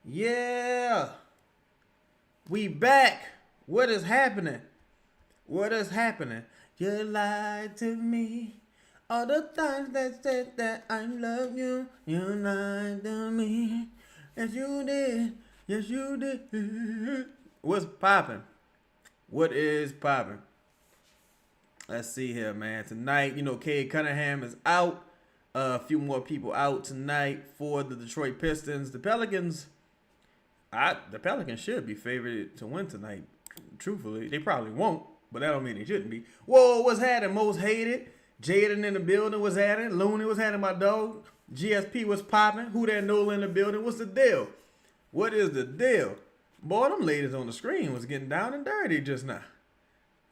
Yeah, we back. What is happening? What is happening? You lied to me. All the times that said that I love you, you lied to me. Yes, you did. Yes, you did. What's popping? What is popping? Let's see here, man. Tonight, Cade Cunningham is out. A few more people out tonight for the Detroit Pistons. The Pelicans should be favored to win tonight. Truthfully, they probably won't, but that don't mean they shouldn't be. Whoa, what's happening? Most hated. Jaden in the building was happening. Looney was happening. My dog. GSP was popping. Who that Nola in the building? What's the deal? What is the deal? Boy, them ladies on the screen was getting down and dirty just now.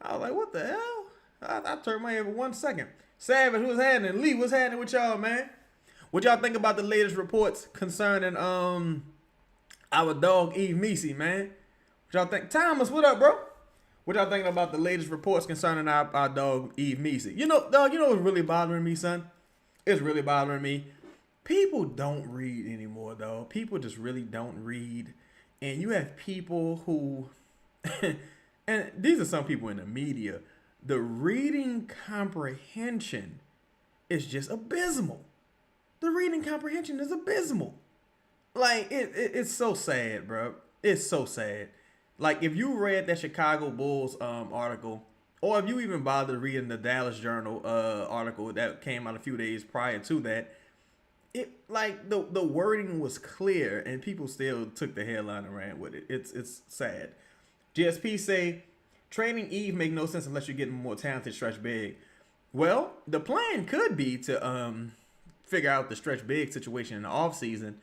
I was like, what the hell? I turned my head for 1 second. Savage, what's happening? Lee, what's happening with y'all, man? What y'all think about the latest reports concerning our dog Eve Meesey, man? What y'all think? Thomas, what up, bro? What y'all thinking about the latest reports concerning our dog Eve Meesey? Dog, what's really bothering me, son? It's really bothering me. People don't read anymore, though. People just really don't read. And you have people who, and these are some people in the media, the reading comprehension is just abysmal. The reading comprehension is abysmal. Like, it's so sad, bro. It's so sad. Like, if you read that Chicago Bulls article, or if you even bothered reading the Dallas Journal article that came out a few days prior to that, the wording was clear and people still took the headline and ran with it. It's sad. GSP say trading Eve make no sense unless you get a more talented stretch big. Well, the plan could be to figure out the stretch big situation in the offseason.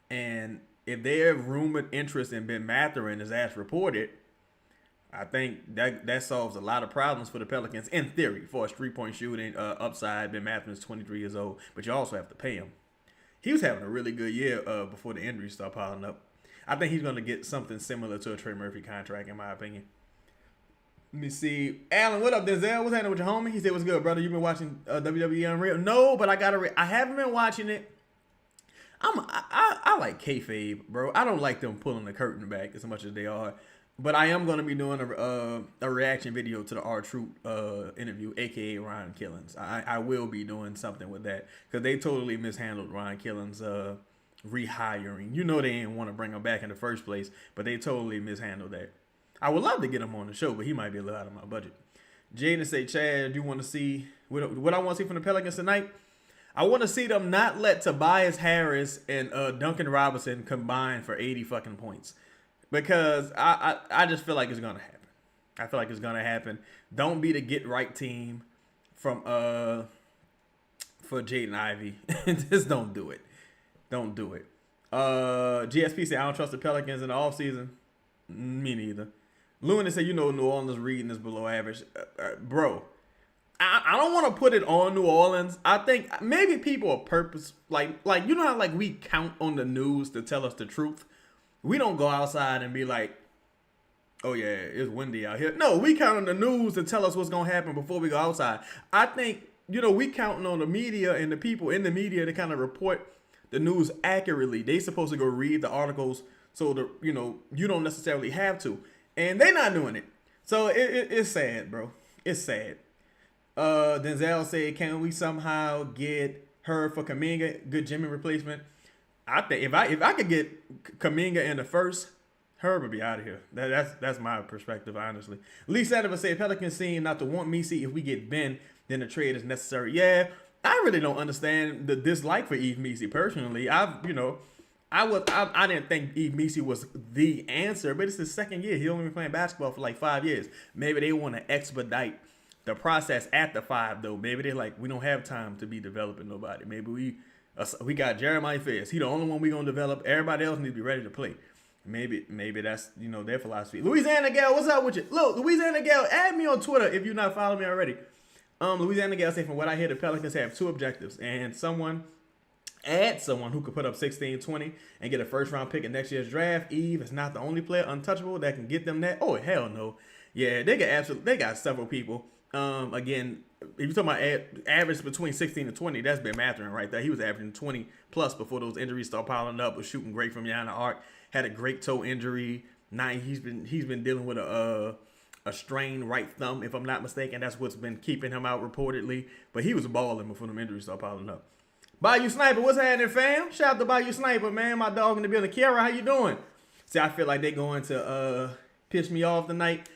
And if their rumored interest in Ben Mathurin is as reported, I think that solves a lot of problems for the Pelicans in theory for a 3-point shooting upside. Ben Mathurin's 23 years old, but you also have to pay him. He was having a really good year before the injuries start piling up. I think he's going to get something similar to a Trey Murphy contract, in my opinion. Let me see. Alan, what up, Denzel? What's happening with your homie? He said, what's good, brother? You been watching WWE Unreal? No, but I haven't been watching it. I like kayfabe, bro. I don't like them pulling the curtain back as much as they are. But I am going to be doing a reaction video to the R-Truth interview, a.k.a. Ryan Killens. I will be doing something with that because they totally mishandled Ryan Killens' rehiring. They didn't want to bring him back in the first place, but they totally mishandled that. I would love to get him on the show, but he might be a little out of my budget. Jaden say, Chad, do you want to see what I want to see from the Pelicans tonight? I want to see them not let Tobias Harris and Duncan Robinson combine for 80 fucking points. Because I just feel like it's going to happen. I feel like it's going to happen. Don't be the get right team for Jaden Ivey. Just don't do it. Don't do it. GSP said, I don't trust the Pelicans in the offseason. Me neither. Lewin said, New Orleans reading is below average. Bro, I don't want to put it on New Orleans. I think maybe people are purpose. Like how we count on the news to tell us the truth? We don't go outside and be like, oh, yeah, it's windy out here. No, we count on the news to tell us what's going to happen before we go outside. I think, we counting on the media and the people in the media to kind of report the news accurately. They supposed to go read the articles so you don't necessarily have to. And they're not doing it. So it's sad, bro. It's sad. Denzel said, can we somehow get her for Kaminga? Good Jimmy replacement. I think if I could get Kaminga in the first, Herb would be out of here. That's my perspective, honestly. Lee Sadova said Pelicans seem not to want Meesey. If we get Ben, then the trade is necessary. Yeah, I really don't understand the dislike for Eve Meesey personally. I didn't think Eve Meesey was the answer, but it's his second year. He only been playing basketball for like 5 years. Maybe they want to expedite the process at the 5 though. Maybe they're like, we don't have time to be developing nobody. Maybe we got Jeremiah Fez. He the only one we gonna develop. Everybody else needs to be ready to play. Maybe that's their philosophy. Louisiana Gal, what's up with you? Look, Louisiana Gal, add me on Twitter if you're not following me already. Louisiana Gal say from what I hear, the Pelicans have 2 objectives, and add someone who could put up 16, 20 and get a first round pick in next year's draft. Eve is not the only player untouchable that can get them that. Oh hell no. Yeah, they got several people. Again, if you're talking about average between 16 and 20, that's been Mathurin right there. He was averaging 20 plus before those injuries started piling up. Was shooting great from behind the arc. Had a great toe injury. Now he's been dealing with a strained right thumb, if I'm not mistaken. That's what's been keeping him out reportedly. But he was balling before them injuries started piling up. Bayou Sniper, what's happening, fam? Shout out to Bayou Sniper, man. My dog in the building. Kiara, how you doing? See, I feel like they're going to piss me off tonight.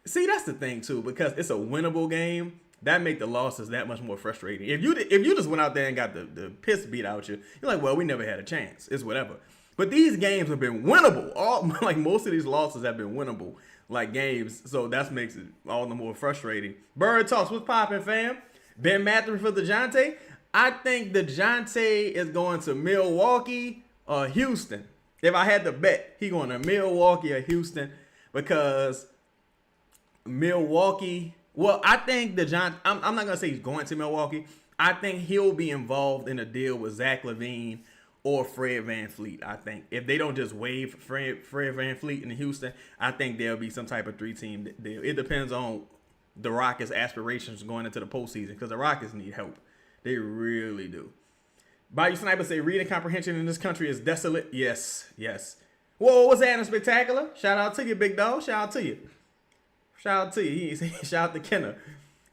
See, that's the thing too, because it's a winnable game. That make the losses that much more frustrating. If you just went out there and got the piss beat out you, you're like, well, we never had a chance. It's whatever. But these games have been winnable. Most of these losses have been winnable, like games. So that makes it all the more frustrating. Bird Talks, what's popping, fam? Ben Mathurin for DeJounte. I think DeJounte is going to Milwaukee or Houston. If I had to bet, he going to Milwaukee or Houston, because Milwaukee. Well, I think DeJounte. I'm not gonna say he's going to Milwaukee. I think he'll be involved in a deal with Zach LaVine or Fred VanVleet. I think if they don't just waive Fred VanVleet in Houston, I think there'll be some type of 3-team deal. It depends on the Rockets' aspirations going into the postseason, because the Rockets need help. They really do. Bayou Sniper say reading comprehension in this country is desolate. Yes. Whoa, what's happening, Spectacular? Shout out to you, big dog. Shout out to you. Shout out to Kenner.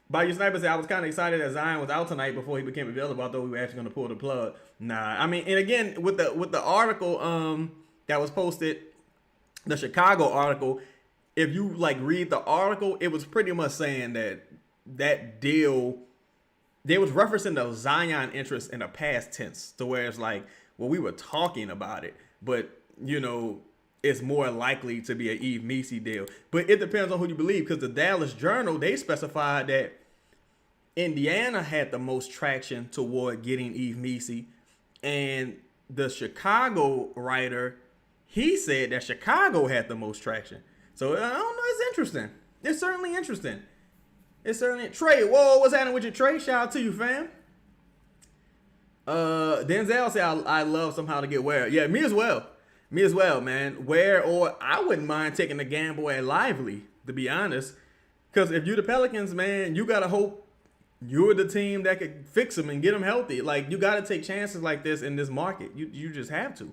Bayou Sniper said, I was kind of excited that Zion was out tonight before he became available. I thought we were actually going to pull the plug. Nah, I mean, and again, with the article that was posted, the Chicago article, if you read the article, it was pretty much saying that deal, they was referencing the Zion interest in a past tense, to where it's like, well, we were talking about it, but it's more likely to be an Eve Messi deal. But it depends on who you believe, because the Dallas Journal, they specified that Indiana had the most traction toward getting Eve Messi, and the Chicago writer, he said that Chicago had the most traction. So I don't know. It's interesting. It's certainly interesting. Trey, whoa, what's happening with you, Trey? Shout out to you, fam. Denzel said, I love somehow to get Ware. Yeah, me as well, man. Ware, or I wouldn't mind taking the gamble at Lively, to be honest. Because if you're the Pelicans, man, you got to hope you're the team that could fix them and get them healthy. You got to take chances like this in this market. You just have to.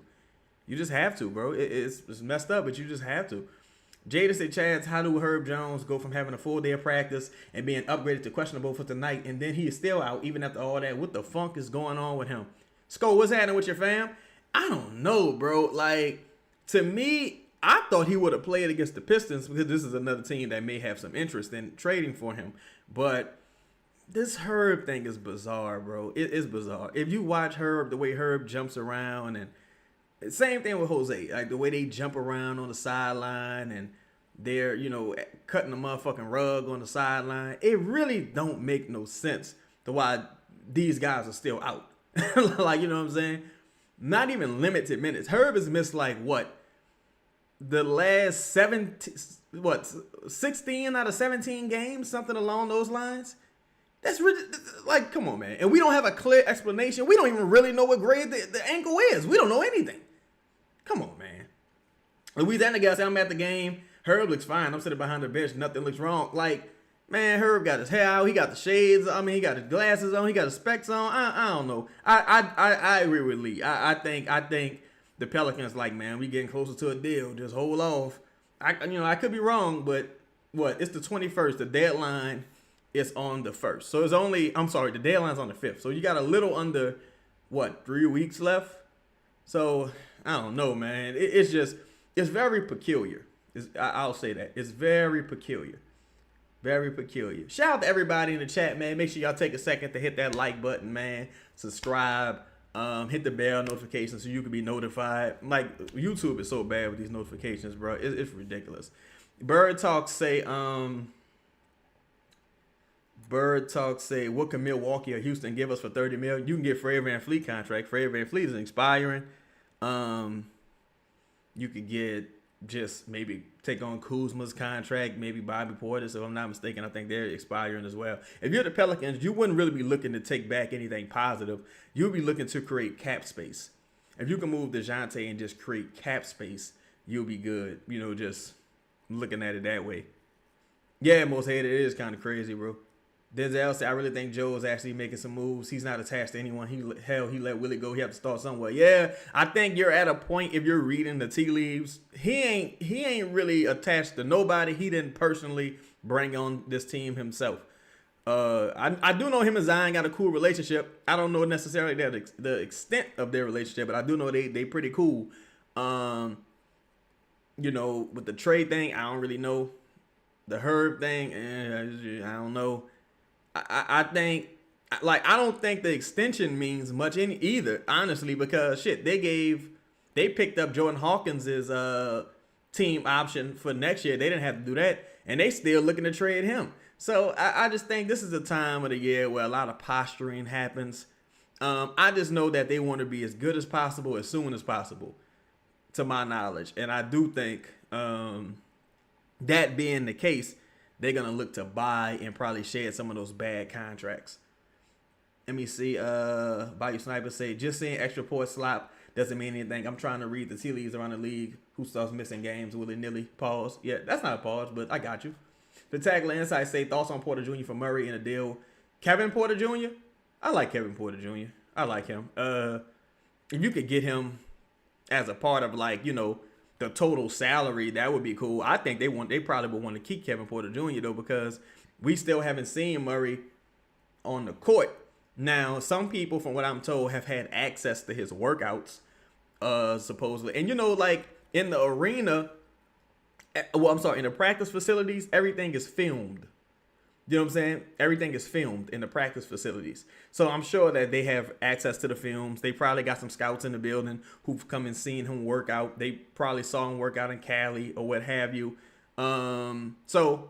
You just have to, bro. It's messed up, but you just have to. Jada said, Chaz, how do Herb Jones go from having a full day of practice and being upgraded to questionable for tonight, and then he is still out even after all that? What the funk is going on with him? Sko, what's happening with your fam? I don't know, bro. To me, I thought he would have played against the Pistons, because this is another team that may have some interest in trading for him. But this Herb thing is bizarre, bro. It is bizarre. If you watch Herb, the way Herb jumps around, and same thing with Jose, the way they jump around on the sideline, and they're, cutting the motherfucking rug on the sideline. It really don't make no sense to why these guys are still out. You know what I'm saying? Not even limited minutes. Herb has missed the last 16 out of 17 games, something along those lines. That's come on, man. And we don't have a clear explanation. We don't even really know what grade the ankle is. We don't know anything. Come on, man. Louisiana guy said, I'm at the game. Herb looks fine. I'm sitting behind the bench. Nothing looks wrong. Man, Herb got his hair out. He got the shades. He got his glasses on. He got his specs on. I don't know. I agree with Lee. I think the Pelicans man, we getting closer to a deal. Just hold off. I could be wrong, but it's the 21st. The deadline is on the 1st. So the deadline's on the 5th. So you got a little under 3 weeks left. So I don't know, man. It's very peculiar. I'll say that. It's very peculiar. Very peculiar. Shout out to everybody in the chat, man. Make sure y'all take a second to hit that like button, man. Subscribe. Hit the bell notification so you can be notified. YouTube is so bad with these notifications, bro. It's ridiculous. Bird Talk say, what can Milwaukee or Houston give us for $30 million? You can get Fred VanVleet contract. Fred VanVleet is expiring. You could get just maybe take on Kuzma's contract, maybe Bobby Portis, if I'm not mistaken. I think they're expiring as well. If you're the Pelicans, you wouldn't really be looking to take back anything positive. You'll be looking to create cap space. If you can move DeJounte and just create cap space, you'll be good. Just looking at it that way. Yeah, most hated. It is kind of crazy, bro. Denzel said, I really think Joe is actually making some moves. He's not attached to anyone. He let Willie go. He have to start somewhere. Yeah, I think you're at a point if you're reading the tea leaves. He ain't really attached to nobody. He didn't personally bring on this team himself. I do know him and Zion got a cool relationship. I don't know necessarily the extent of their relationship, but I do know they pretty cool. You know, with the trade thing, I don't really know. The Herb thing, I don't know. I think, like, I don't think the extension means much in either, honestly, because shit, they picked up Jordan Hawkins' team option for next year. They didn't have to do that, and they still looking to trade him. So I just think this is a time of the year where a lot of posturing happens. I just know that they want to be as good as possible as soon as possible, to my knowledge, and I do think that being the case, they're going to look to buy and probably shed some of those bad contracts. Let me see. Bayou Sniper say, just seeing extra point slop doesn't mean anything. I'm trying to read the tea leaves around the league. Who starts missing games willy-nilly? Pause. Yeah, that's not a pause, but I got you. The Tackler Insight say, thoughts on Porter Jr. for Murray in a deal. Kevin Porter Jr.? I like Kevin Porter Jr. I like him. If you could get him as a part of, like, you know, the total salary, that would be cool. I think they probably would want to keep Kevin Porter Jr. though, because we still haven't seen Murray on the court. Now, some people, from what I'm told, have had access to his workouts, supposedly. And you know, like in the arena, in the practice facilities, everything is filmed. You know what I'm saying? Everything is filmed in the practice facilities. So I'm sure that they have access to the films. They probably got some scouts in the building who've come and seen him work out. They probably saw him work out in Cali or what have you. So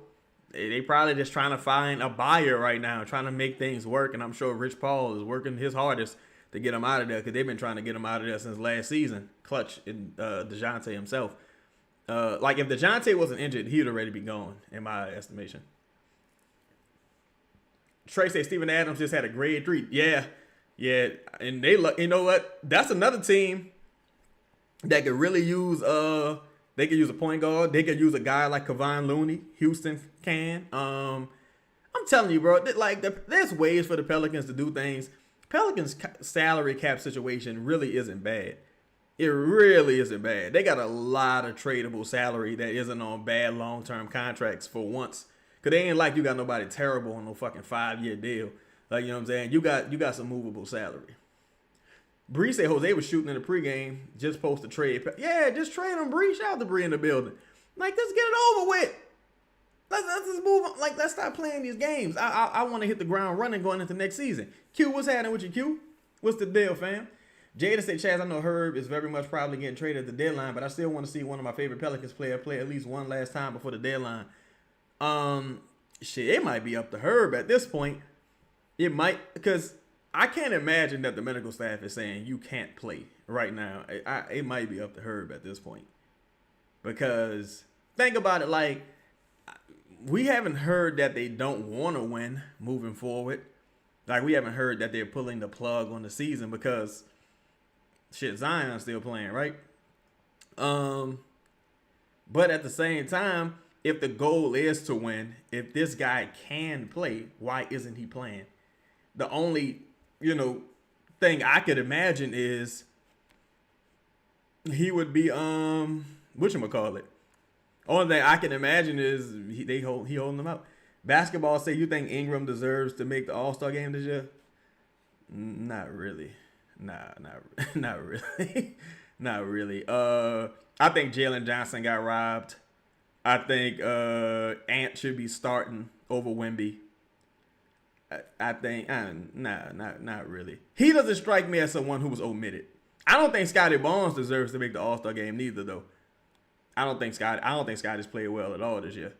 they probably just trying to find a buyer right now, trying to make things work. And I'm sure Rich Paul is working his hardest to get him out of there, because they've been trying to get him out of there since last season. Clutch and DeJounte himself. Like if DeJounte wasn't injured, he'd already be gone, in my estimation. Trey say Steven Adams just had a grade 3. Yeah. And you know what? That's another team that could really use they could use a point guard. They could use a guy like Kevon Looney. Houston can. I'm telling you, bro. There's ways for the Pelicans to do things. Pelicans' salary cap situation really isn't bad. It really isn't bad. They got a lot of tradable salary that isn't on bad long-term contracts for once. Cause they ain't like you got nobody terrible on no fucking 5-year deal. Like, you know what I'm saying? You got some movable salary. Bree said Jose was shooting in the pregame. Just post a trade. Yeah, just trade him, Bree. Shout out to Bree in the building. Like, let's get it over with. Let's just move on. Like, let's stop playing these games. I want to hit the ground running going into next season. Q, what's happening with you, Q? What's the deal, fam? Jada said, Chaz, I know Herb is very much probably getting traded at the deadline, but I still want to see one of my favorite Pelicans play at least one last time before the deadline. Shit, it might be up to Herb at this point. It might, because I can't imagine that the medical staff is saying you can't play right now. It might be up to Herb at this point, because think about it, like, we haven't heard that they don't want to win moving forward. Like, we haven't heard that they're pulling the plug on the season, because shit, Zion's still playing, right? But at the same time, if the goal is to win, if this guy can play, why isn't he playing? The only, thing I could imagine is he would be, whatchamacallit? Only thing I can imagine is he holding them out. Basketball say, you think Ingram deserves to make the All-Star game this year? Not really. Not really. Not really. I think Jalen Johnson got robbed. I think Ant should be starting over Wemby. I think not really. He doesn't strike me as someone who was omitted. I don't think Scotty Barnes deserves to make the All-Star game neither, though. I don't think Scotty's played well at all this year.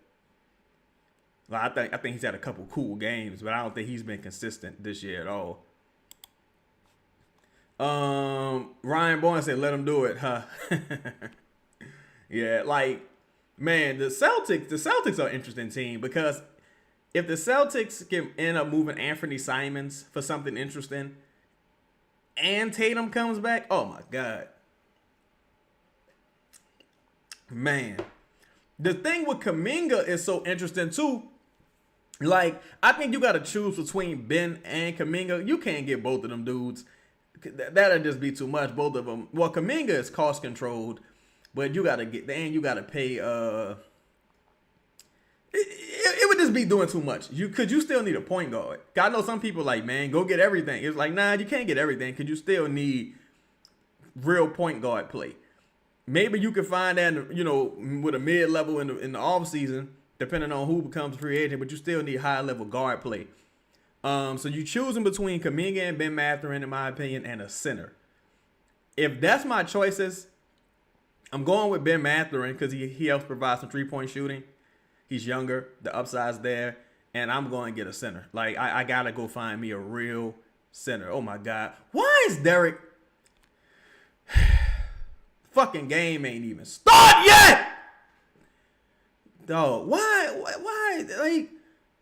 Like, I think he's had a couple cool games, but I don't think he's been consistent this year at all. Ryan Bourne said, "Let him do it, huh?" Yeah, like, man, the Celtics are an interesting team, because if the Celtics can end up moving Anthony Simons for something interesting, and Tatum comes back, oh my God, man, The thing with Kaminga is so interesting too. Like, I think you got to choose between Ben and Kaminga. You can't get both of them dudes. That'll just be too much. Both of them. Well, Kaminga is cost controlled, but you got to get, and you got to pay. It would just be doing too much. You still need a point guard. I know some people like, man, go get everything. It's like, nah, you can't get everything because you still need real point guard play. Maybe you can find that, with a mid level in the off season, depending on who becomes a free agent, but you still need high level guard play. So you choosing between Kaminga and Ben Mathurin, in my opinion, and a center. If that's my choices, I'm going with Ben Mathurin because he helps provide some 3-point shooting. He's younger, the upside's there, and I'm going to get a center. Like, I got to go find me a real center. Oh, my God. Why is Derek... Fucking game ain't even start yet! Dog, why, like,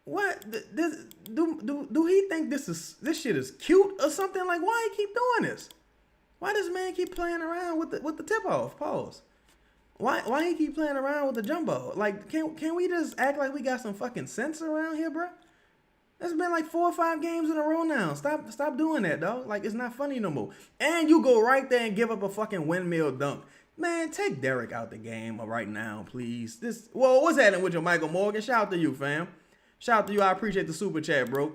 what? Do he think this shit is cute or something? Like, why he keep doing this? Why does man keep playing around with the tip-off? Pause. Why he keep playing around with the jumbo? Like, can we just act like we got some fucking sense around here, bro? It's been like 4 or 5 games in a row now. Stop doing that, dog. Like, it's not funny no more. And you go right there and give up a fucking windmill dunk. Man, take Derek out the game right now, please. What's happening with your Michael Morgan? Shout out to you, fam. Shout out to you. I appreciate the super chat, bro.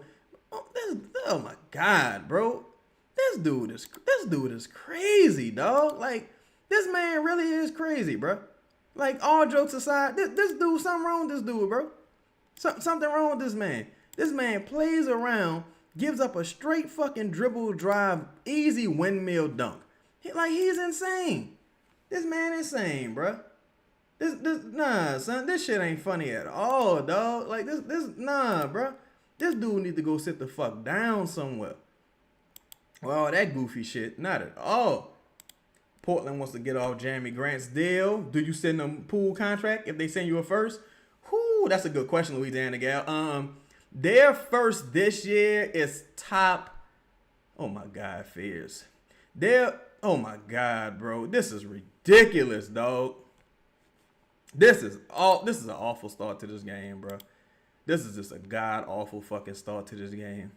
Oh my God, bro. This dude is crazy, dog. Like, this man really is crazy, bro. Like, all jokes aside, this dude, something wrong with this dude, bro. Something wrong with this man. This man plays around, gives up a straight fucking dribble drive, easy windmill dunk. He's insane. This man insane, bro. Nah, son, this shit ain't funny at all, dog. Like, nah, bro. This dude need to go sit the fuck down somewhere. Well, that goofy shit, not at all. Portland wants to get off Jeremy Grant's deal. Do you send them pool contract if they send you a first? Whoo, that's a good question, Louisiana gal. Their first this year is top. Oh my God, Fears. Oh my God, bro. This is ridiculous, dog. This is an awful start to this game, bro. This is just a god awful fucking start to this game.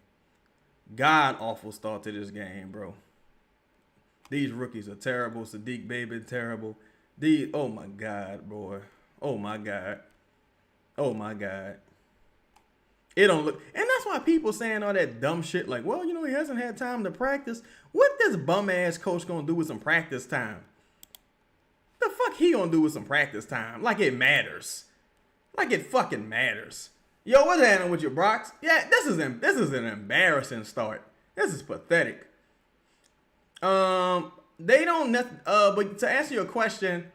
God awful start to this game, bro. These rookies are terrible. Sadiq Baby terrible. Oh my God, boy. Oh my God. Oh my God. It don't look, and that's why people saying all that dumb shit like, well, he hasn't had time to practice. What this bum ass coach gonna do with some practice time? The fuck he gonna do with some practice time? Like it matters. Like it fucking matters. Yo, what's happening with your Brox? Yeah, this is an embarrassing start. This is pathetic. They don't. But to answer your question,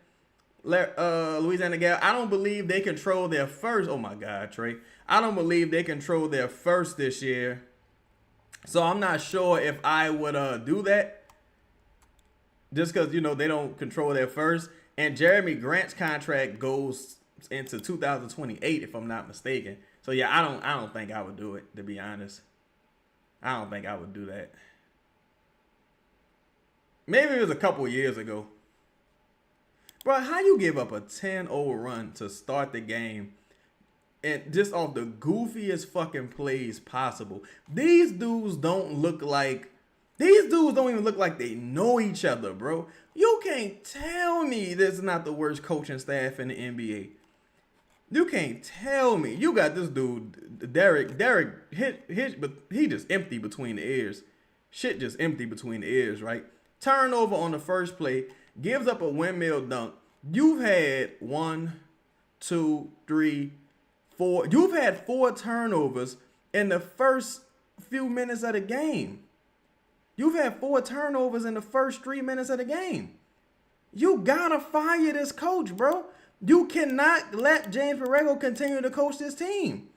Louisiana gal, I don't believe they control their first. Oh my God, Trey. I don't believe they control their first this year. So I'm not sure if I would do that. Just because, they don't control their first. And Jeremy Grant's contract goes into 2028, if I'm not mistaken. So yeah, I don't think I would do it, to be honest. I don't think I would do that. Maybe it was a couple years ago. Bro, how you give up a 10-0 run to start the game and just off the goofiest fucking plays possible? These dudes don't even look like they know each other, bro. You can't tell me this is not the worst coaching staff in the NBA. You can't tell me. You got this dude, Derek hit, but he just empty between the ears. Shit just empty between the ears, right? Turnover on the first play, gives up a windmill dunk. You've had 1, 2, 3, 4. You've had 4 turnovers in the first few minutes of the game. You've had 4 turnovers in the first 3 minutes of the game. You gotta fire this coach, bro. You cannot let James Borrego continue to coach this team.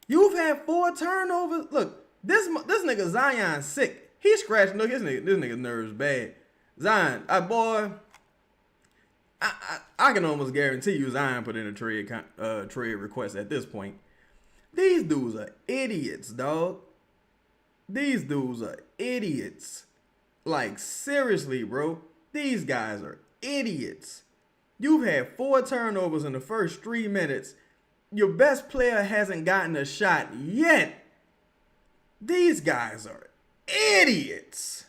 You've had 4 turnovers. Look, this nigga Zion's sick. He's scratching. Look, this nigga nerves bad. Zion, boy, I can almost guarantee you Zion put in a trade request at this point. These dudes are idiots, dog. These dudes are idiots. Like, seriously, bro. These guys are idiots. You've had 4 turnovers in the first 3 minutes. Your best player hasn't gotten a shot yet. These guys are idiots.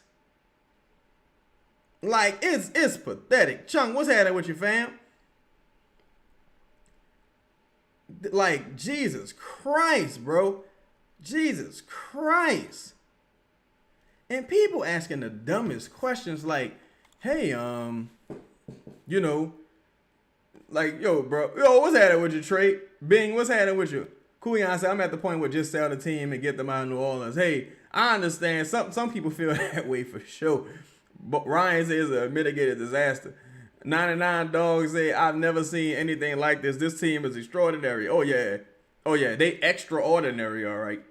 Like, it's pathetic. Chung, what's happening with you, fam? Like, Jesus Christ, bro. Jesus Christ. And people asking the dumbest questions like, hey, you know, like, yo, bro, what's happening with you, Trey? Bing, what's happening with you? Kuyan said, I'm at the point where just sell the team and get them out of New Orleans. Hey, I understand. Some people feel that way for sure. But Ryan says a mitigated disaster. 99 Dogs say, I've never seen anything like this. This team is extraordinary. Oh, yeah. They extraordinary, all right.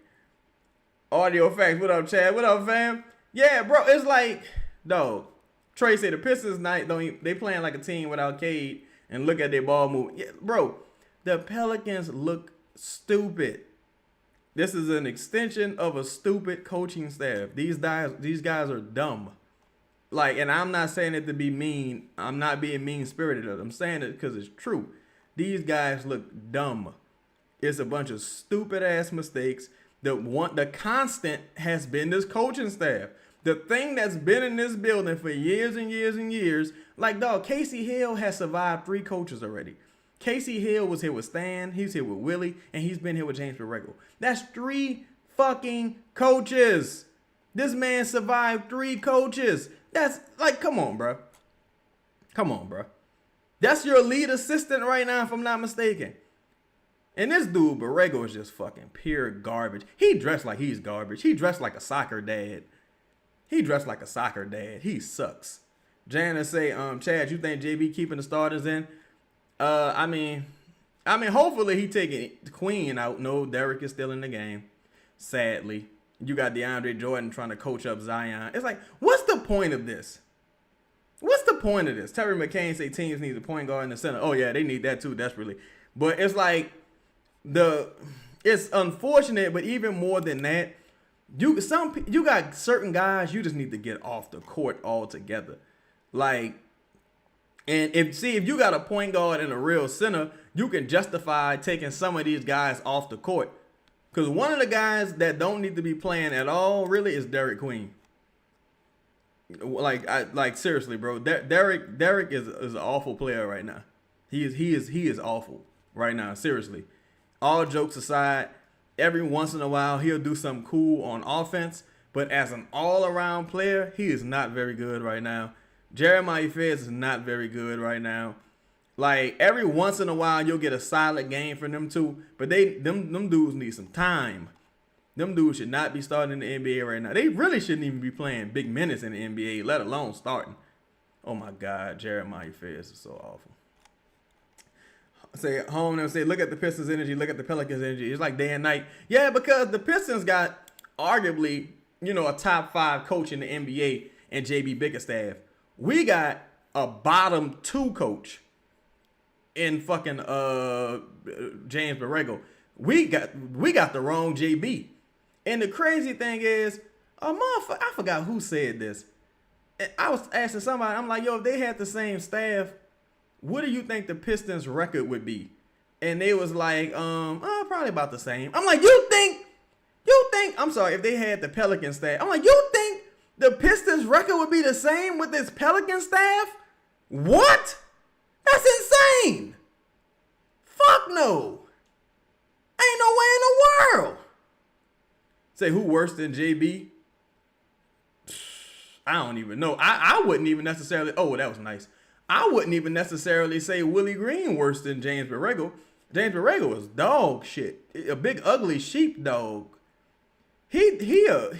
Audio Facts, what up, Chad? What up, fam? Yeah, bro, it's like, dog. Trey said the Pistons night they playing like a team without Cade and look at their ball move. Yeah, bro, the Pelicans look stupid. This is an extension of a stupid coaching staff. These guys are dumb. Like, and I'm not saying it to be mean. I'm not being mean-spirited. I'm saying it because it's true. These guys look dumb. It's a bunch of stupid-ass mistakes. The constant has been this coaching staff. The thing that's been in this building for years and years and years. Like, dog, Casey Hill has survived 3 coaches already. Casey Hill was here with Stan. He's here with Willie. And he's been here with James Borrego. That's 3 fucking coaches. This man survived 3 coaches. That's like, come on, bro. Come on, bro. That's your lead assistant right now, if I'm not mistaken. And this dude, Borrego, is just fucking pure garbage. He dressed like he's garbage. He dressed like a soccer dad. He sucks. Janice say, Chad, you think JB keeping the starters in? I mean, hopefully he taking Queen out. No, Derek is still in the game. Sadly. You got DeAndre Jordan trying to coach up Zion. It's like, what's the point of this? Terry McCain say teams need a point guard in the center. Oh, yeah, they need that too, desperately. But it's like, it's unfortunate, but even more than that, you got certain guys you just need to get off the court altogether. Like, and if you got a point guard and a real center, you can justify taking some of these guys off the court. Because one of the guys that don't need to be playing at all, really, is Derek Queen. Like seriously, bro. Derek is an awful player right now. He is awful right now. Seriously. All jokes aside, every once in a while he'll do something cool on offense, but as an all-around player, he is not very good right now. Jeremiah Fez is not very good right now. Like, every once in a while, you'll get a solid game from them too. But them dudes need some time. Them dudes should not be starting in the NBA right now. They really shouldn't even be playing big minutes in the NBA, let alone starting. Oh, my God. Jeremiah Fez is so awful. Say, home and say, look at the Pistons' energy. Look at the Pelicans' energy. It's like day and night. Yeah, because the Pistons got arguably, a top 5 coach in the NBA and JB Bickerstaff. We got a bottom 2 coach in fucking James Borrego. We got the wrong JB. And the crazy thing is, I forgot who said this. And I was asking somebody, I'm like, yo, if they had the same staff, what do you think the Pistons record would be? And they was like, probably about the same. I'm like, you think, I'm sorry, if they had the Pelican staff, I'm like, you think the Pistons record would be the same with this Pelican staff? What? That's insane. Fuck no. Ain't no way in the world. Say, who worse than JB? I don't even know. I wouldn't even necessarily. Oh, that was nice. I wouldn't even necessarily say Willie Green worse than James Borrego. James Borrego is dog shit. A big ugly sheepdog. He is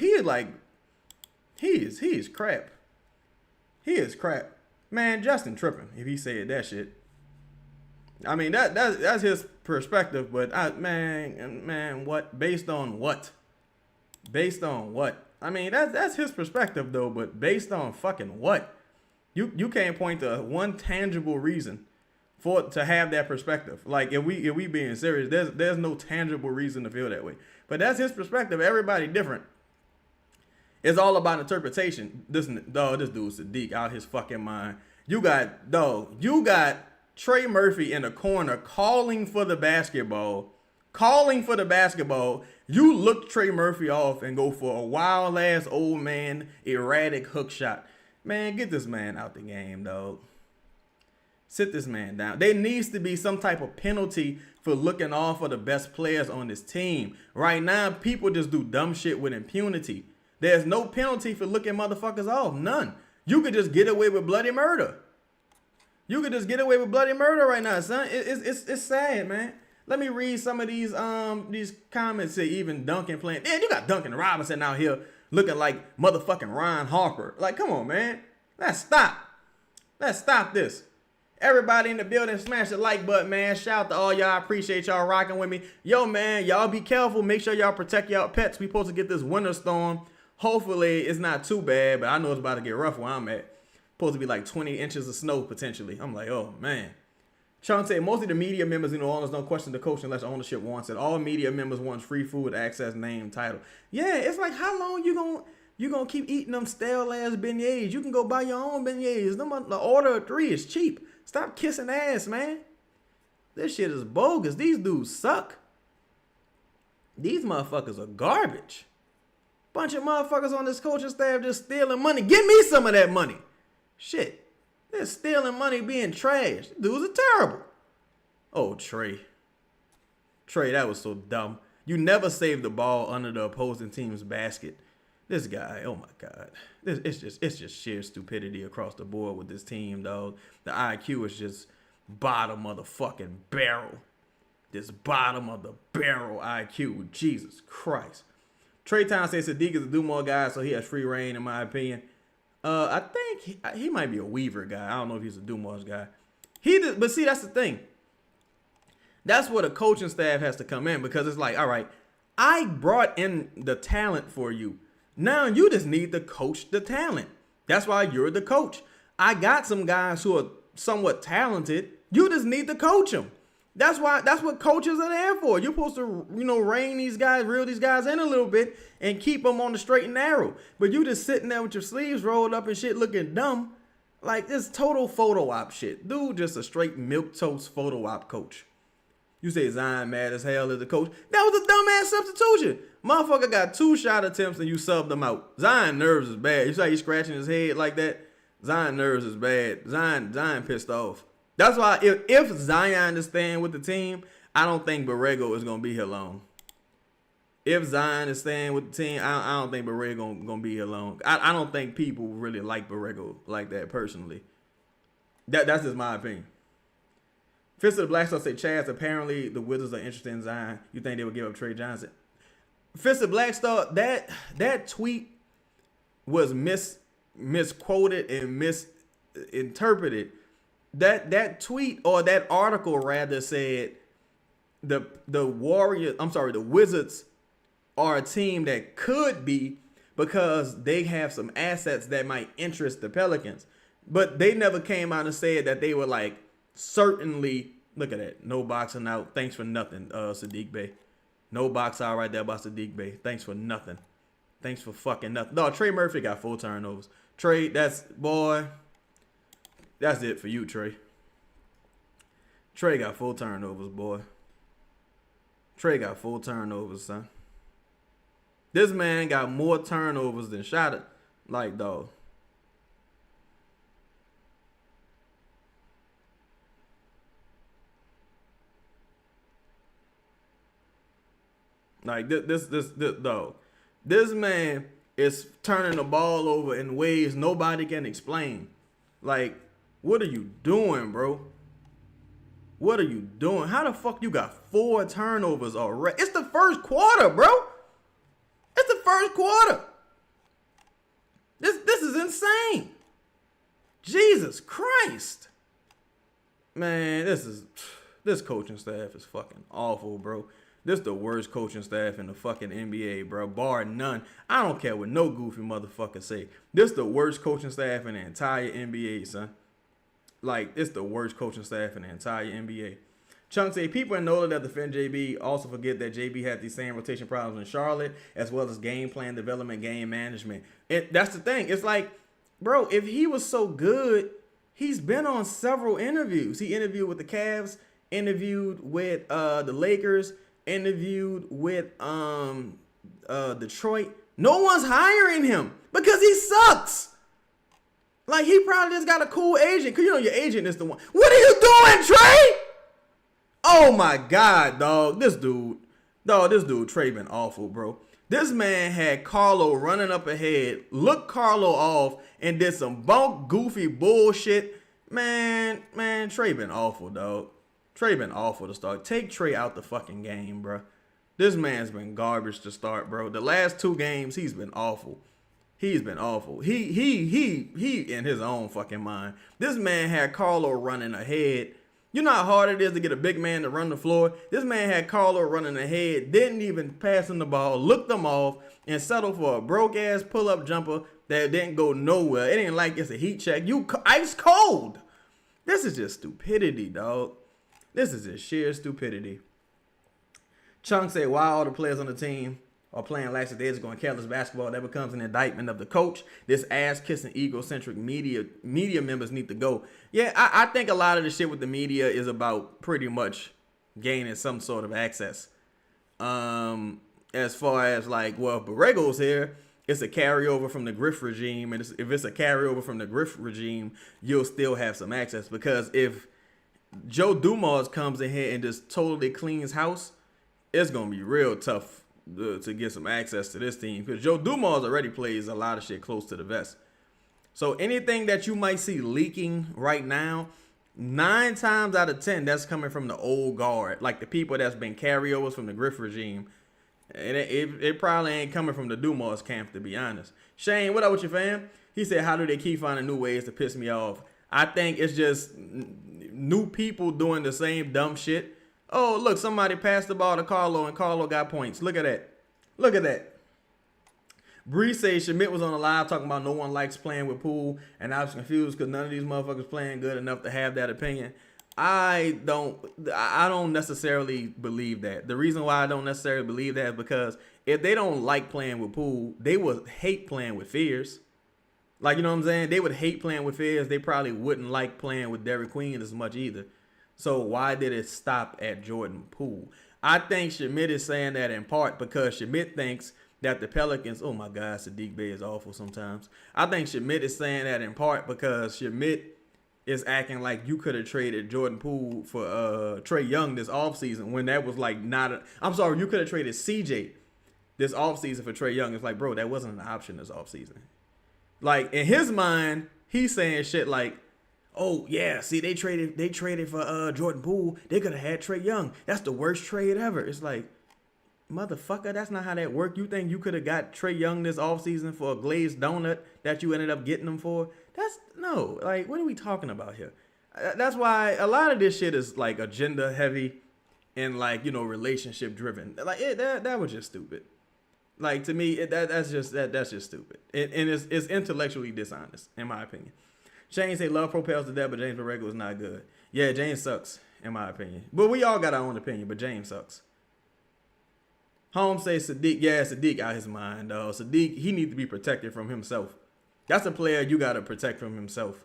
crap. He is crap. Man, Justin tripping if he said that shit. I mean, that's his perspective, but man, what? Based on what? Based on what? I mean, that's his perspective though, but based on fucking what? You can't point to one tangible reason to have that perspective. Like if we being serious, there's no tangible reason to feel that way. But that's his perspective. Everybody different. It's all about interpretation. This dude's Sadiq out his fucking mind. You got Trey Murphy in the corner calling for the basketball. Calling for the basketball. You look Trey Murphy off and go for a wild ass old man erratic hook shot. Man, get this man out the game, dog. Sit this man down. There needs to be some type of penalty for looking off for the best players on this team. Right now, people just do dumb shit with impunity. There's no penalty for looking motherfuckers off. None. You could just get away with bloody murder. You could just get away with bloody murder right now, son. It's sad, man. Let me read some of these comments here. Even Duncan playing. Man, you got Duncan Robinson out here looking like motherfucking Ron Harper. Like, come on, man. Let's stop. Let's stop this. Everybody in the building, smash the like button, man. Shout out to all y'all. I appreciate y'all rocking with me. Yo, man, y'all be careful. Make sure y'all protect y'all pets. We supposed to get this winter storm. Hopefully, it's not too bad, but I know it's about to get rough where I'm at. Supposed to be like 20 inches of snow, potentially. I'm like, oh, man. Sean said, most of the media members in New Orleans don't question the coach unless ownership wants it. All media members want free food, access, name, title. Yeah, it's like, how long you gonna keep eating them stale-ass beignets? You can go buy your own beignets. The order of 3 is cheap. Stop kissing ass, man. This shit is bogus. These dudes suck. These motherfuckers are garbage. Bunch of motherfuckers on this coaching staff just stealing money. Give me some of that money. Shit. They're stealing money being trash. These dudes are terrible. Oh, Trey. Trey, that was so dumb. You never saved the ball under the opposing team's basket. This guy, oh my God. It's just sheer stupidity across the board with this team, dog. The IQ is just bottom of the fucking barrel. This bottom of the barrel IQ. Jesus Christ. Trey Town says Sadiq is a do-more guy, so he has free reign, in my opinion. I think he might be a Weaver guy. I don't know if he's a do-more guy. But see, that's the thing. That's where the coaching staff has to come in, because it's like, all right, I brought in the talent for you. Now you just need to coach the talent. That's why you're the coach. I got some guys who are somewhat talented. You just need to coach them. That's what coaches are there for. You're supposed to, rein these guys, reel these guys in a little bit and keep them on the straight and narrow. But you just sitting there with your sleeves rolled up and shit looking dumb. Like, this total photo op shit. Dude, just a straight milquetoast photo op coach. You say Zion mad as hell as a coach. That was a dumbass substitution. Motherfucker got 2 shot attempts and you subbed them out. Zion nerves is bad. You see how he's scratching his head like that? Zion nerves is bad. Zion pissed off. That's why if Zion is staying with the team, I don't think Borrego is going to be here long. If Zion is staying with the team, I don't think Borrego going to be here long. I don't think people really like Borrego like that personally. That's just my opinion. Fist of the Black Star say, Chaz, apparently the Wizards are interested in Zion. You think they would give up Trey Johnson? Fist of Black Star, that tweet was misquoted and misinterpreted. That tweet, or that article rather, said the Wizards are a team that could be, because they have some assets that might interest the Pelicans. But they never came out and said that they were like, certainly, look at that. No boxing out. Thanks for nothing, Sadiq Bey. No box out right there by Sadiq Bey. Thanks for nothing. Thanks for fucking nothing. No, Trey Murphy got 4 turnovers. Trey, that's it for you, Trey. Trey got 4 turnovers, boy. Trey got 4 turnovers, son. This man got more turnovers than shot it. Like, dog. Like, this dog. This man is turning the ball over in ways nobody can explain. Like, what are you doing, bro? What are you doing? How the fuck you got 4 turnovers already? It's the first quarter, bro. It's the first quarter. This is insane. Jesus Christ. Man, this coaching staff is fucking awful, bro. This the worst coaching staff in the fucking NBA, bro. Bar none. I don't care what no goofy motherfucker say. This the worst coaching staff in the entire NBA, son. Like, it's the worst coaching staff in the entire NBA. Chunk say, people in NOLA that defend JB also forget that JB had these same rotation problems in Charlotte, as well as game plan development, game management. That's the thing. It's like, bro, if he was so good, He's been on several interviews. He interviewed with the Cavs, interviewed with the Lakers, interviewed with Detroit. No one's hiring him because he sucks. Like, he probably just got a cool agent. Because, your agent is the one. What are you doing, Trey? Oh, my God, dog. This dude, Trey, been awful, bro. This man had Carlo running up ahead, looked Carlo off, and did some bunk, goofy bullshit. Man, Trey been awful, dog. Trey been awful to start. Take Trey out the fucking game, bro. This man's been garbage to start, bro. The last 2 games, he's been awful. He's been awful. He in his own fucking mind. This man had Carlo running ahead. You know how hard it is to get a big man to run the floor? This man had Carlo running ahead, didn't even pass him the ball, looked them off, and settled for a broke-ass pull-up jumper that didn't go nowhere. It ain't like it's a heat check. You ice cold. This is just stupidity, dog. This is just sheer stupidity. Chunk said, why all the players on the team are playing lackadaisical and careless basketball? That becomes an indictment of the coach. This ass-kissing, egocentric media members need to go. Yeah, I think a lot of the shit with the media is about pretty much gaining some sort of access. As far as like, well, if Borrego's here, it's a carryover from the Griff regime. And if it's a carryover from the Griff regime, you'll still have some access. Because if Joe Dumars comes in here and just totally cleans house, it's going to be real tough to get some access to this team, because Joe Dumars already plays a lot of shit close to the vest. So anything that you might see leaking right now, 9 times out of 10, that's coming from the old guard, like the people that's been carryovers from the Griff regime. And it probably ain't coming from the Dumars camp, to be honest. Shane, what up with you, fam? He said, how do they keep finding new ways to piss me off? I think it's just new people doing the same dumb shit. Oh, look, somebody passed the ball to Carlo, and Carlo got points. Look at that. Look at that. Bree says Schmidt was on the live talking about no one likes playing with Poole, and I was confused because none of these motherfuckers playing good enough to have that opinion. I don't necessarily believe that. The reason why I don't necessarily believe that is because if they don't like playing with Poole, they would hate playing with Fears. Like, you know what I'm saying? They would hate playing with Fears. They probably wouldn't like playing with Derrick Queen as much either. So why did it stop at Jordan Poole? I think Schmidt is saying that in part because Schmidt thinks that the Pelicans, oh my God, Sadiq Bey is awful sometimes. I think Schmidt is saying that in part because Schmidt is acting like you could have traded Jordan Poole for Trae Young this offseason when that was like you could have traded CJ this offseason for Trae Young. It's like, bro, that wasn't an option this offseason. Like, in his mind, he's saying shit like, oh yeah, see, they traded for Jordan Poole. They could have had Trae Young. That's the worst trade ever. It's like, motherfucker, that's not how that worked. You think you could have got Trae Young this offseason for a glazed donut that you ended up getting him for? No. Like, what are we talking about here? That's why a lot of this shit is like agenda heavy and like, relationship driven. Like, that was just stupid. Like, to me, that's just stupid. And it's intellectually dishonest, in my opinion. Shane say love propels to death, but James Borrego is not good. Yeah, James sucks, in my opinion. But we all got our own opinion, but James sucks. Holmes says Sadiq out his mind, dog. Sadiq, he needs to be protected from himself. That's a player you got to protect from himself.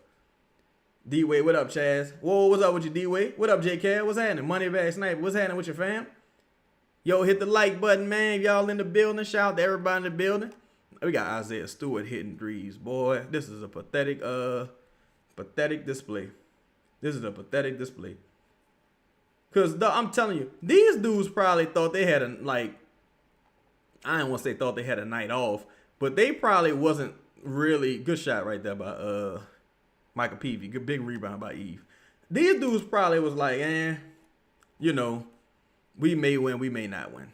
D-Way, what up, Chaz? Whoa, what's up with you, D-Way? What up, J-Cal? What's happening? Moneybag Sniper, what's happening with your fam? Yo, hit the like button, man. Y'all in the building. Shout out to everybody in the building. We got Isaiah Stewart hitting threes, boy. This is a pathetic display. This is a pathetic display. Because I'm telling you, these dudes probably thought they had I don't want to say thought they had a night off, but they probably wasn't really, good shot right there by Michael Peavy. Good big rebound by Eve. These dudes probably was like, we may win, we may not win.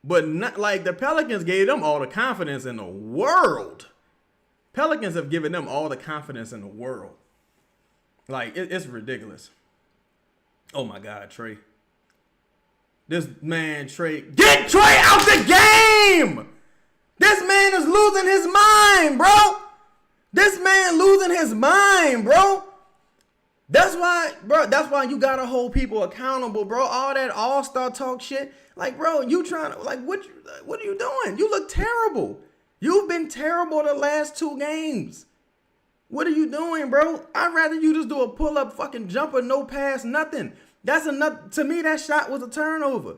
But not like the Pelicans gave them all the confidence in the world. Pelicans have given them all the confidence in the world. Like, it's ridiculous. Oh my God, Trey. This man, Trey. Get Trey out the game! This man is losing his mind, bro. This man losing his mind, bro. That's why you gotta hold people accountable, bro. All that all-star talk shit. Like, bro, you trying to, like, what are you doing? You look terrible. You've been terrible the last 2 games. What are you doing, bro? I'd rather you just do a pull-up fucking jumper, no pass, nothing. That's enough. To me, that shot was a turnover.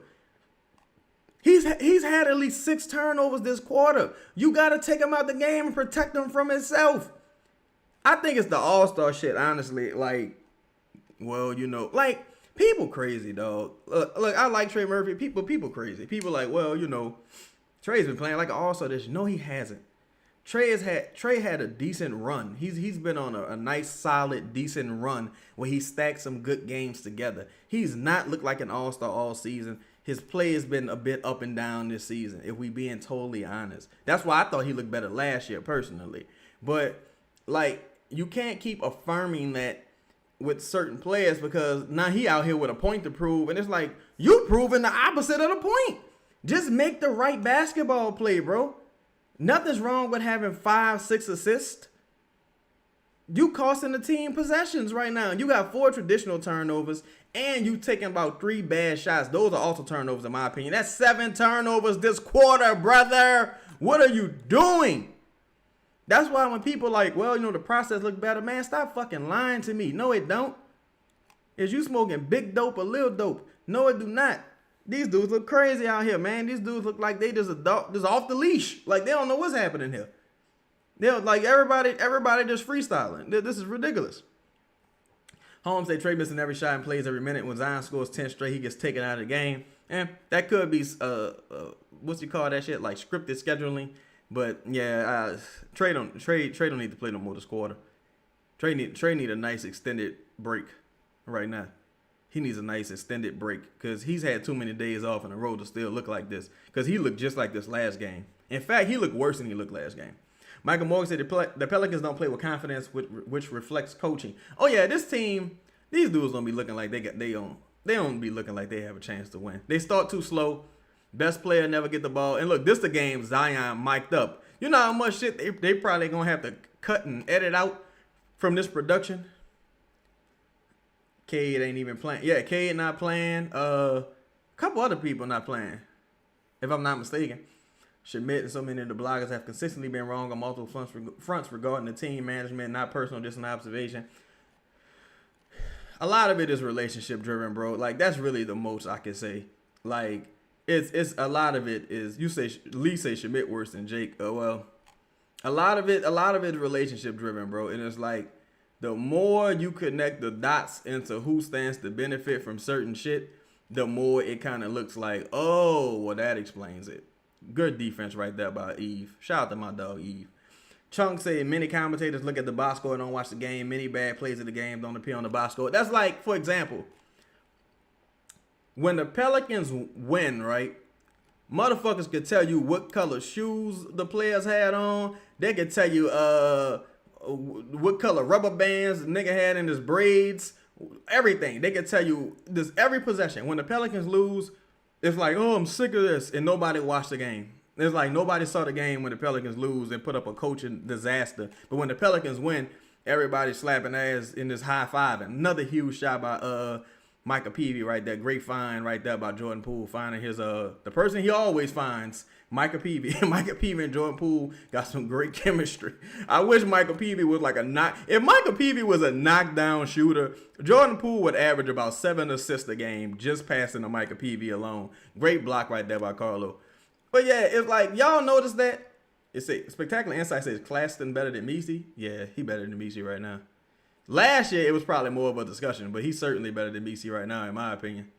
He's had at least 6 turnovers this quarter. You got to take him out the game and protect him from himself. I think it's the all-star shit, honestly. Like, well, like, people crazy, dog. Look, I like Trey Murphy. People crazy. People like, well, Trey's been playing like an all-star this year. No, he hasn't. Trey had a decent run. He's been on a nice, solid, decent run where he stacked some good games together. He's not looked like an all-star all season. His play has been a bit up and down this season, if we being totally honest. That's why I thought he looked better last year, personally. But, like, you can't keep affirming that with certain players because now he out here with a point to prove. And it's like, you proving the opposite of the point. Just make the right basketball play, bro. Nothing's wrong with having 5-6 assists. You costing the team possessions right now. You got 4 traditional turnovers, and you taking about 3 bad shots. Those are also turnovers, in my opinion. That's 7 turnovers this quarter, brother. What are you doing? That's why when people like, well, the process look better, man, stop fucking lying to me. No, it don't. Is you smoking big dope or little dope? No, it do not. These dudes look crazy out here, man. These dudes look like they just off the leash. Like, they don't know what's happening here. They're like, everybody just freestyling. This is ridiculous. Holmes say Trey missing every shot and plays every minute. When Zion scores 10 straight, he gets taken out of the game. And that could be, what's you call that shit? Like scripted scheduling. But yeah, Trey don't need to play no more this quarter. Trey need a nice extended break right now. He needs a nice extended break because he's had too many days off in a row to still look like this. Because he looked just like this last game. In fact, he looked worse than he looked last game. Michael Morgan said the Pelicans don't play with confidence, which reflects coaching. Oh yeah, this team, these dudes don't be looking like they don't be looking like they have a chance to win. They start too slow. Best player never get the ball. And look, this the game Zion mic'd up. You know how much shit they probably gonna have to cut and edit out from this production. Cade ain't even playing. Yeah, Cade not playing. A couple other people not playing, if I'm not mistaken. Schmidt and so many of the bloggers have consistently been wrong on multiple fronts regarding the team management, not personal, just an observation. A lot of it is relationship driven, bro. Like, that's really the most I can say. Like, it's a lot of it is, you say, Lee say Schmidt worse than Jake. Well, a lot of it is relationship driven, bro. And it's like, the more you connect the dots into who stands to benefit from certain shit, the more it kind of looks like, oh, well, that explains it. Good defense right there by Eve. Shout out to my dog, Eve. Chunk said many commentators look at the box score and don't watch the game. Many bad plays of the game don't appear on the box score. That's like, for example, when the Pelicans win, right? Motherfuckers could tell you what color shoes the players had on. They could tell you what color rubber bands the nigga had in his braids. Everything. They could tell you this every possession. When the Pelicans lose, it's like, oh, I'm sick of this. And nobody watched the game. It's like nobody saw the game when the Pelicans lose and put up a coaching disaster. But when the Pelicans win, everybody's slapping ass in this high five. Another huge shot by Micah Peavy right there. Great find right there by Jordan Poole. Finding his the person he always finds, Micah Peavy. Micah Peavy and Jordan Poole got some great chemistry. I wish Micah Peavy was like if Micah Peavy was a knockdown shooter, Jordan Poole would average about 7 assists a game just passing to Micah Peavy alone. Great block right there by Carlo. But yeah, it's like, y'all notice that? It's a Spectacular Insight says Claxton better than Messi. Yeah, he better than Messi right now. Last year, it was probably more of a discussion, but he's certainly better than Messi right now, in my opinion.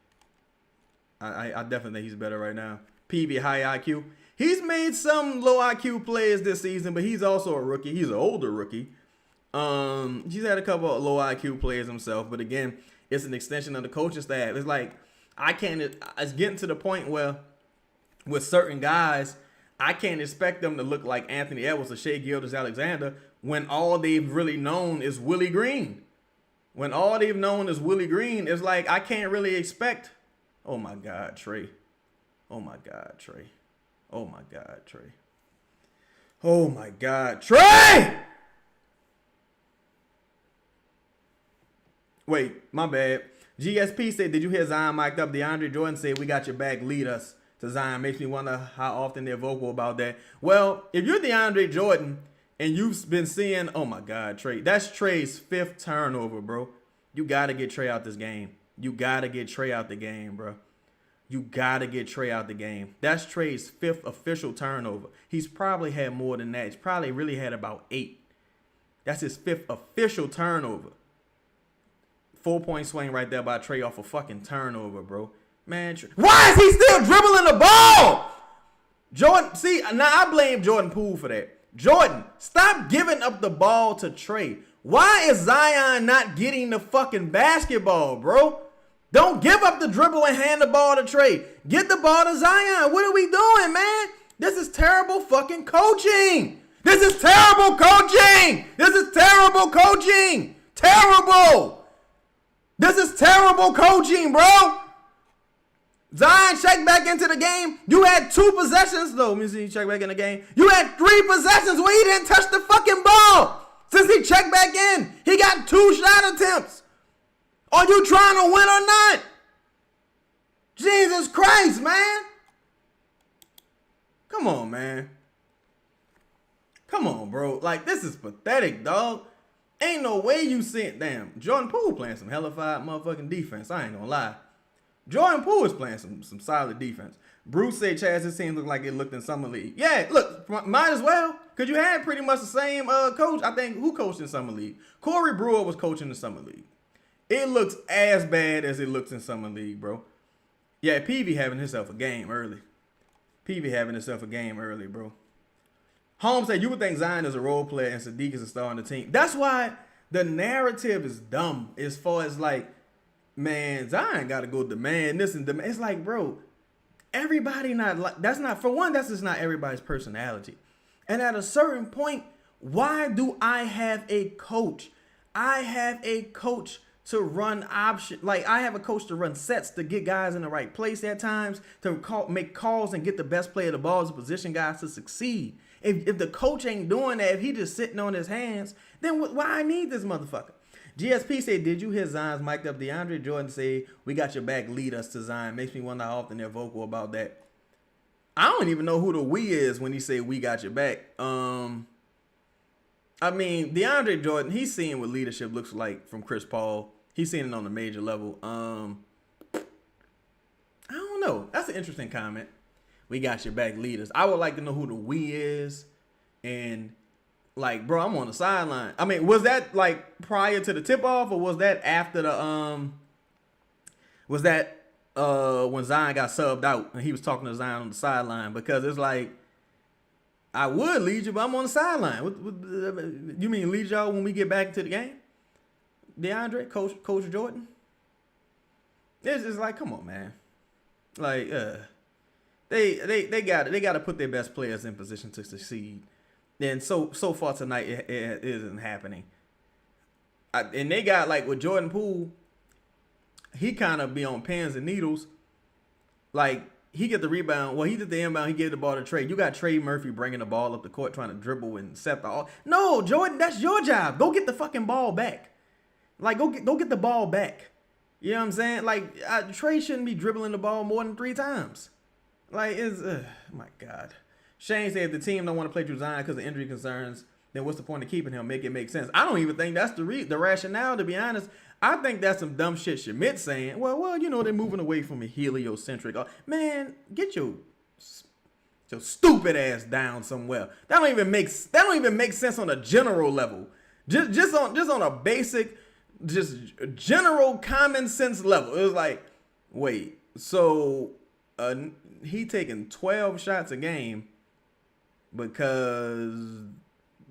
I definitely think he's better right now. PB, high IQ. He's made some low IQ plays this season, but he's also a rookie. He's an older rookie. He's had a couple of low IQ plays himself, but again, it's an extension of the coaching staff. It's like, it's getting to the point where with certain guys, I can't expect them to look like Anthony Edwards or Shea Gilgeous-Alexander when all they've really known is Willie Green. When all they've known is Willie Green, it's like I can't really expect. Oh my God, Trey. Oh my God, Trey. Oh my God, Trey. Oh my God, Trey! Wait, my bad. GSP said, did you hear Zion mic'd up? DeAndre Jordan said, we got your back, lead us to Zion. Makes me wonder how often they're vocal about that. Well, if you're DeAndre Jordan And you've been seeing, oh my God, Trey. That's Trey's 5th turnover, bro. You got to get Trey out this game. You got to get Trey out the game, bro. You got to get Trey out the game. That's Trey's 5th official turnover. He's probably had more than that. He's probably really had about 8. That's his 5th official turnover. 4-point swing right there by Trey off a fucking turnover, bro. Man, why is he still dribbling the ball? Jordan, see, now I blame Jordan Poole for that. Jordan, stop giving up the ball to Trey. Why is Zion not getting the fucking basketball, bro? Don't give up the dribble and hand the ball to Trey. Get the ball to Zion. What are we doing, man? This is terrible fucking coaching. This is terrible coaching. This is terrible coaching. Terrible. This is terrible coaching, bro. Zion checked back into the game. You had 2 possessions, though. Let me see, check back in the game. You had 3 possessions where he didn't touch the fucking ball. Since he checked back in, he got 2 shot attempts. Are you trying to win or not? Jesus Christ, man. Come on, man. Come on, bro. Like, this is pathetic, dog. Ain't no way you sent. Damn, Jordan Poole playing some hellified motherfucking defense. I ain't gonna lie. Jordan Poole is playing some solid defense. Bruce said Chaz's team looked like it looked in Summer League. Yeah, look, might as well. Because you had pretty much the same coach. I think who coached in Summer League? Corey Brewer was coaching the Summer League. It looks as bad as it looks in Summer League, bro. Yeah, PV having himself a game early. PV having himself a game early, bro. Holmes said you would think Zion is a role player and Sadiq is a star on the team. That's why the narrative is dumb as far as like, man, Zion got to go demand this and demand. It's like, bro, everybody not like, that's not, for one, that's just not everybody's personality. And at a certain point, why do I have a coach? I have a coach to run option. Like, I have a coach to run sets to get guys in the right place at times, to make calls and get the best player of the ball to position guys to succeed. If the coach ain't doing that, if he just sitting on his hands, then why I need this motherfucker? GSP said, did you hear Zion's mic'd up DeAndre Jordan say, we got your back, lead us to Zion? Makes me wonder how often they're vocal about that. I don't even know who the we is when he say we got your back. I mean, DeAndre Jordan, he's seeing what leadership looks like from Chris Paul. He's seeing it on a major level. I don't know. That's an interesting comment. We got your back, leaders. I would like to know who the we is. And, like, bro, I'm on the sideline. I mean, was that, like, prior to the tip-off, or was that after the, was that when Zion got subbed out and he was talking to Zion on the sideline? Because it's like, I would lead you, but I'm on the sideline. You mean lead y'all when we get back to the game? DeAndre, Coach Jordan? It's just like, come on, man. Like, they got to put their best players in position to succeed. And so far tonight, it isn't happening. And they got, like, with Jordan Poole, he kind of be on pins and needles. Like, he get the rebound. Well, he did the inbound. He gave the ball to Trey. You got Trey Murphy bringing the ball up the court, trying to dribble and set the all. No, Jordan, that's your job. Go get the fucking ball back. Like, go get the ball back. You know what I'm saying? Like, Trey shouldn't be dribbling the ball more than 3 times. Like, it's, my God. Shane said if the team don't want to play through Zion because of injury concerns, then what's the point of keeping him? Make it make sense. I don't even think that's the rationale, to be honest. I think that's some dumb shit Schmidt saying. Well, you know, they're moving away from a heliocentric. Man, get your stupid ass down somewhere. That don't even make sense on a general level. Just on a basic, just general common sense level. It was like, wait, so he taking 12 shots a game because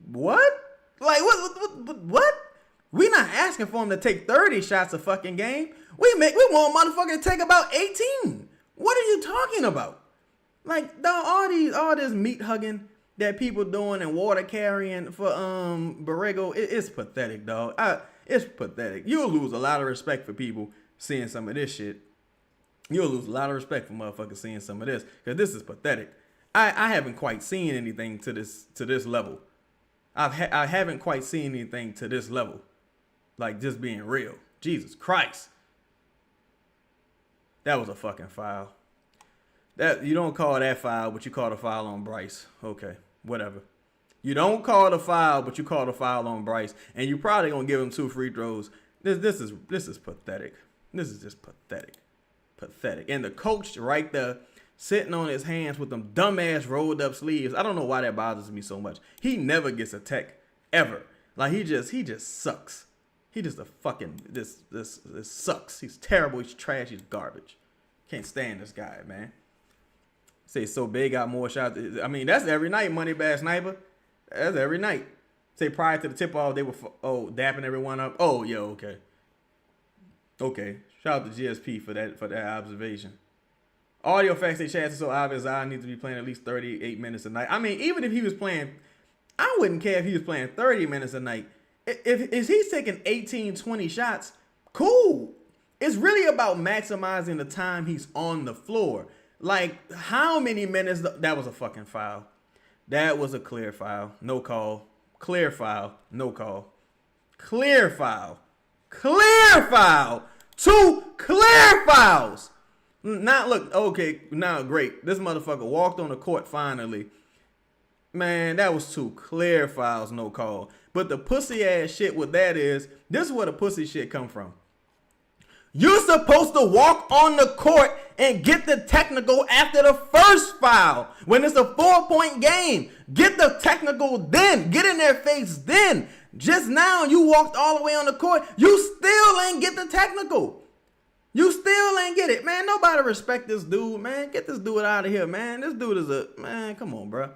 what? Like what? We not asking for him to take 30 shots a fucking game. We want motherfucker to take about 18. What are you talking about? Like, dog, all this meat hugging that people doing and water carrying for Borrego, it's pathetic, dog. It's pathetic. You'll lose a lot of respect for people seeing some of this shit. You'll lose a lot of respect for motherfuckers seeing some of this, because this is pathetic. I haven't quite seen anything to this level. I haven't quite seen anything to this level. Like, just being real. Jesus Christ. That was a fucking foul. That you don't call that foul, but you called a foul on Bryce. Okay, whatever. You don't call the foul, but you call the foul on Bryce, and you probably gonna give him 2 free throws. This is pathetic. This is just pathetic. And the coach right there, sitting on his hands with them dumbass rolled up sleeves. I don't know why that bothers me so much. He never gets a tech ever. Like he just sucks. He just a fucking this sucks. He's terrible. He's trash. He's garbage. Can't stand this guy, man. Say so big got more shots. I mean, that's every night, Moneybag Sniper. That's every night. Say prior to the tip off, they were dapping everyone up. Oh, yeah, okay. Okay. Shout out to GSP for that observation. Audio facts they chat so obvious. I need to be playing at least 38 minutes a night. I mean, even if he was playing, I wouldn't care if he was playing 30 minutes a night. If he's taking 18, 20 shots, cool. It's really about maximizing the time he's on the floor. Like, how many minutes? That was a fucking foul. That was a clear foul. No call. Clear foul. No call. Clear foul. Clear foul. 2 clear fouls. Not look, okay, now great. This motherfucker walked on the court finally. Man, that was 2 clear fouls, no call. But the pussy ass shit with that is, this is where the pussy shit come from. You're supposed to walk on the court and get the technical after the first foul. When it's a 4-point game, get the technical then. Get in their face then. Just now, you walked all the way on the court. You still ain't get the technical. You still ain't get it. Man, nobody respect this dude, man. Get this dude out of here, man. This dude is man, come on, bro.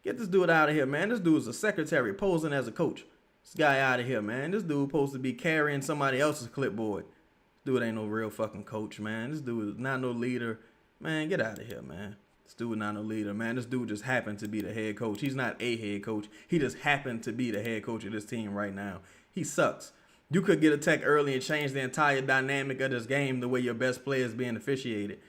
Get this dude out of here, man. This dude is a secretary posing as a coach. This guy out of here, man. This dude supposed to be carrying somebody else's clipboard. Dude ain't no real fucking coach, man. This dude is not no leader. Man, get out of here, man. This dude not no leader, man. This dude just happened to be the head coach. He's not a head coach. He just happened to be the head coach of this team right now. He sucks. You could get a tech early and change the entire dynamic of this game the way your best player is being officiated.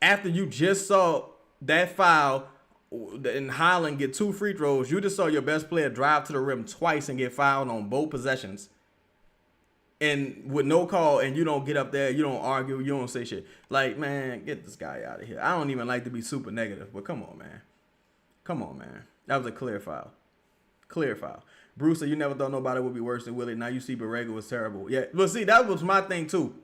After you just saw that foul and Holland get 2 free throws, you just saw your best player drive to the rim twice and get fouled on both possessions. And with no call, and you don't get up there, you don't argue, you don't say shit. Like, man, get this guy out of here. I don't even like to be super negative, but come on, man. Come on, man. That was a clear foul. Clear foul. Bruce said, you never thought nobody would be worse than Willie. Now you see Borrego was terrible. Yeah, but see, that was my thing, too.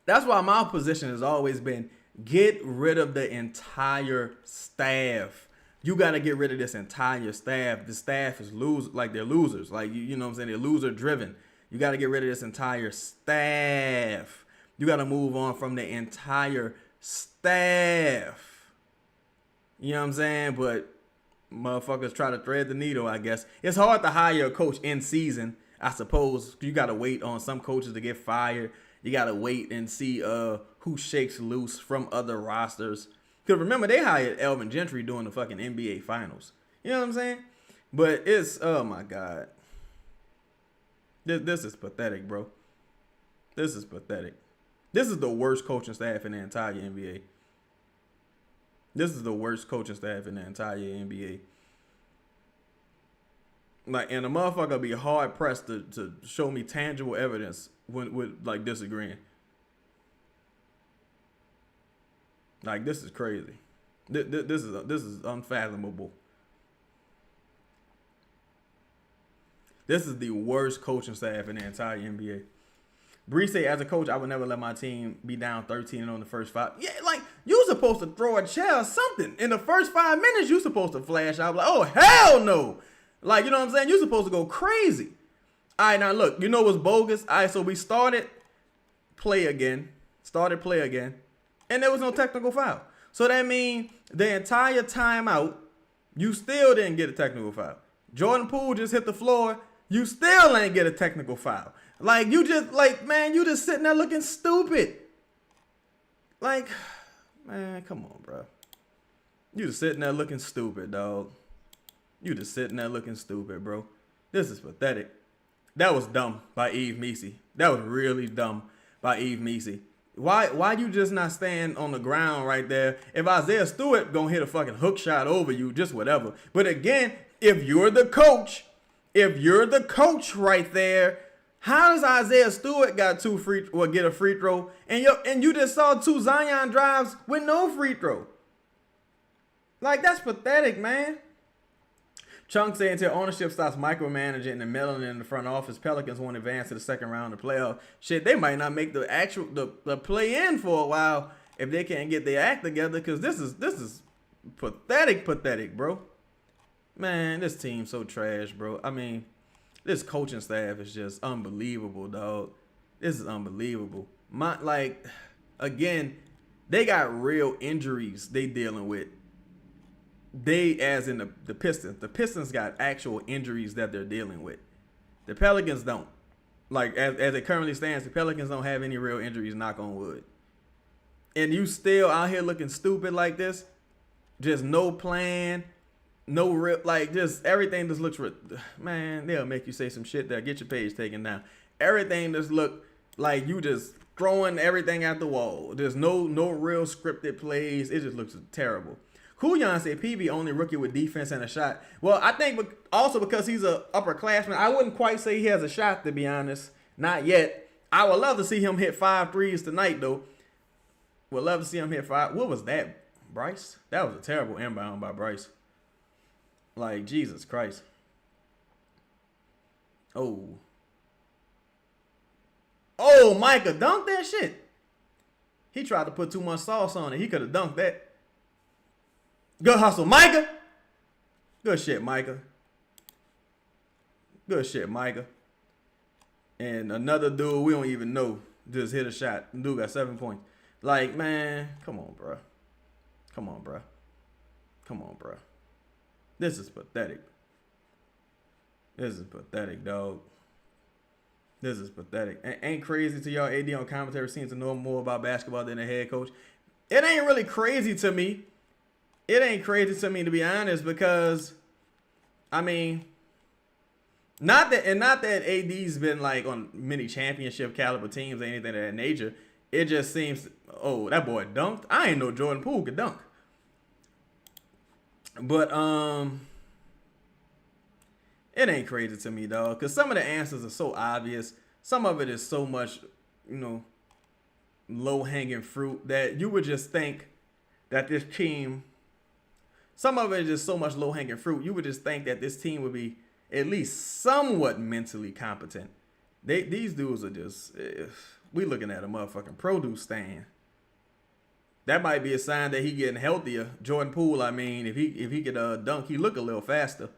That's why my position has always been, get rid of the entire staff. You got to get rid of this entire staff. The staff is they're losers. Like, you know what I'm saying? They're loser-driven. You got to get rid of this entire staff. You got to move on from the entire staff. You know what I'm saying? But motherfuckers try to thread the needle, I guess. It's hard to hire a coach in season, I suppose. You got to wait on some coaches to get fired. You got to wait and see who shakes loose from other rosters. Because remember, they hired Elvin Gentry during the fucking NBA Finals. You know what I'm saying? But it's, oh my God. This is pathetic, bro. This is pathetic. This is the worst coaching staff in the entire NBA. This is the worst coaching staff in the entire NBA. Like, and the motherfucker be hard pressed to show me tangible evidence with like disagreeing. Like, this is crazy. This is unfathomable. This is the worst coaching staff in the entire NBA. Bree say, as a coach, I would never let my team be down 13 on the first 5. Yeah, like, you supposed to throw a chair or something. In the first 5 minutes, you supposed to flash out like, oh, hell no. Like, you know what I'm saying? You supposed to go crazy. All right, now look, you know what's bogus? All right, so we started play again. And there was no technical foul. So that means the entire timeout, you still didn't get a technical foul. Jordan Poole just hit the floor. You still ain't get a technical foul. Like, you just, like, man, you just sitting there looking stupid. Like, man, come on, bro. You just sitting there looking stupid, dog. You just sitting there looking stupid, bro. This is pathetic. That was dumb by Yves Missi. That was really dumb by Yves Missi. Why you just not stand on the ground right there? If Isaiah Stewart gonna hit a fucking hook shot over you, just whatever. But again, if you're the coach right there, how does Isaiah Stewart get a free throw, and you just saw 2 Zion drives with no free throw? Like, that's pathetic, man. Chung saying until ownership stops micromanaging and meddling in the front office, Pelicans won't advance to the second round of the playoffs. Shit, they might not make the play in for a while if they can't get their act together. Because this is pathetic, bro. Man, this team's so trash, bro. I mean, this coaching staff is just unbelievable, dog. This is unbelievable. Again, they got real injuries they dealing with. They, as in the Pistons. The Pistons got actual injuries that they're dealing with. The Pelicans don't. Like, as it currently stands, the Pelicans don't have any real injuries, knock on wood. And you still out here looking stupid like this? Just no plan, no real, like, just everything just looks, man, they'll make you say some shit that'll get your page taken down. Everything just look like you just throwing everything at the wall. There's no real scripted plays. It just looks terrible. Kuyan said PV only rookie with defense and a shot. Well, I think also because he's a upperclassman, I wouldn't quite say he has a shot, to be honest. Not yet. I would love to see him hit 5 threes tonight, though. Would love to see him hit 5. What was that, Bryce? That was a terrible inbound by Bryce. Like, Jesus Christ. Oh, Micah dunked that shit. He tried to put too much sauce on it. He could have dunked that. Good hustle, Micah. Good shit, Micah. Good shit, Micah. And another dude we don't even know just hit a shot. Dude got 7 points. Like, man, come on, bro. Come on, bro. Come on, bro. This is pathetic. This is pathetic, dog. This is pathetic. Ain't crazy to y'all AD on commentary seems to know more about basketball than the head coach. It ain't really crazy to me. It ain't crazy to me, to be honest, because, I mean, not that AD's been like on many championship caliber teams or anything of that nature. It just seems, oh, that boy dunked. I ain't know Jordan Poole could dunk. But it ain't crazy to me, dog, because some of the answers are so obvious. Some of it is so much, low-hanging fruit that you would just think that this team, some of it is just so much low-hanging fruit, you would just think that this team would be at least somewhat mentally competent. These dudes are just, we looking at a motherfucking produce stand. That might be a sign that he getting healthier. Jordan Poole, I mean, if he could dunk, he look a little faster.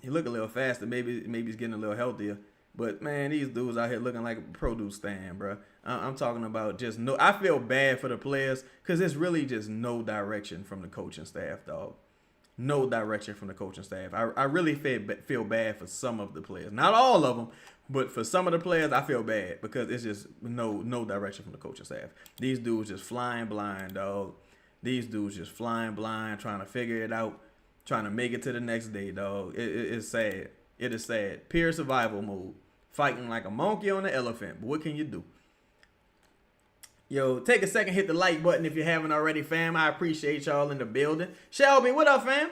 Maybe he's getting a little healthier. But man, these dudes out here looking like a produce stand, bro. I'm talking about just no. I feel bad for the players because it's really just no direction from the coaching staff, dog. No direction from the coaching staff. I really feel bad for some of the players, not all of them, but for some of the players, I feel bad because it's just no direction from the coaching staff. These dudes just flying blind, dog. These dudes just flying blind, trying to figure it out, trying to make it to the next day, dog. It's sad. It is sad. Pure survival mode. Fighting like a monkey on an elephant. But what can you do? Yo, take a second, hit the like button if you haven't already, fam. I appreciate y'all in the building. Shelby, what up, fam?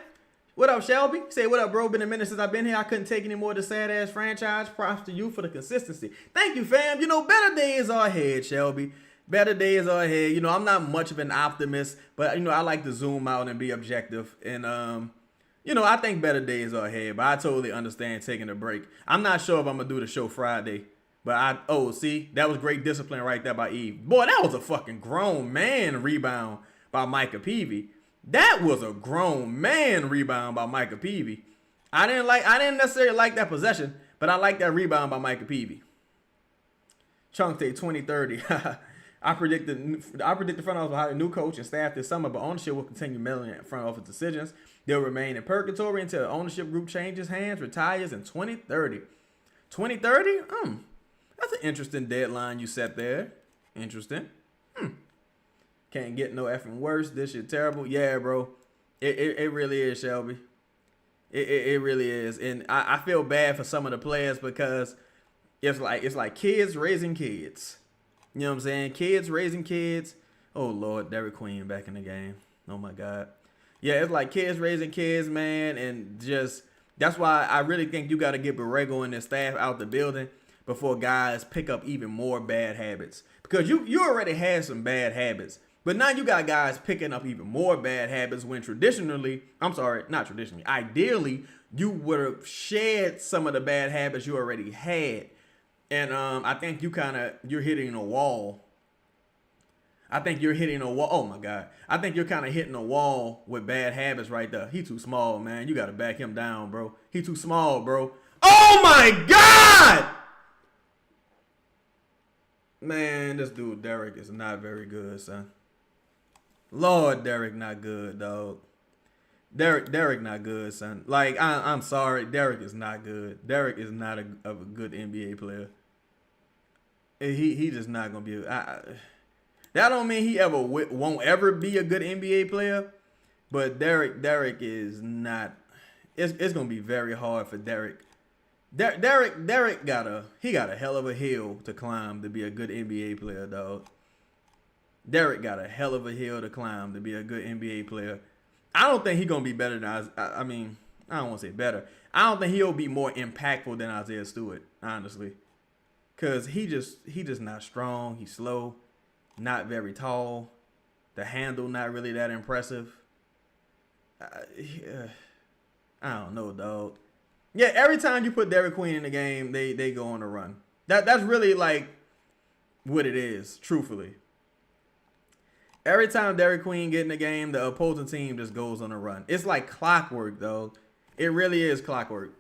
What up, Shelby? Say, what up, bro? Been a minute since I've been here. I couldn't take any more of the sad-ass franchise. Props to you for the consistency. Thank you, fam. Better days are ahead, Shelby. Better days are ahead. I'm not much of an optimist, but, I like to zoom out and be objective. And, I think better days are ahead, but I totally understand taking a break. I'm not sure if I'm going to do the show Friday, but see, that was great discipline right there by Eve. Boy, that was a fucking grown man rebound by Micah Peavy. That was a grown man rebound by Micah Peavy. I didn't necessarily like that possession, but I like that rebound by Micah Peavy. Chunk Day 2030. I predict the front office will hire a new coach and staff this summer, but ownership will continue meddling in front office decisions. They'll remain in purgatory until the ownership group changes hands, retires in 2030. 2030? That's an interesting deadline you set there. Interesting. Can't get no effing worse. This shit terrible. Yeah, bro. It really is, Shelby. It really is. And I feel bad for some of the players because it's like kids raising kids. You know what I'm saying? Kids raising kids. Oh, Lord, Derek Queen back in the game. Oh, my God. Yeah, it's like kids raising kids, man. And just that's why I really think you got to get Borrego and his staff out the building before guys pick up even more bad habits. Because you already had some bad habits But now you got guys picking up even more bad habits when traditionally, I'm sorry, not traditionally, ideally, you would have shed some of the bad habits you already had. And I think you're hitting a wall. I think you're hitting a wall. Oh my God. I think you're kind of hitting a wall with bad habits right there. He too small, man. You got to back him down, bro. He too small, bro. Oh my God! Man, this dude Derek is not very good, son. Lord, Derek not good, dog. Derek not good, son. Like, I'm sorry, Derek is not good. Derek is not a good NBA player. He just not gonna be. That don't mean he won't ever be a good NBA player, but Derek is not. It's gonna be very hard for Derek. Derek got a hell of a hill to climb to be a good NBA player, dog. Derek got a hell of a hill to climb to be a good NBA player. I don't think he's gonna be better than I mean, I don't want to say better. I don't think he'll be more impactful than Isaiah Stewart, honestly, cause he just not strong. He's slow. Not very tall. The handle not really that impressive. I don't know, dog. Yeah, every time you put Derek Queen in the game, they go on a run. That's really like what it is, truthfully. Every time Derek Queen get in the game, the opposing team just goes on a run. It's like clockwork, though. It really is clockwork.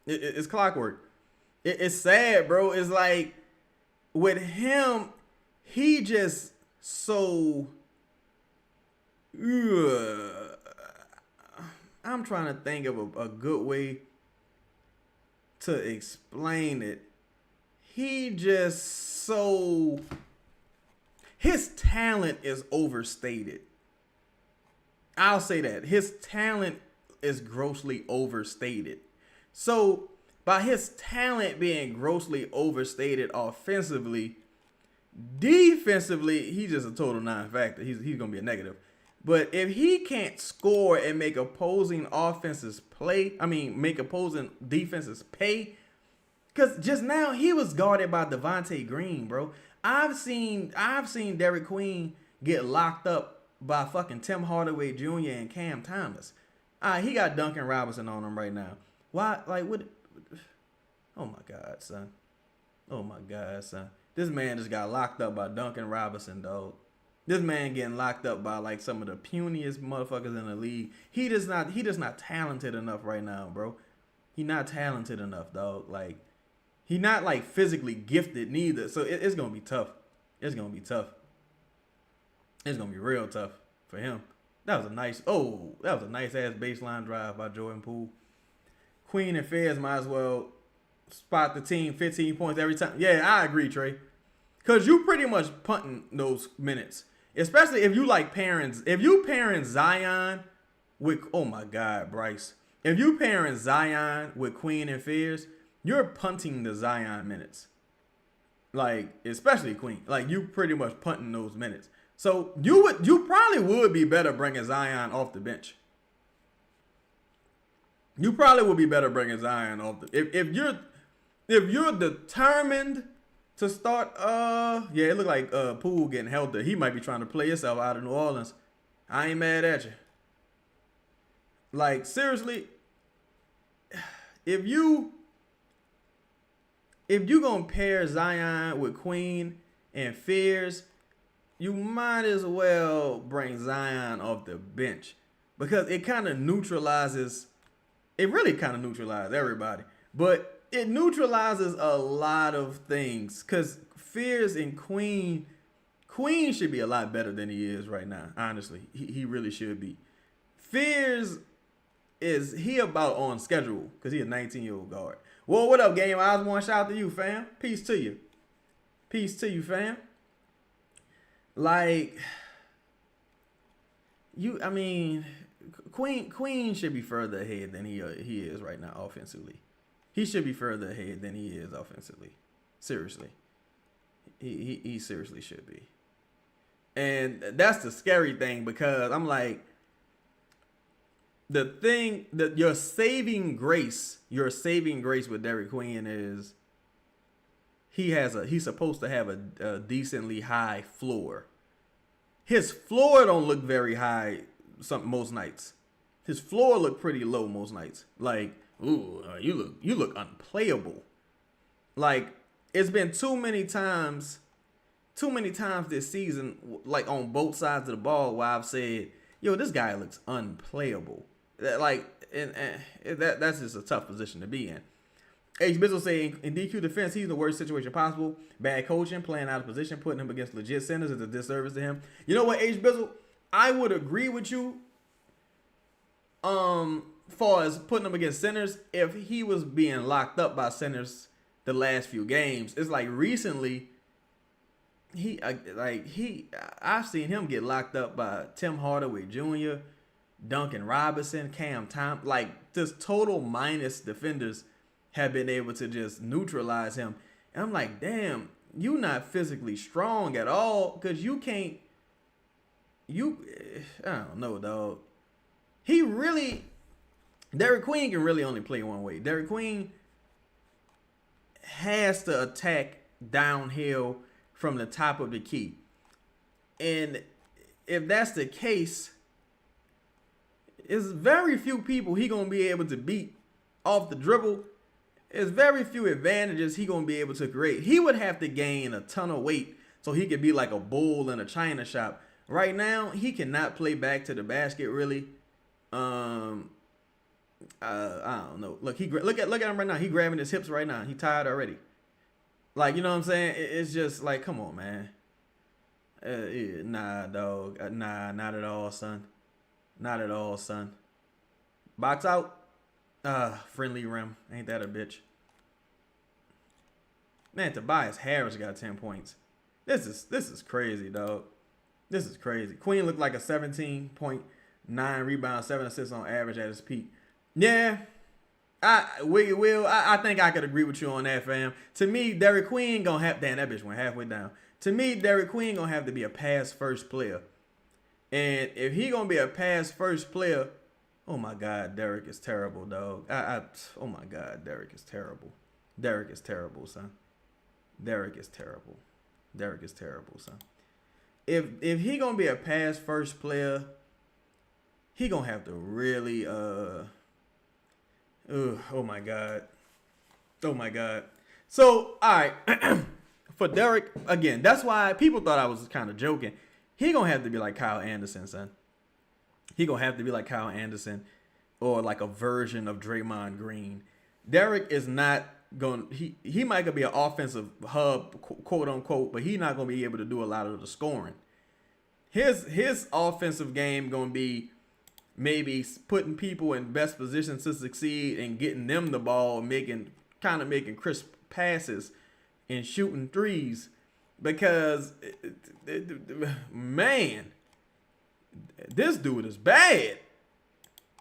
It's clockwork. It's sad, bro. It's like with him, he just so. I'm trying to think of a good way to explain it. He just so. His talent is overstated. I'll say that. His talent is grossly overstated. So, by his talent being grossly overstated offensively, defensively, he's just a total non-factor. He's going to be a negative. But if he can't score and make opposing offenses make opposing defenses pay, because just now he was guarded by Devontae Green, bro. I've seen Derek Queen get locked up by fucking Tim Hardaway Jr. and Cam Thomas. He got Duncan Robinson on him right now. Why? Like, what? Oh my God, son. Oh my God, son. This man just got locked up by Duncan Robinson, dog. This man getting locked up by like some of the puniest motherfuckers in the league. He just not talented enough right now, bro. He not talented enough, dog. Like, he not like physically gifted neither. So it's gonna be tough. It's gonna be tough. It's gonna be real tough for him. That was a nice ass baseline drive by Jordan Poole. Queen and Fez might as well spot the team 15 points every time. Yeah, I agree, Trey. Cause you pretty much punting those minutes. Especially if you like parents. If you parent Zion with, oh my God, Bryce. If you parent Zion with Queen and Fez, you're punting the Zion minutes. Like, especially Queen. Like, you pretty much punting those minutes. So you probably would be better bringing Zion off the bench. You probably would be better bringing Zion off the if you're determined to start, it looked like Poole getting healthy. He might be trying to play himself out of New Orleans. I ain't mad at you. Like, seriously, if you gonna pair Zion with Queen and Fierce, you might as well bring Zion off the bench because it kind of neutralizes. It really kind of neutralizes everybody, but it neutralizes a lot of things because Fierce and Queen should be a lot better than he is right now. Honestly, he really should be. Fierce is about on schedule because he's a 19-year-old guard. Well, what up, Game Eyes? One shout out to you, fam. Peace to you. Peace to you, fam. Like, Queen should be further ahead than he is right now offensively. He should be further ahead than he is offensively. Seriously. He seriously should be. And that's the scary thing because I'm like, the thing that your saving grace with Derek Queen is he's supposed to have a decently high floor. His floor don't look very high most nights. His floor look pretty low most nights. Like, ooh, you look unplayable. Like, it's been too many times this season, like on both sides of the ball, where I've said, yo, this guy looks unplayable. Like, and that's just a tough position to be in. H. Bizzle saying in DQ defense, he's in the worst situation possible. Bad coaching, playing out of position, putting him against legit centers is a disservice to him. You know what, H. Bizzle? I would agree with you. Far as putting him against centers, if he was being locked up by centers the last few games, it's like recently. I've seen him get locked up by Tim Hardaway Jr., Duncan Robinson, Cam Thompson. Like, just total minus defenders have been able to just neutralize him. And I'm like, damn, you not physically strong at all, because you can't. I don't know, dog. Derek Queen can really only play one way. Derek Queen has to attack downhill from the top of the key. And if that's the case, it's very few people he gonna be able to beat off the dribble. There's very few advantages he gonna be able to create. He would have to gain a ton of weight so he could be like a bull in a china shop. Right now, he cannot play back to the basket really. I don't know. Look at him right now. He grabbing his hips right now. He tired already. Like, you know what I'm saying? It's just like, come on, man. Nah, dog. Nah, not at all, son. Not at all, son. Box out. Friendly rim. Ain't that a bitch? Man, Tobias Harris got 10 points. This is crazy, dog. This is crazy. Queen looked like a 17.9 rebounds, 7 assists on average at his peak. Yeah. I think I could agree with you on that, fam. To me, Derek Queen gonna have... Damn, that bitch went halfway down. To me, Derek Queen gonna have to be a pass-first player. And if he gonna be a pass-first player... Oh, my God, Derek is terrible, dog. Oh, my God, Derek is terrible. Derek is terrible, son. Derek is terrible. Derek is terrible, son. If he gonna be a pass-first player, he gonna have to really... oh, my God. Oh, my God. So, all right. For Derek, again, that's why people thought I was kind of joking. He gonna have to be like Kyle Anderson, son. He gonna have to be like Kyle Anderson or like a version of Draymond Green. Derek is not going. He might be an offensive hub, quote unquote, but he's not gonna be able to do a lot of the scoring. His offensive game gonna be maybe putting people in best positions to succeed and getting them the ball, making crisp passes and shooting threes. Because man, this dude is bad.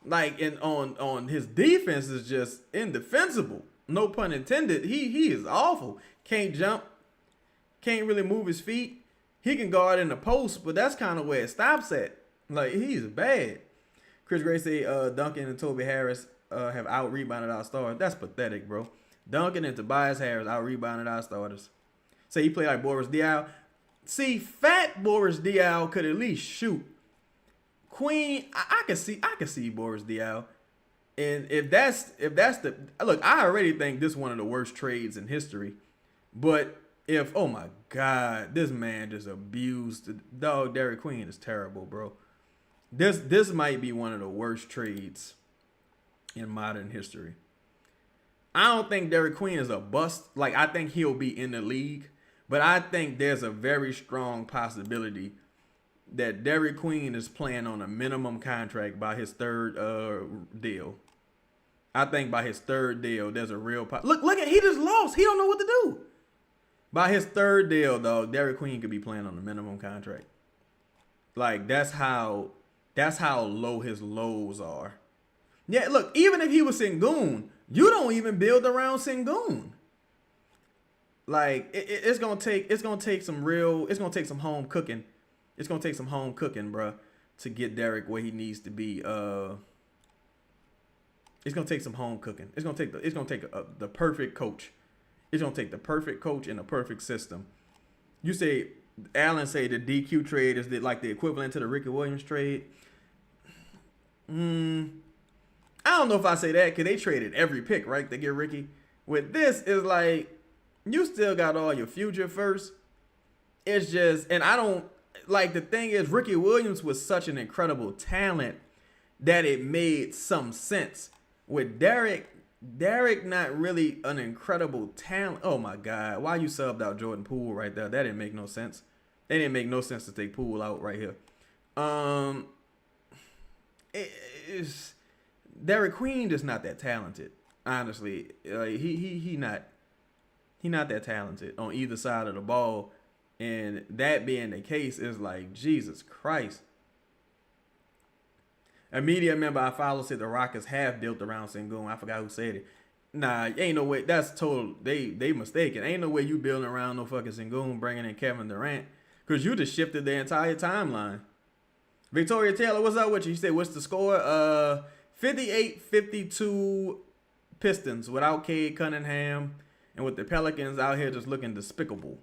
Like, and on his defense is just indefensible. No pun intended. He is awful. Can't jump. Can't really move his feet. He can guard in the post, but that's kind of where it stops at. Like, he's bad. Chris Gray say Duncan and Toby Harris have out-rebounded our stars. That's pathetic, bro. Duncan and Tobias Harris out-rebounded our starters. Say he played like Boris Diaw. See, fat Boris Diaw could at least shoot. Queen, I can see Boris Diaw. And if that's the look, I already think this is one of the worst trades in history. But if, oh my God, this man just abused the dog. Derek Queen is terrible, bro. This might be one of the worst trades in modern history. I don't think Derek Queen is a bust. Like, I think he'll be in the league, but I think there's a very strong possibility that Derek Queen is playing on a minimum contract by his third deal. I think by his third deal, there's a real look at, he just lost. He don't know what to do. By his third deal, dog, Derek Queen could be playing on a minimum contract. Like, that's how low his lows are. Yeah, look, even if he was Sengun, you don't even build around Sengun. Like, it's gonna take some home cooking. It's gonna take some home cooking, bro, to get Derek where he needs to be. It's gonna take some home cooking. It's gonna take the perfect coach. It's gonna take the perfect coach and the perfect system. You say Allen say the DQ trade is like the equivalent to the Ricky Williams trade. I don't know if I say that because they traded every pick, right, to get Ricky. With this, is like, you still got all your future first. It's just, and I don't, like, the thing is, Ricky Williams was such an incredible talent that it made some sense. With Derek not really an incredible talent. Oh my God, why you subbed out Jordan Poole right there? That didn't make no sense. It didn't make no sense to take Poole out right here. Derek Queen just not that talented. Honestly, he not that talented on either side of the ball, and that being the case is like, Jesus Christ. A media member I follow said the Rockets have built around Sengun. I forgot who said it. Nah, ain't no way. That's total. They mistaken. Ain't no way you building around no fucking Sengun, bringing in Kevin Durant, because you just shifted the entire timeline. Victoria Taylor, what's up with you? You said, what's the score? 58-52 Pistons without Cade Cunningham, and with the Pelicans out here just looking despicable.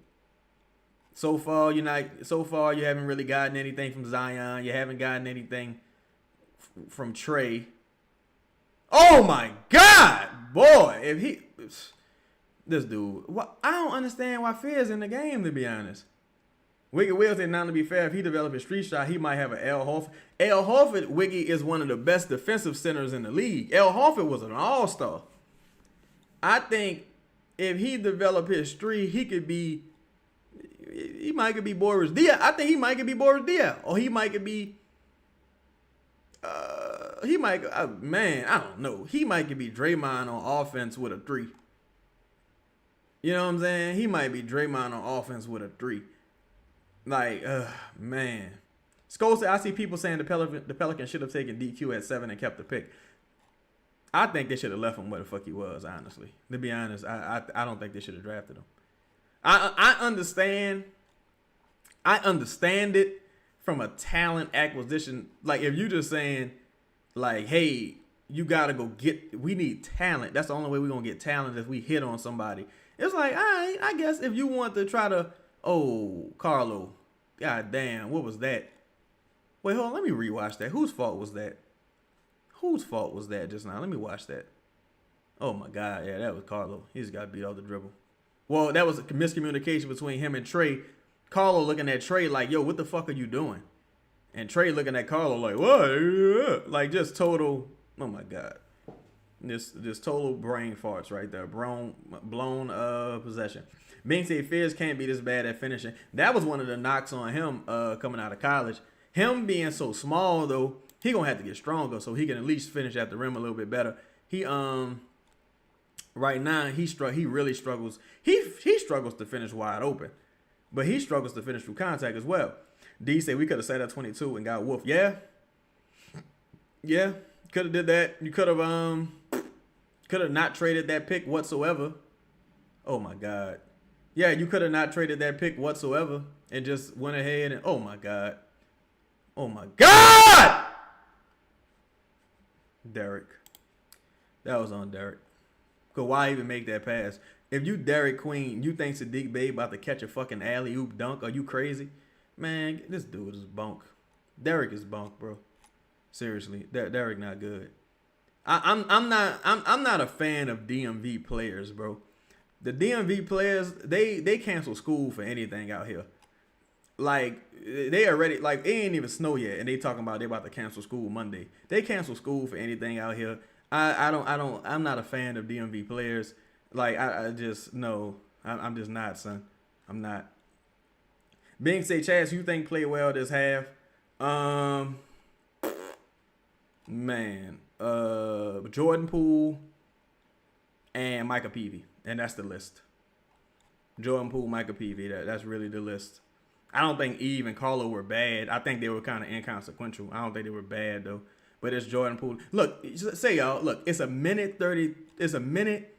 So far, you haven't really gotten anything from Zion. You haven't gotten anything from Trey. Oh my God, boy! This dude, I don't understand why Fear's in the game, to be honest. Wiggy Will said, not to be fair, if he developed a street shot, he might have an Al Horford. Al Horford, Wiggy, is one of the best defensive centers in the league. Al Horford was an all-star. I think if he developed his street, he might could be Boris Diaw. I think he might could be Boris Diaw. Or he might could be, I don't know. He might could be Draymond on offense with a 3. You know what I'm saying? He might be Draymond on offense with a 3. Like, man. Skull said, I see people saying the Pelicans should have taken DQ at 7 and kept the pick. I think they should have left him where the fuck he was, honestly. To be honest, I don't think they should have drafted him. I understand it from a talent acquisition. Like, if you're just saying, like, hey, you got to we need talent. That's the only way we're going to get talent, if we hit on somebody. It's like, all right, I guess if you want to try to, Carlo, god damn, what was that? Wait, hold on, let me rewatch that. Whose fault was that? Whose fault was that just now? Let me watch that. Oh my God, yeah, that was Carlo. He just got beat off the dribble. Well, that was a miscommunication between him and Trey. Carlo looking at Trey like, yo, what the fuck are you doing? And Trey looking at Carlo like, what? Like, just total, oh my God. This total brain farts right there. Blown possession. Bing said Fizz can't be this bad at finishing. That was one of the knocks on him coming out of college. Him being so small, though, he gonna have to get stronger so he can at least finish at the rim a little bit better. He right now he really struggles. He struggles to finish wide open, but he struggles to finish through contact as well. D said we could have sat at 22 and got Wolf. Yeah, could have did that. You could have not traded that pick whatsoever. Oh my God. Yeah, you could have not traded that pick whatsoever and just went ahead and, oh my God. Derek. That was on Derek. Because why even make that pass? If you Derek Queen, you think Sadiq Bey about to catch a fucking alley-oop dunk? Are you crazy? Man, this dude is bunk. Derek is bunk, bro. Seriously, Derek not good. I'm not a fan of DMV players, bro. The DMV players, they cancel school for anything out here. Like, they already, like, it ain't even snow yet, and they talking about they about to cancel school Monday. They cancel school for anything out here. I'm not a fan of DMV players. Like, I just, no, I'm just not, son. I'm not. Bing say, Chaz, you think play well this half? Man, Jordan Poole and Micah Peavy, and that's the list. Jordan Poole, Micah Peavy, that's really the list. I don't think Eve and Carlo were bad. I think they were kind of inconsequential. I don't think they were bad though. But it's Jordan Poole. Look, say y'all, look, it's a minute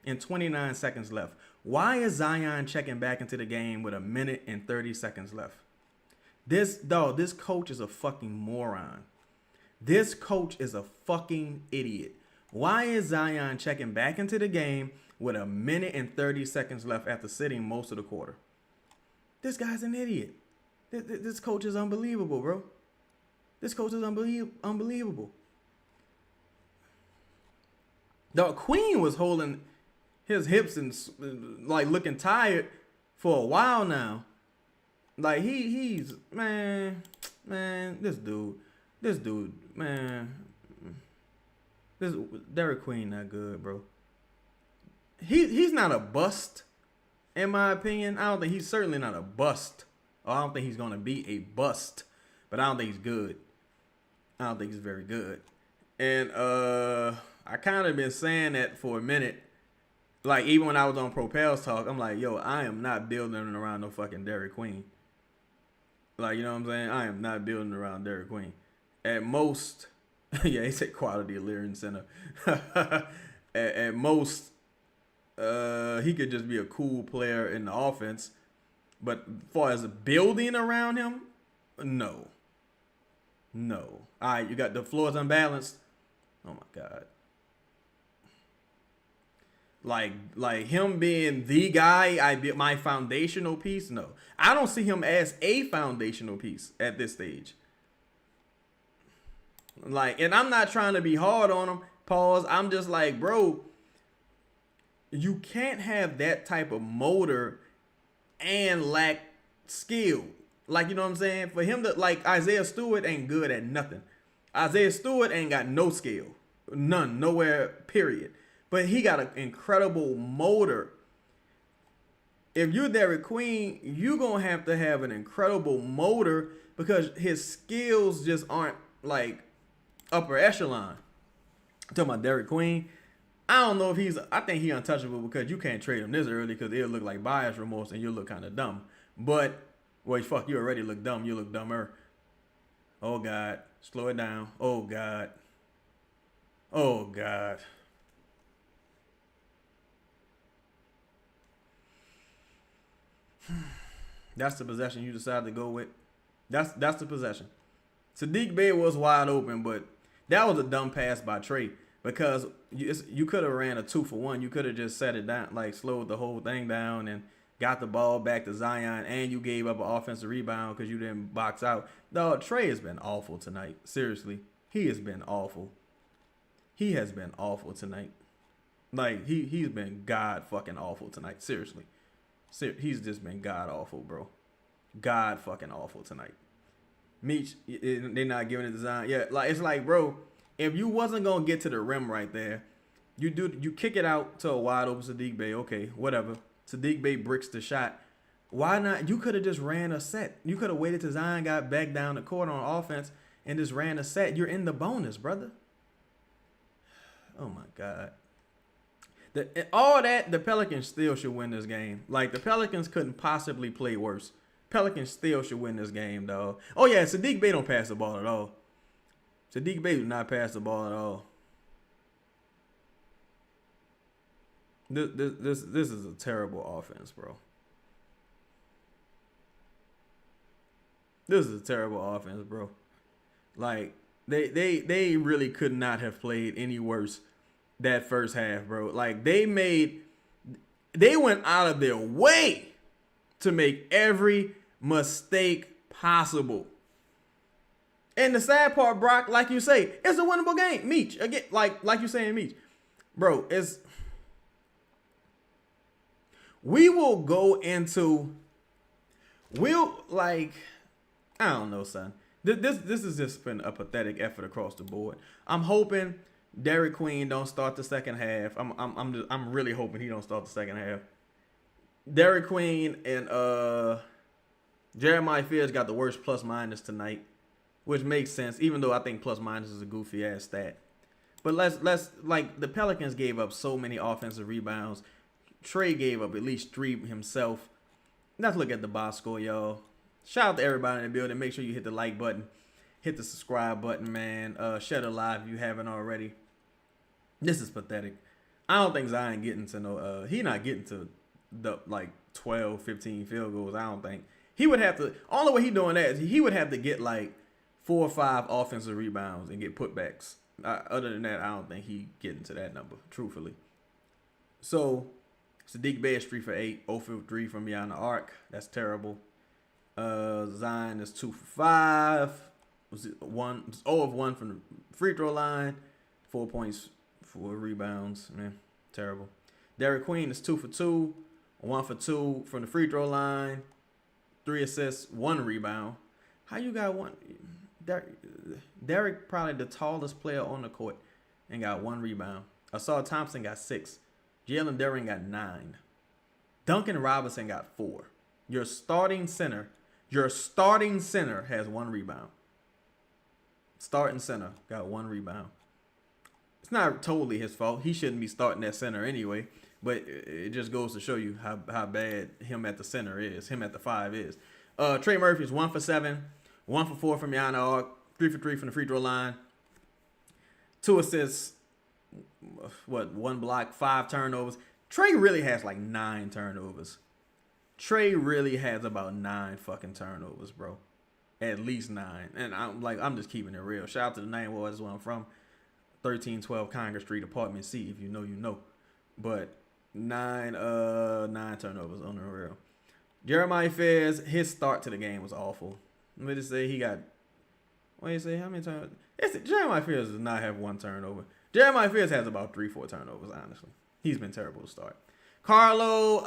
and 29 seconds left. Why is Zion checking back into the game with a minute and 30 seconds left? This coach is a fucking moron. This coach is a fucking idiot. Why is Zion checking back into the game with a minute and 30 seconds left after sitting most of the quarter? This guy's an idiot. This coach is unbelievable, bro. This coach is unbelievable. The Queen was holding his hips and like looking tired for a while now. Like he's man, this dude, man, this Derek Queen not good, bro. He's not a bust, in my opinion. I don't think he's certainly not a bust. Or I don't think he's gonna be a bust, but I don't think he's good. I don't think he's very good. And I kind of been saying that for a minute. Like, even when I was on Propel's Talk, I'm like, yo, I am not building around no fucking Derek Queen. Like, you know what I'm saying? I am not building around Derek Queen. At most, yeah, he said quality of Lear Center. at most, he could just be a cool player in the offense. But as far as building around him, no. No. All right, you got the floors unbalanced. Oh, my God. Like him being the guy, I built my foundational piece. No, I don't see him as a foundational piece at this stage. Like, and I'm not trying to be hard on him. Pause. I'm just like, bro, you can't have that type of motor and lack skill. Like, you know what I'm saying? For him to, like, Isaiah Stewart ain't good at nothing. Isaiah Stewart ain't got no skill. None. Nowhere, period. But he got an incredible motor. If you're Derek Queen, you're going to have an incredible motor because his skills just aren't, like, upper echelon. I'm talking about Derek Queen. I don't know if I think he's untouchable because you can't trade him this early because it'll look like bias remorse and you'll look kind of dumb. But, well, fuck, you already look dumb. You look dumber. Oh, God. Slow it down. Oh, God. Oh, God. That's the possession you decided to go with. That's the possession. Sadiq Bey was wide open, but that was a dumb pass by Trey because you could have ran a 2-for-1. You could have just set it down, like slowed the whole thing down and got the ball back to Zion, and you gave up an offensive rebound because you didn't box out. Dog, Trey has been awful tonight. Seriously, he has been awful. He has been awful tonight. Like, he's been god fucking awful tonight. Seriously. He's just been god awful, bro. God fucking awful tonight. Meech, they're not giving it design. Yeah, like it's like, bro, if you wasn't gonna get to the rim right there, you kick it out to a wide open Sadiq Bey. Okay, whatever. Sadiq Bey bricks the shot. Why not? You could have just ran a set. You could have waited till Zion got back down the court on offense and just ran a set. You're in the bonus, brother. Oh my God. The Pelicans still should win this game. Like, the Pelicans couldn't possibly play worse. Pelicans still should win this game, dog. Oh, yeah, Sadiq Bey don't pass the ball at all. Sadiq Bey do not pass the ball at all. This is a terrible offense, bro. This is a terrible offense, bro. Like, they really could not have played any worse that first half, bro. Like, they went out of their way to make every mistake possible. And the sad part, Brock, like you say, it's a winnable game. Meech, again, like you saying, Meech, bro, I don't know, son. This has just been a pathetic effort across the board. I'm hoping Derek Queen don't start the second half. I'm really hoping he don't start the second half. Derek Queen and Jeremiah Fields got the worst plus minus tonight, which makes sense, even though I think plus minus is a goofy ass stat. But let's like, the Pelicans gave up so many offensive rebounds. Trey gave up at least 3 himself. Let's look at the box score, y'all. Shout out to everybody in the building. Make sure you hit the like button. Hit the subscribe button, man. Share the live if you haven't already. This is pathetic. I don't think Zion getting to no, he not getting to the, like, 12, 15 field goals, I don't think. He would have to, only way he doing that is he would have to get, like, 4 or 5 offensive rebounds and get putbacks. Other than that, I don't think he getting to that number, truthfully. So, Sadiq Bey is 3 for 8, 0 for 3 from beyond the arc. That's terrible. Zion is 2 for 5. Was it 0 of 1 from the free throw line. 4 points, 4 rebounds. Man, terrible. Derek Queen is 2 for 2. 1 for 2 from the free throw line. 3 assists, 1 rebound. How you got one? Derek probably the tallest player on the court and got 1 rebound. Asar Thompson got 6. Jalen Duren got 9. Duncan Robinson got 4. Your starting center has 1 rebound. Starting center got 1 rebound. It's not totally his fault. He shouldn't be starting at center anyway. But it just goes to show you how bad him at the center is. Him at the 5 is. Trey Murphy is 1 for 7. 1 for 4 from behind the arc. 3 for 3 from the free throw line. 2 assists. 1 block, 5 turnovers. Trey really has like 9 turnovers. Trey really has about 9 fucking turnovers, bro. At least 9. And I'm just keeping it real. Shout out to the 9 Ward, that's where I'm from. 1312 Congress Street, Apartment C. If you know, you know. But 9 turnovers on the real. Jeremiah Fairs, his start to the game was awful. Let me just say he got. What do you say? How many turnovers? Jeremiah Fairs does not have 1 turnover. Jeremiah Fairs has about 3-4 turnovers, honestly. He's been terrible to start. Carlo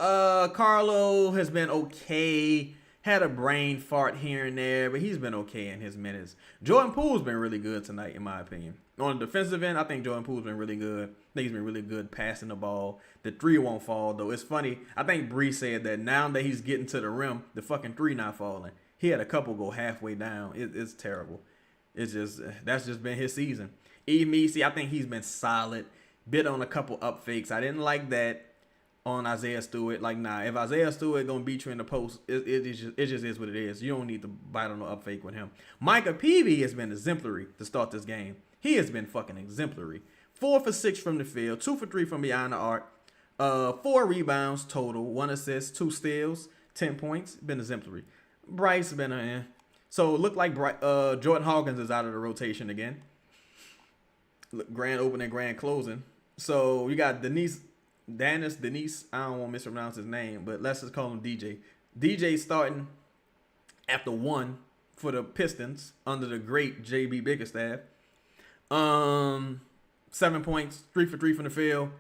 has been okay. Had a brain fart here and there, but he's been okay in his minutes. Jordan Poole's been really good tonight, in my opinion. On the defensive end, I think Jordan Poole's been really good. I think he's been really good passing the ball. The 3 won't fall, though. It's funny. I think Bree said that now that he's getting to the rim, the fucking 3 not falling. He had a couple go halfway down. It's terrible. It's just that's just been his season. E. Meesey, I think he's been solid. Bit on a couple up fakes. I didn't like that on Isaiah Stewart. Like, nah, if Isaiah Stewart gonna beat you in the post, it just is what it is. You don't need to bite on no up fake with him. Micah Peavy has been exemplary to start this game. He has been fucking exemplary. 4 for 6 from the field, 2 for 3 from behind the arc, 4 rebounds total, 1 assist, 2 steals, 10 points. Been exemplary. Bryce been so it looked like Jordan Hawkins is out of the rotation again. Grand opening, grand closing. So you got Denise. I don't want to mispronounce his name, but let's just call him DJ. DJ starting after 1 for the Pistons under the great JB Bickerstaff. 7 points, 3 for 3 from the field,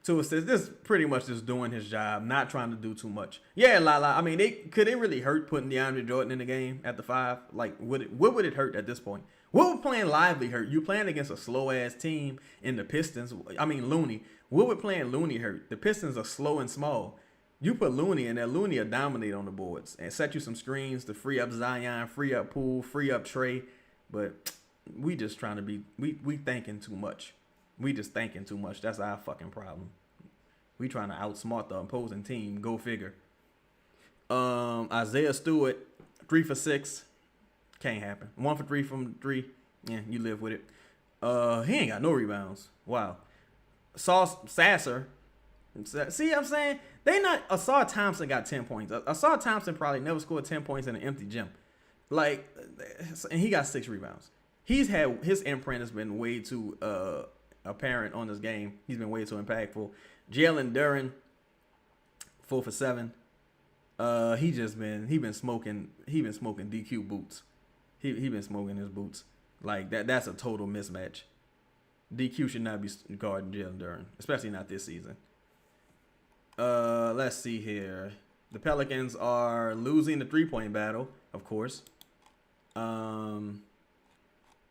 2 assists. This is pretty much just doing his job, not trying to do too much. Yeah, Lala. I mean, could it really hurt putting DeAndre Jordan in the game at the 5? Like, what would it hurt at this point? What would playing Lively hurt? You playing against a slow ass team in the Pistons. I mean, Looney. What would playing Looney hurt? The Pistons are slow and small. You put Looney in there, Looney will dominate on the boards and set you some screens to free up Zion, free up Poole, free up Trey. But we just trying to be, we thinking too much. We just thinking too much. That's our fucking problem. We trying to outsmart the opposing team. Go figure. Isaiah Stewart, 3 for 6. Can't happen. 1 for 3 from 3. Yeah, you live with it. He ain't got no rebounds. Wow. Sasser. See what I'm saying? Asar Thompson got 10 points. Asar Thompson probably never scored 10 points in an empty gym. Like, and he got 6 rebounds. His imprint has been way too apparent on this game. He's been way too impactful. Jalen Duren, 4 for 7. He been smoking DQ boots. He been smoking his boots. Like that's a total mismatch. DQ should not be guarding Jalen Duren, especially not this season. Let's see here. The Pelicans are losing the 3-point battle, of course. They're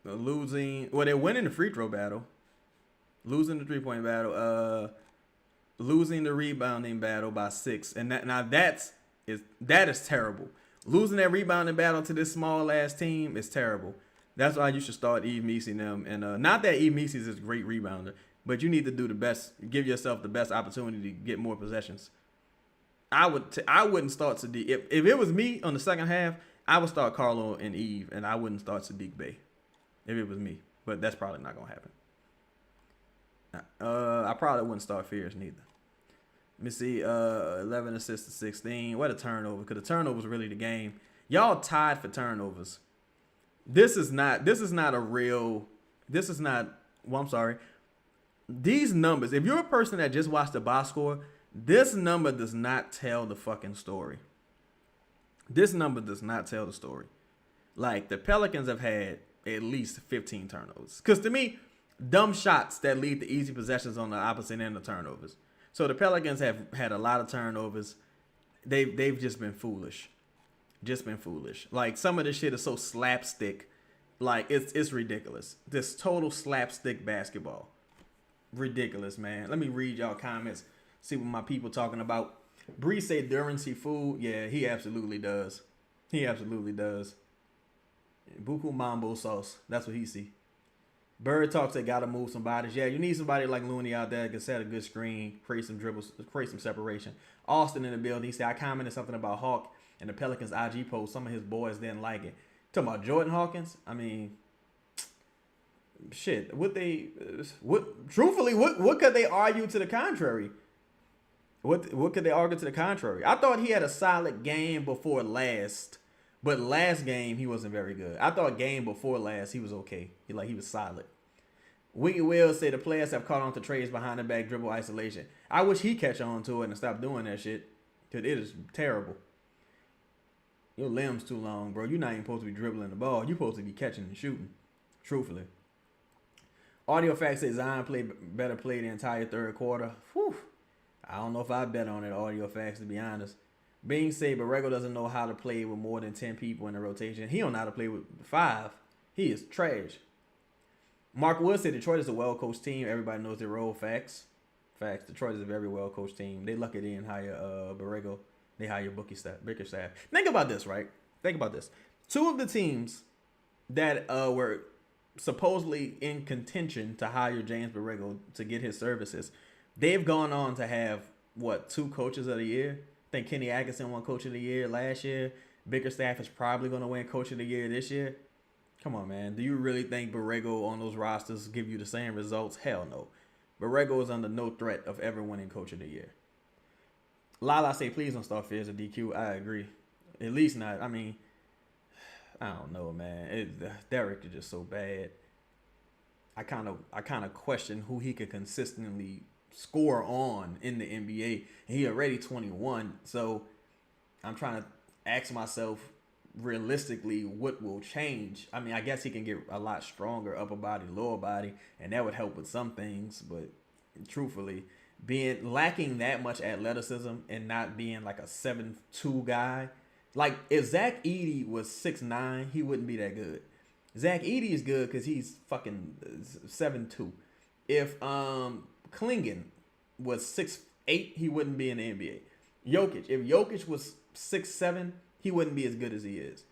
winning the free throw battle. Losing the 3-point battle. Losing the rebounding battle by 6. And that is terrible. Losing that rebounding battle to this small ass team is terrible. That's why you should start Eve Meesey and them. And not that Eve Meesey is a great rebounder, but you need to do the best. Give yourself the best opportunity to get more possessions. I wouldn't start Sadiq. If it was me on the second half, I would start Carlo and Eve, and I wouldn't start Sadiq Bey. If it was me, but that's probably not gonna happen. I probably wouldn't start Fierce neither. Let me see. 11 assists to 16. What a turnover! Because the turnover was really the game. Y'all tied for turnovers. This is not. Well, I'm sorry. These numbers. If you're a person that just watched the box score, this number does not tell the fucking story. This number does not tell the story. Like, the Pelicans have had at least 15 turnovers. Because to me, dumb shots that lead to easy possessions on the opposite end of turnovers. So the Pelicans have had a lot of turnovers. They've just been foolish. Just been foolish. Like, some of this shit is so slapstick. Like, it's ridiculous. This total slapstick basketball. Ridiculous, man. Let me read y'all comments. See what my people talking about. Bree said Duran see food. Yeah, he absolutely does. He absolutely does. Buku Mambo sauce. That's what he see. Bird talks they gotta move some bodies. Yeah, you need somebody like Looney out there that can set a good screen, create some dribbles, create some separation. Austin in the building. He said I commented something about Hawk and the Pelicans IG post. Some of his boys didn't like it. Talking about Jordan Hawkins. I mean, shit. What could they argue to the contrary? What could they argue to the contrary? I thought he had a solid game before last. But last game, he wasn't very good. I thought game before last, he was okay. He was solid. Wiggy Will said the players have caught on to trades behind the back dribble isolation. I wish he catch on to it and stop doing that shit. Because it is terrible. Your limb's too long, bro. You're not even supposed to be dribbling the ball. You're supposed to be catching and shooting. Truthfully. Audio Fact says Zion better play the entire third quarter. Whew. I don't know if I bet on it, Audio Facts, to be honest. Being said, Borrego doesn't know how to play with more than 10 people in the rotation. He don't know how to play with 5. He is trash. Mark Wood said Detroit is a well-coached team. Everybody knows their role. Facts. Detroit is a very well-coached team. They lucky they didn't hire Borrego. They hire Bickerstaff. Think about this, right? Think about this. 2 of the teams that were supposedly in contention to hire James Borrego to get his services, they've gone on to have, 2 coaches of the year? I think Kenny Atkinson won Coach of the Year last year. Bickerstaff is probably going to win Coach of the Year this year. Come on, man. Do you really think Borrego on those rosters give you the same results? Hell no. Borrego is under no threat of ever winning Coach of the Year. Lala say, please don't start Fizz or DQ. I agree. At least not. I mean, I don't know, man. Derek is just so bad. I kind of question who he could consistently score on in the NBA. And he already 21. So I'm trying to ask myself realistically what will change. I mean, I guess he can get a lot stronger upper body, lower body, and that would help with some things. But truthfully, lacking that much athleticism and not being like a 7'2" guy. Like if Zach Edey was 6'9", he wouldn't be that good. Zach Edey is good because he's fucking 7'2". If Klingon was 6'8", he wouldn't be in the NBA. If Jokic was 6'7", he wouldn't be as good as he is.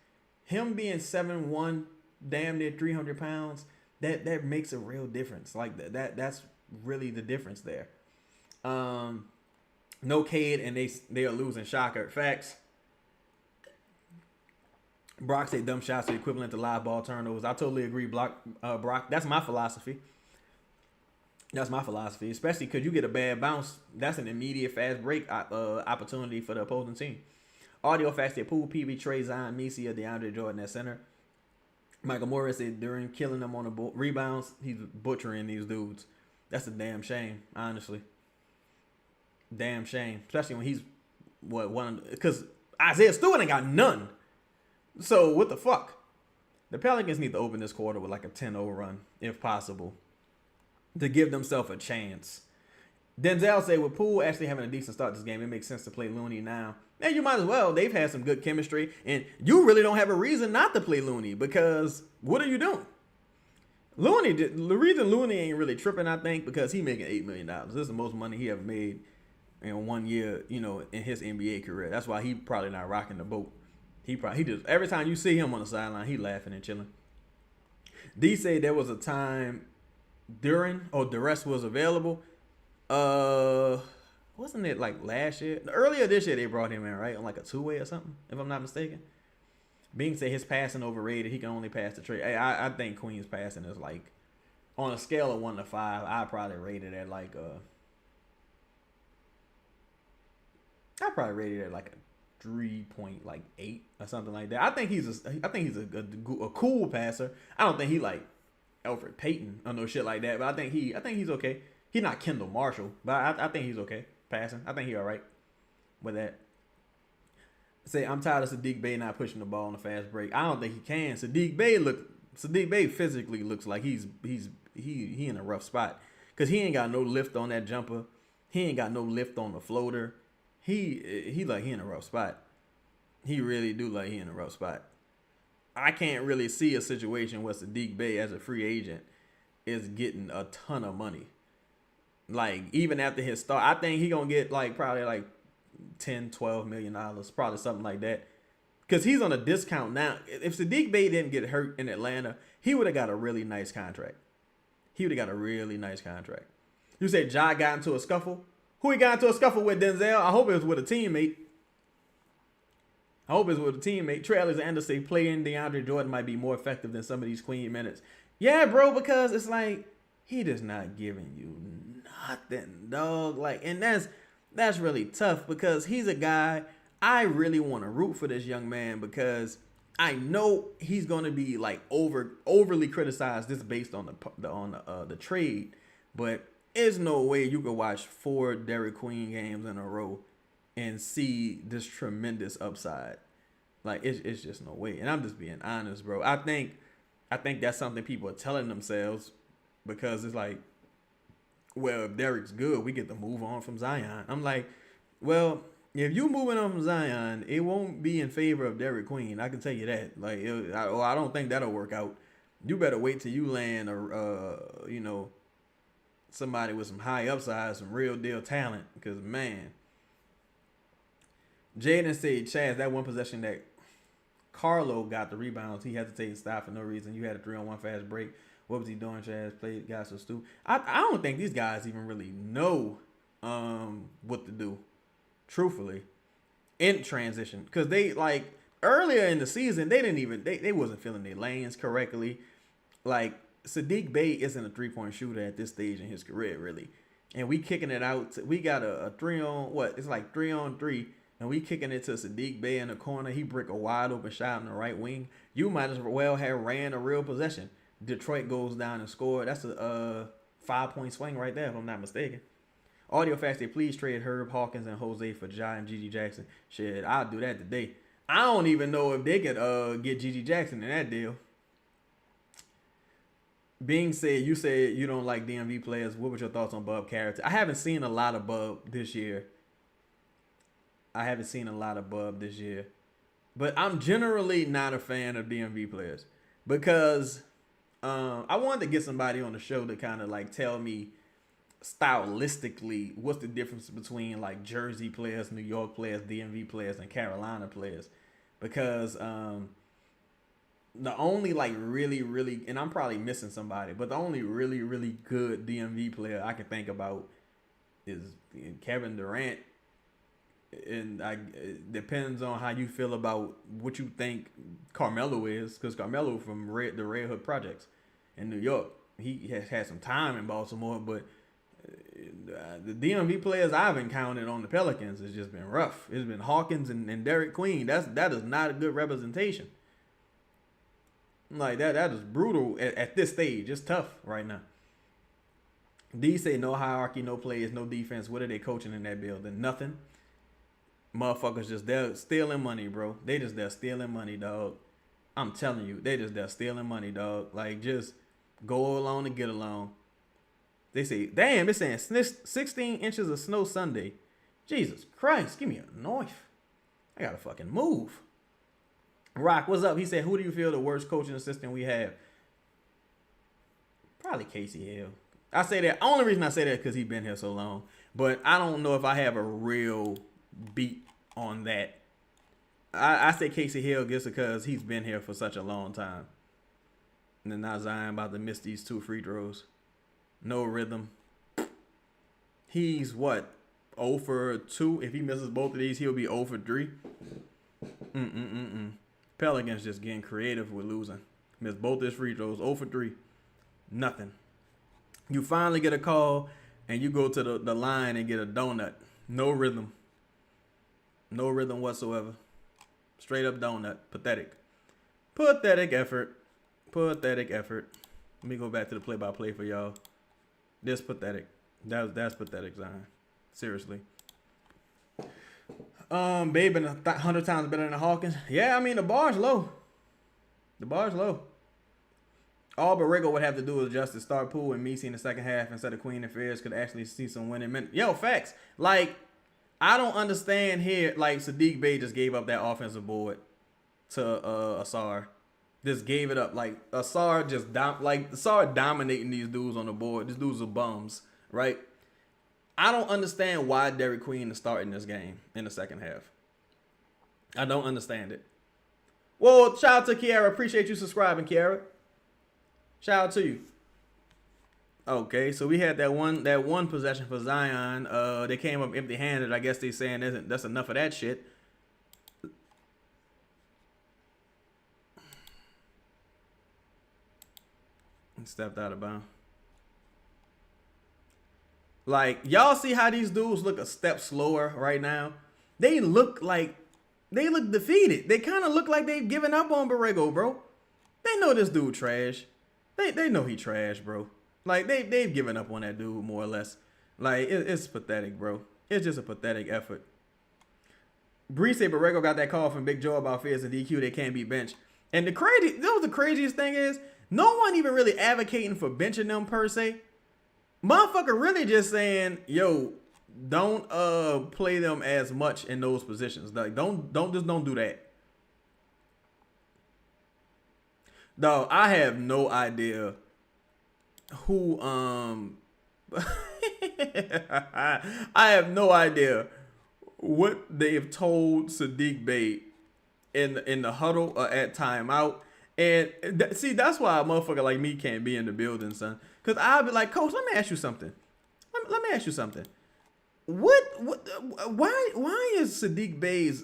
Him being 7'1", damn near 300 pounds, that makes a real difference. Like that's really the difference there. No Cade and they are losing. Shocker. Facts. Brock said dumb shots are equivalent to live ball turnovers. I totally agree, Brock. That's my philosophy. Especially because you get a bad bounce. That's an immediate fast break opportunity for the opposing team. Audio Facts said Poole, PB, Trey, Zion, Misia, DeAndre Jordan at center. Michael Morris said during killing them on the rebounds, he's butchering these dudes. That's a damn shame, honestly. Damn shame. Especially when he's because Isaiah Stewart ain't got none. So what the fuck? The Pelicans need to open this quarter with like a 10-0 run, if possible, to give themselves a chance. Denzel said with Poole actually having a decent start this game, it makes sense to play Looney now. And you might as well. They've had some good chemistry, and you really don't have a reason not to play Looney because what are you doing? The reason Looney ain't really tripping, I think, because he making $8 million. This is the most money he ever made in 1 year, in his NBA career. That's why he probably not rocking the boat. He just every time you see him on the sideline, he laughing and chilling. D said there was a time Duress was available. Wasn't it like last year? Earlier this year they brought him in, right? On like a 2-way or something, if I'm not mistaken. Bing said his passing overrated. He can only pass the Trey. Hey, I think Queen's passing is like on a scale of 1 to 5. I probably rated it at like a 3.8 or something like that. I think he's a cool passer. I don't think he like Alfred Payton or no shit like that. But I think he's okay. He's not Kendall Marshall, but I think he's okay passing. I think he's all right with that. say I'm tired of Sadiq Bey not pushing the ball on the fast break. I don't think he can. Sadiq Bey physically looks like he in a rough spot because he ain't got no lift on that jumper. He ain't got no lift on the floater. He like he in a rough spot. He really do like he in a rough spot. I can't really see a situation where Sadiq Bey as a free agent is getting a ton of money. Like even after his start, I think he gonna get like probably like 10, $12 million, probably something like that. Because he's on a discount now. If Sadiq Bey didn't get hurt in Atlanta, he would have got a really nice contract. He would have got a really nice contract. You said Ja got into a scuffle? Who he got into a scuffle with, Denzel? I hope it was with a teammate. Trey Alexander say playing DeAndre Jordan might be more effective than some of these Queen minutes. Yeah, bro, because it's like he just not giving you nothing, dog. Like, and that's really tough because he's a guy I really want to root for this young man because I know he's gonna be like overly criticized just based on the trade, but there's no way you could watch 4 Derrick Queen games in a row and see this tremendous upside. Like it's just no way. And I'm just being honest, bro. I think that's something people are telling themselves because it's like, well, if Derrick's good, we get to move on from Zion. I'm like, well, if you moving on from Zion, it won't be in favor of Derrick Queen. I can tell you that. Like, I don't think that'll work out. You better wait till you land somebody with some high upside, some real deal talent. Because man, Jaden said, Chaz, that one possession that Carlo got the rebounds, he hesitated and stopped for no reason. You had a 3-on-1 fast break. What was he doing, Chaz? Played guys so stupid. I don't think these guys even really know what to do, truthfully, in transition. Because they, like, earlier in the season, they wasn't filling their lanes correctly. Like, Sadiq Bey isn't a three-point shooter at this stage in his career, really. And we kicking it out. We got a 3-on-3, and we kicking it to Sadiq Bey in the corner. He brick a wide open shot on the right wing. You might as well have ran a real possession. Detroit goes down and scored. That's a 5-point swing right there, if I'm not mistaken. Audio Fast, they please trade Herb Hawkins and Jose for Ja and Gigi Jackson. Shit, I'll do that today. I don't even know if they could get Gigi Jackson in that deal. Being said, you said you don't like DMV players. What was your thoughts on Bub character? I haven't seen a lot of Bub this year. But I'm generally not a fan of DMV players because I wanted to get somebody on the show to kind of like tell me stylistically what's the difference between like Jersey players, New York players, DMV players, and Carolina players. Because the only like really, and I'm probably missing somebody, but the only really good DMV player I can think about is Kevin Durant. And it depends on how you feel about what you think Carmelo is, because Carmelo from the Red Hook Projects in New York, he has had some time in Baltimore, but the DMV players I've encountered on the Pelicans has just been rough. It's been Hawkins and Derrick Queen. That is not a good representation. Like that is brutal at this stage. It's tough right now. D say no hierarchy, no players, no defense. What are they coaching in that building? Nothing. Motherfuckers just there stealing money, bro. They just there stealing money, dog. I'm telling you, they just there stealing money, dog. Like, just go along and get along. They say, damn, it's saying 16 inches of snow Sunday. Jesus Christ, give me a knife. I gotta fucking move. Rock, what's up? He said, who do you feel the worst coaching assistant we have? Probably Casey Hill. I say that. Only reason I say that is because he's been here so long. But I don't know if I have a real beat on that. I say Casey Hill just because he's been here for such a long time. And then now Zion about to miss these 2 free throws. No rhythm. He's what? 0 for 2. If he misses both of these, he'll be 0 for 3. Pelicans just getting creative with losing. Missed both his free throws. 0 for 3. Nothing. You finally get a call and you go to the line and get a donut. No rhythm. No rhythm whatsoever. Straight up donut. Pathetic. Pathetic effort. Pathetic effort. Let me go back to the play-by-play for y'all. This pathetic. That's pathetic, Zion. Seriously. Babe been 100 times better than Hawkins. Yeah, I mean the bar's low. The bar's low. All Borrego would have to do is adjust the start pool and Messi in the second half instead of Queen and Fairs could actually see some winning minutes. Yo, facts. Like, I don't understand here. Like, Sadiq Bey just gave up that offensive board to Asar. Just gave it up. Like, Asar Asar dominating these dudes on the board. These dudes are bums, right? I don't understand why Derek Queen is starting this game in the second half. I don't understand it. Well, shout out to Kiara. Appreciate you subscribing, Kiara. Shout out to you. Okay, so we had that one possession for Zion. They came up empty-handed. I guess they saying that's enough of that shit. He stepped out of bounds. Like, y'all see how these dudes look a step slower right now? They look defeated. They kind of look like they've given up on Borrego, bro. They know this dude trash. They know he trash, bro. Like, they've given up on that dude, more or less. Like, it's pathetic, bro. It's just a pathetic effort. Bree said Borrego got that call from Big Joe about Fierce and DQ. They can't be benched. And the craziest thing is, no one even really advocating for benching them, per se. Motherfucker really just saying, yo, don't play them as much in those positions. Like, don't do that. Dog, I have no idea who I have no idea what they've told Sadiq Bey in the huddle or at timeout. And see, that's why a motherfucker like me can't be in the building, son. Cause I'll be like, Coach, let me ask you something. Let me ask you something. Why is Sadiq Bey's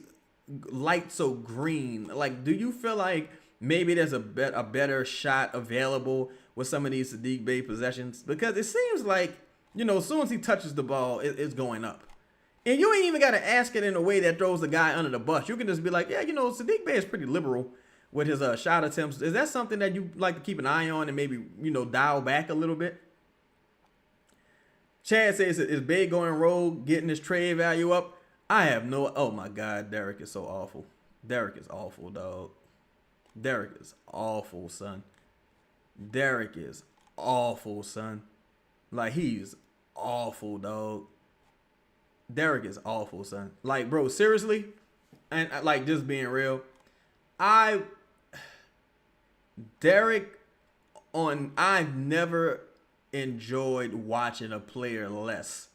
light so green? Like, do you feel like maybe there's a better shot available with some of these Sadiq Bey possessions? Because it seems like, you know, as soon as he touches the ball, it's going up. And you ain't even got to ask it in a way that throws the guy under the bus. You can just be like, yeah, you know, Sadiq Bey is pretty liberal with his shot attempts. Is that something that you like to keep an eye on and maybe, you know, dial back a little bit? Chad says, is Bey going rogue, getting his trade value up? I have no... Oh, my God. Derek is so awful. Derek is awful, dog. Derek is awful, son. Derek is awful, son. Like, he's awful, dog. Derek is awful, son. Like, bro, seriously? And, like, just being real. I've never enjoyed watching a player less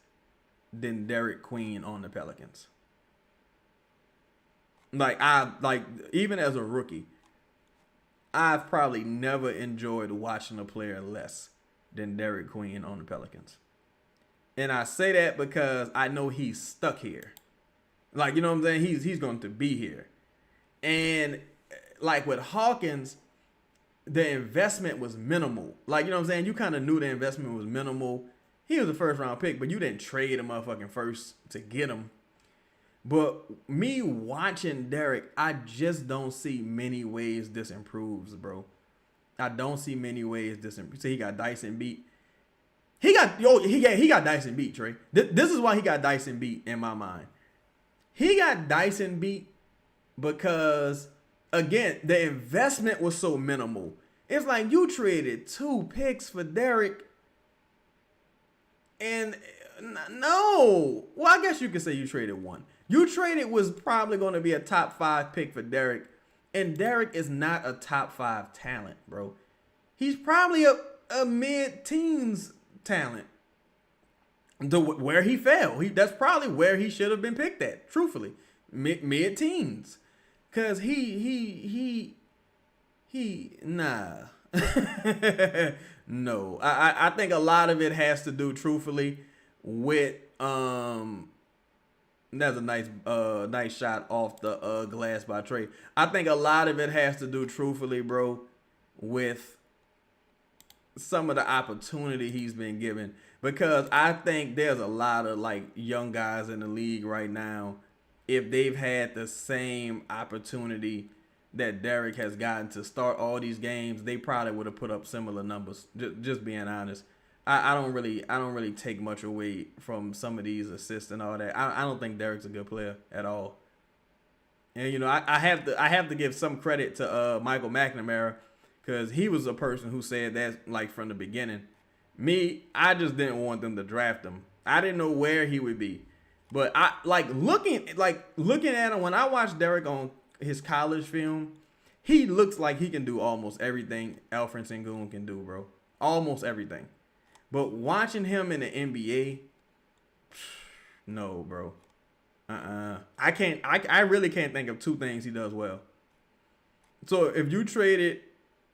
than Derek Queen on the Pelicans. Like, even as a rookie, I've probably never enjoyed watching a player less than Derek Queen on the Pelicans. And I say that because I know he's stuck here. Like, you know what I'm saying? He's going to be here. And like with Hawkins, the investment was minimal. Like, you know what I'm saying? You kind of knew the investment was minimal. He was a first round pick, but you didn't trade a motherfucking first to get him. But me watching Derek, I just don't see many ways this improves, bro. I don't see many ways this improves. See, he got Dyson beat. He got Dyson beat, Trey. This is why he got Dyson beat in my mind. He got Dyson beat because, again, the investment was so minimal. It's like you traded 2 picks for Derek. And no. Well, I guess you could say you traded 1. You traded was probably going to be a top 5 pick for Derek. And Derek is not a top 5 talent, bro. He's probably a mid-teens talent. Where he fell. That's probably where he should have been picked at, truthfully. Mid-teens. Because nah. No. I think a lot of it has to do, truthfully, with that's a nice shot off the glass by Trey. I think a lot of it has to do, truthfully, bro, with some of the opportunity he's been given. Because I think there's a lot of like young guys in the league right now, if they've had the same opportunity that Derek has gotten to start all these games, they probably would have put up similar numbers. Just being honest. I don't really take much away from some of these assists and all that. I don't think Derek's a good player at all. And you know, I have to give some credit to Michael McNamara because he was a person who said that like from the beginning. Me, I just didn't want them to draft him. I didn't know where he would be. But I looking at him when I watched Derek on his college film, he looks like he can do almost everything Alfred Sengun can do, bro. Almost everything. But watching him in the NBA, no, bro. I really can't think of two things he does well. So if you traded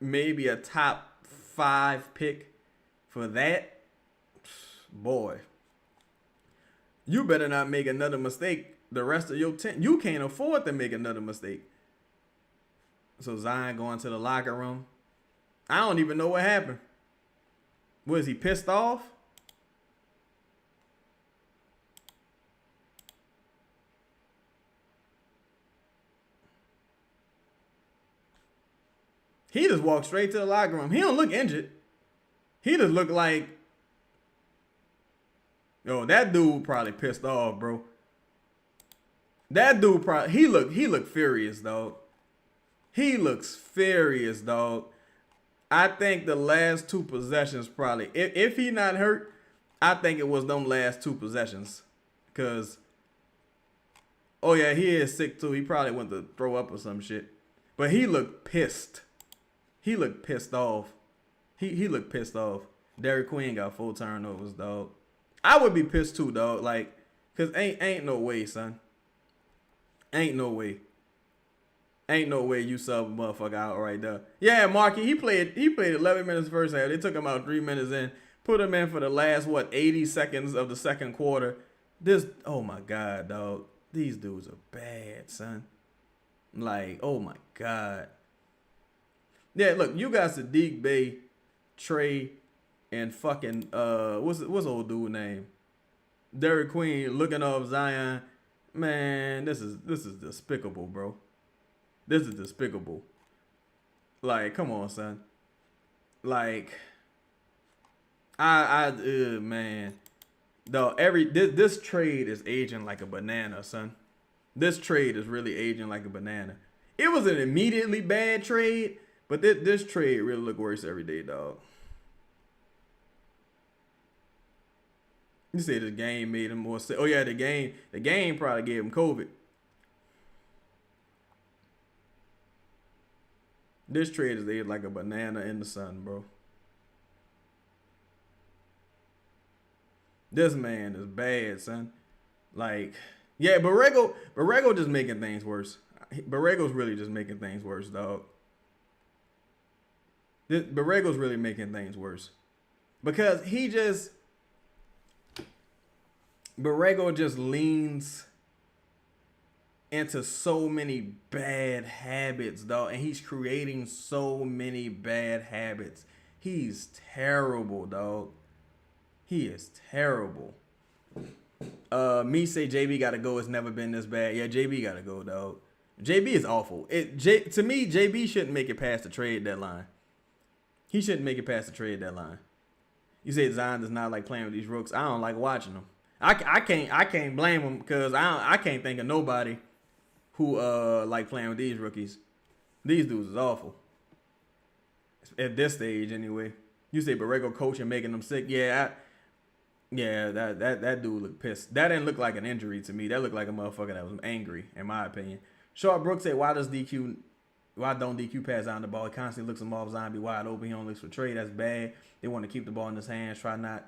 maybe a top 5 pick for that, boy, you better not make another mistake the rest of your 10. You can't afford to make another mistake. So Zion going to the locker room. I don't even know what happened. Was he pissed off? He just walked straight to the locker room. He don't look injured. He just looked like, yo, that dude probably pissed off, bro. That dude probably he looked furious, dog. He looks furious, dog. I think the last 2 possessions probably, if he not hurt, I think it was them last 2 possessions. Cause, oh yeah, he is sick too. He probably went to throw up or some shit. But he looked pissed. He looked pissed off. He looked pissed off. Derek Queen got 4 turnovers, dog. I would be pissed too, dog. Like, cause ain't no way, son. Ain't no way. Ain't no way you sub a motherfucker out right there. Yeah, Marky, he played 11 minutes first half. They took him out 3 minutes in. Put him in for the last, 80 seconds of the second quarter. Oh my God, dog. These dudes are bad, son. Like, oh my God. Yeah, look, you got Sadiq Bey, Trey, and fucking what's old dude name? Derek Queen looking off Zion. Man, this is despicable, bro. This is despicable. Like, come on, son. Like, man. Though this trade is aging like a banana, son. This trade is really aging like a banana. It was an immediately bad trade, but this trade really look worse every day, dog. You say the game made him more sick. Oh yeah, the game probably gave him COVID. This trade is aged like a banana in the sun, bro. This man is bad, son. Like, yeah, Borrego just making things worse. Borrego's really just making things worse, dog. Borrego's really making things worse. Because Borrego just leans into so many bad habits, dog. And he's creating so many bad habits. He's terrible, dog. He is terrible. Me say JB gotta go. It's never been this bad. Yeah, JB gotta go, dog. JB is awful. To me, JB shouldn't make it past the trade deadline. He shouldn't make it past the trade deadline. You say Zion does not like playing with these rooks. I don't like watching them. I can't blame him because I can't think of nobody who like playing with these rookies. These dudes is awful. At this stage, anyway. You say Borrego coaching making them sick. Yeah, that dude looked pissed. That didn't look like an injury to me. That looked like a motherfucker that was angry, in my opinion. Short Brooks said, why don't DQ pass down the ball? He constantly looks him off. Zion be wide open. He only looks for Trey. That's bad. They want to keep the ball in his hands. Try not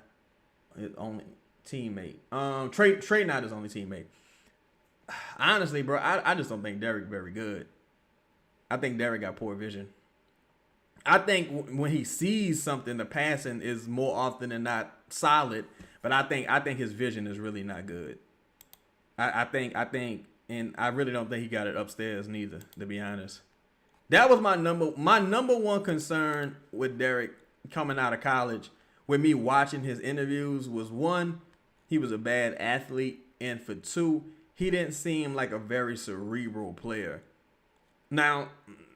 his only teammate. Trey not his only teammate. Honestly, bro, I just don't think Derek very good. I think Derek got poor vision. I think when he sees something, the passing is more often than not solid. But I think his vision is really not good. I think, and I really don't think he got it upstairs neither, to be honest. That was my number one concern with Derek coming out of college, with me watching his interviews, was 1, he was a bad athlete, and for 2, he didn't seem like a very cerebral player. Now,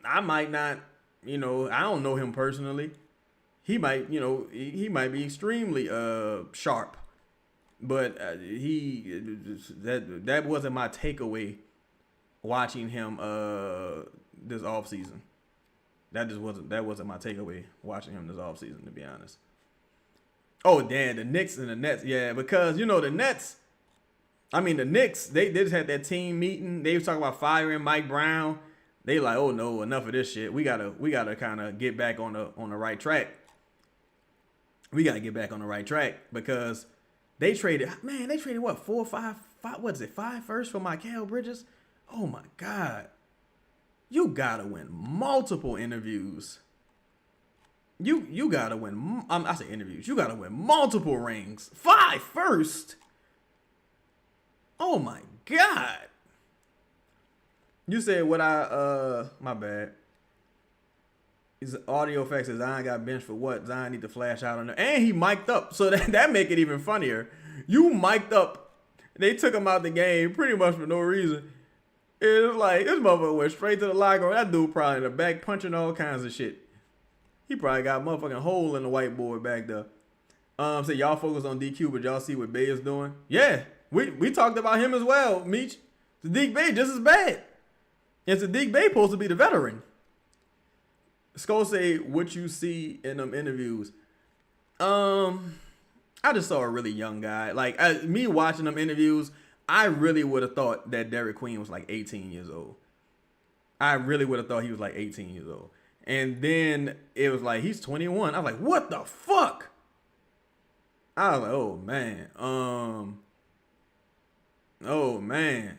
I might not, I don't know him personally. he might, he might be extremely sharp. But that wasn't my takeaway watching him this offseason. That wasn't my takeaway watching him this offseason, to be honest. Oh, damn, the Knicks and the Nets. Yeah, because, the Nets, the Knicks, they just had that team meeting. They was talking about firing Mike Brown. They like, oh no, enough of this shit. We gotta kind of get back on the right track. We gotta get back on the right track because they traded what, 4 or 5, what is it, 5 first for Mikal Bridges? Oh my God. You gotta win multiple interviews. You gotta win, I say interviews. You gotta win multiple rings. 5 first. Oh my God. You said what my bad. His audio effects says Zion got benched for what? Zion need to flash out on there. And he mic'd up. So that make it even funnier. You mic'd up. They took him out the game pretty much for no reason. It was like, this motherfucker went straight to the locker room. That dude probably in the back punching all kinds of shit. He probably got a motherfucking hole in the whiteboard back there. So y'all focus on DQ, but y'all see what Bay is doing? Yeah. We talked about him as well, Meech. Sadiq Bey just as bad. And Sadiq Bey supposed to be the veteran. Skull say what you see in them interviews. I just saw a really young guy. Like me watching them interviews, I really would have thought that Derek Queen was like 18 years old. I really would have thought he was like 18 years old. And then it was like, he's 21. I was like, what the fuck? I was like, oh man. Oh man.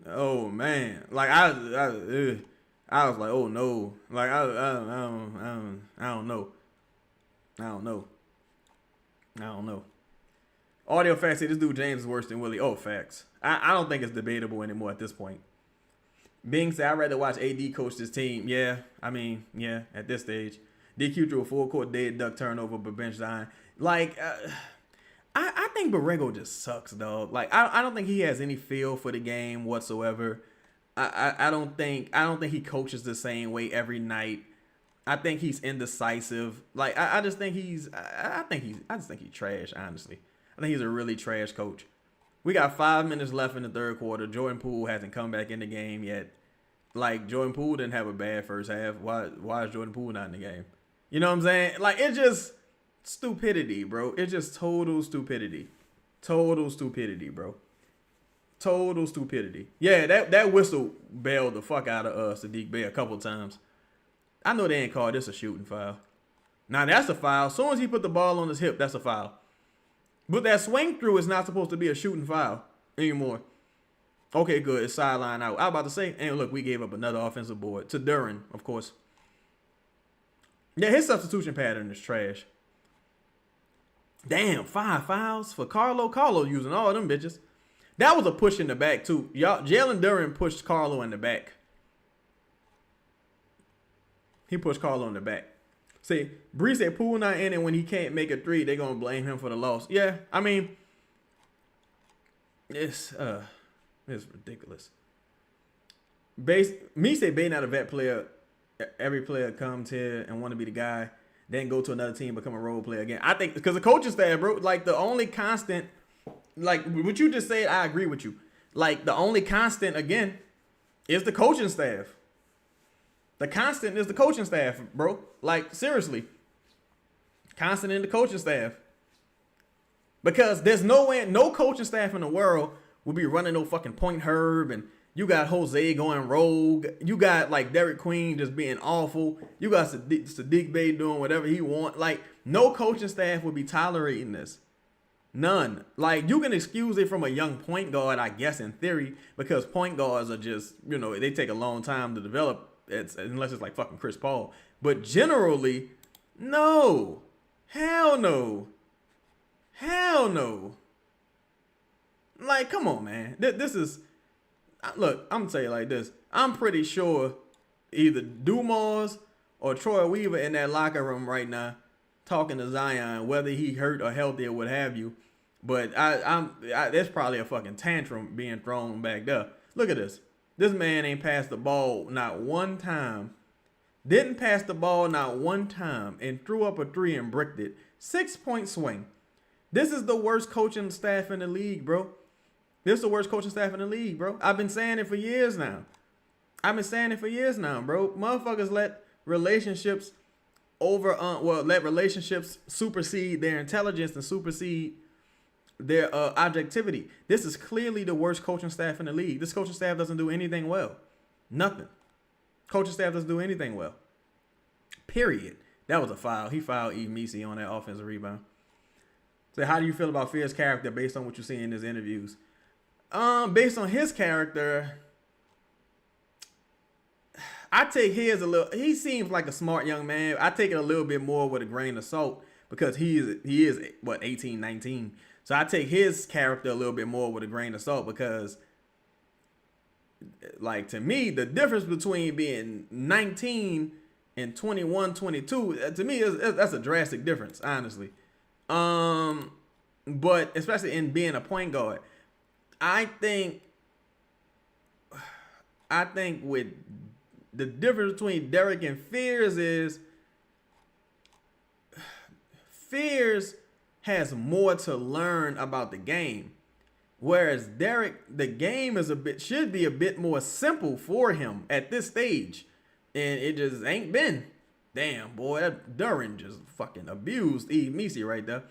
Oh man. Like I was like, oh no. Like I don't know. Audio facts say this dude James is worse than Willie. Oh, facts. I don't think it's debatable anymore at this point. Bing said, I'd rather watch AD coach this team. Yeah, at this stage. DQ threw a full court dead duck turnover, but bench Zion. Like, I think Borrego just sucks, dog. Like, I don't think he has any feel for the game whatsoever. I don't think he coaches the same way every night. I think he's indecisive. Like, I just think he's trash, honestly. I think he's a really trash coach. We got 5 minutes left in the third quarter. Jordan Poole hasn't come back in the game yet. Like, Jordan Poole didn't have a bad first half. Why is Jordan Poole not in the game? You know what I'm saying? Like, it's just stupidity, bro. It's just total stupidity. Total stupidity, bro. Total stupidity. Yeah, that whistle bailed the fuck out of Sadiq Bey a couple times. I know they ain't called this a shooting foul. Now, that's a foul. As soon as he put the ball on his hip, that's a foul. But that swing through is not supposed to be a shooting foul anymore. Okay, good. It's sideline out. I was about to say, and look, we gave up another offensive board to Duren, of course. Yeah, his substitution pattern is trash. Damn, 5 fouls for Carlo. Carlo using all them bitches. That was a push in the back, too. Y'all, Jalen Duren pushed Carlo in the back. He pushed Carlo in the back. See, Bree said Poole not in it when he can't make a 3. They're going to blame him for the loss. Yeah, I mean, it's ridiculous. Me say Bay not a vet player. Every player comes here and want to be the guy, then go to another team, become a role player again. I think because the coaching staff, bro, like the only constant, like what you just said, I agree with you. Like the only constant, again, is the coaching staff. The constant is the coaching staff, bro. Like, seriously. Constant in the coaching staff. Because there's no way, no coaching staff in the world will be running no fucking Point Herb, and you got Jose going rogue. You got, like, Derek Queen just being awful. You got Sadiq Bey doing whatever he want. Like, no coaching staff would be tolerating this. None. Like, you can excuse it from a young point guard, I guess, in theory, because point guards are just, they take a long time to develop. Unless it's like fucking Chris Paul. But generally, no. Hell no. Hell no. Like, come on, man. This is... Look, I'm going to tell you like this. I'm pretty sure either Dumas or Troy Weaver in that locker room right now talking to Zion, whether he hurt or healthy or what have you. But there's probably a fucking tantrum being thrown back there. Look at this. This man ain't passed the ball not one time Didn't pass the ball not one time and threw up a three and bricked it. 6-point swing. This is the worst coaching staff in the league, bro. This is the worst coaching staff in the league, bro. I've been saying it for years now. Bro. Motherfuckers let relationships let relationships supersede their intelligence and supersede their objectivity. This is clearly the worst coaching staff in the league. This coaching staff doesn't do anything well. Nothing. Coaching staff doesn't do anything well. Period. That was a foul. He fouled E. Misi on that offensive rebound. So how do you feel about Fear's character based on what you see in his interviews? Based on his character, I take his a little. He seems like a smart young man. I take it a little bit more with a grain of salt because he is what, 18, 19. So I take his character a little bit more with a grain of salt because, like, to me, the difference between being 19 and 21, 22, to me, that's a drastic difference, honestly. But especially in being a point guard, I think with the difference between Derek and Fears is Fears has more to learn about the game. Whereas Derek, the game is should be a bit more simple for him at this stage. And it just ain't been. Damn, boy, that Duran just fucking abused E. Misi right there.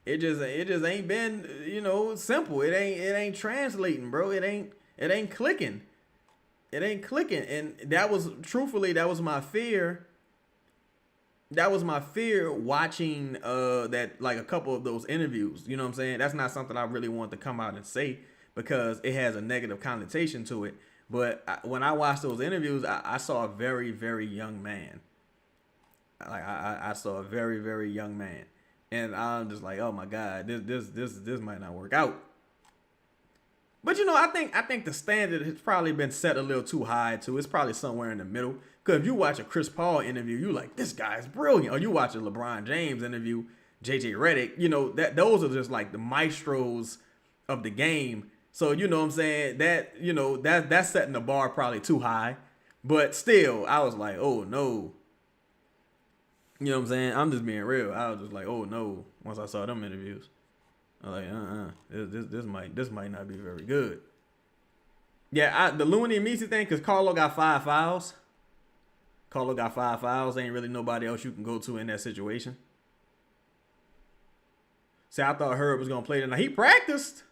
It just ain't been, simple. It ain't translating, bro. It ain't clicking. It ain't clicking. And that was my fear. That was my fear watching that, like, a couple of those interviews. You know what I'm saying? That's not something I really want to come out and say because it has a negative connotation to it. But when I watched those interviews, I saw a very, very young man. Like I saw a very, very young man. And I'm just like, oh my God, this might not work out. But I think the standard has probably been set a little too high too. It's probably somewhere in the middle. Because if you watch a Chris Paul interview, you like, this guy's brilliant. Or you watch a LeBron James interview, JJ Redick, those are just like the maestros of the game. So you know what I'm saying? That's setting the bar probably too high. But still, I was like, oh no. You know what I'm saying? I'm just being real. I was just like, oh no. Once I saw them interviews, I was like, this might not be very good. Yeah, the Looney and Misi thing, because Carlo got 5 fouls. Ain't really nobody else you can go to in that situation. See, I thought Herb was gonna play tonight. He practiced.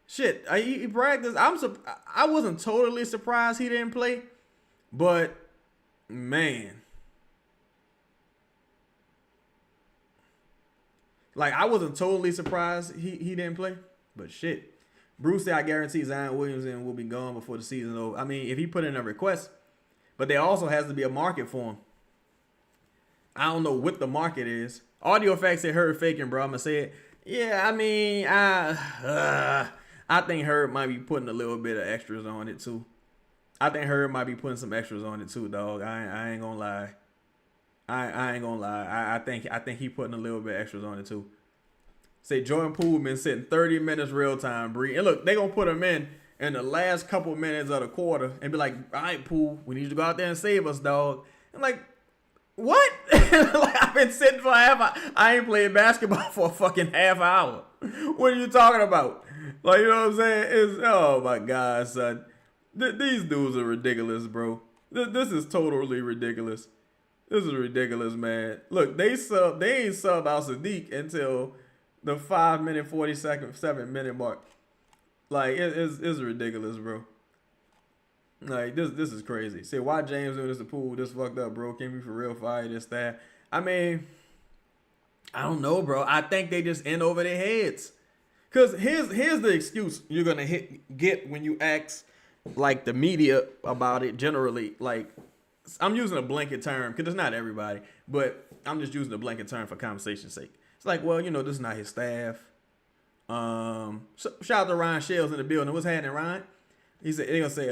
Shit, he practiced. I wasn't totally surprised he didn't play, but man. Like, I wasn't totally surprised he didn't play, but shit. Bruce said, I guarantee Zion Williamson will be gone before the season over. I mean, if he put in a request, but there also has to be a market for him. I don't know what the market is. Audio Facts said Herb faking, bro. I'm going to say it. Yeah, I mean, I think Herb might be putting a little bit of extras on it, too. I think Herb might be putting some extras on it, too, dog. I ain't going to lie. I ain't gonna lie. I think he putting a little bit extras on it too. Say Jordan Poole been sitting 30 minutes real time, Bree. And look, they gonna put him in the last couple minutes of the quarter and be like, all right, Poole, we need you to go out there and save us, dog. I'm like, what? Like, I've been sitting for I ain't playing basketball for a fucking half hour. What are you talking about? Like, you know what I'm saying? Oh my God, son. These dudes are ridiculous, bro. This is totally ridiculous. This is ridiculous, man. They ain't subbed out Sadiq until the 5-minute, 7-minute mark. Like, it's ridiculous, bro. Like, this is crazy. Say, why James doing this to Poole? This fucked up, bro. Can we for real fire this, that? I mean, I don't know, bro. I think they just in over their heads. Because here's the excuse you're going to get when you ask, like, the media about it generally. Like, I'm using a blanket term because it's not everybody, but I'm just using a blanket term for conversation's sake. It's like, well, this is not his staff. So shout out to Ryan Shells in the building. What's happening, Ryan? He said, they're going to say,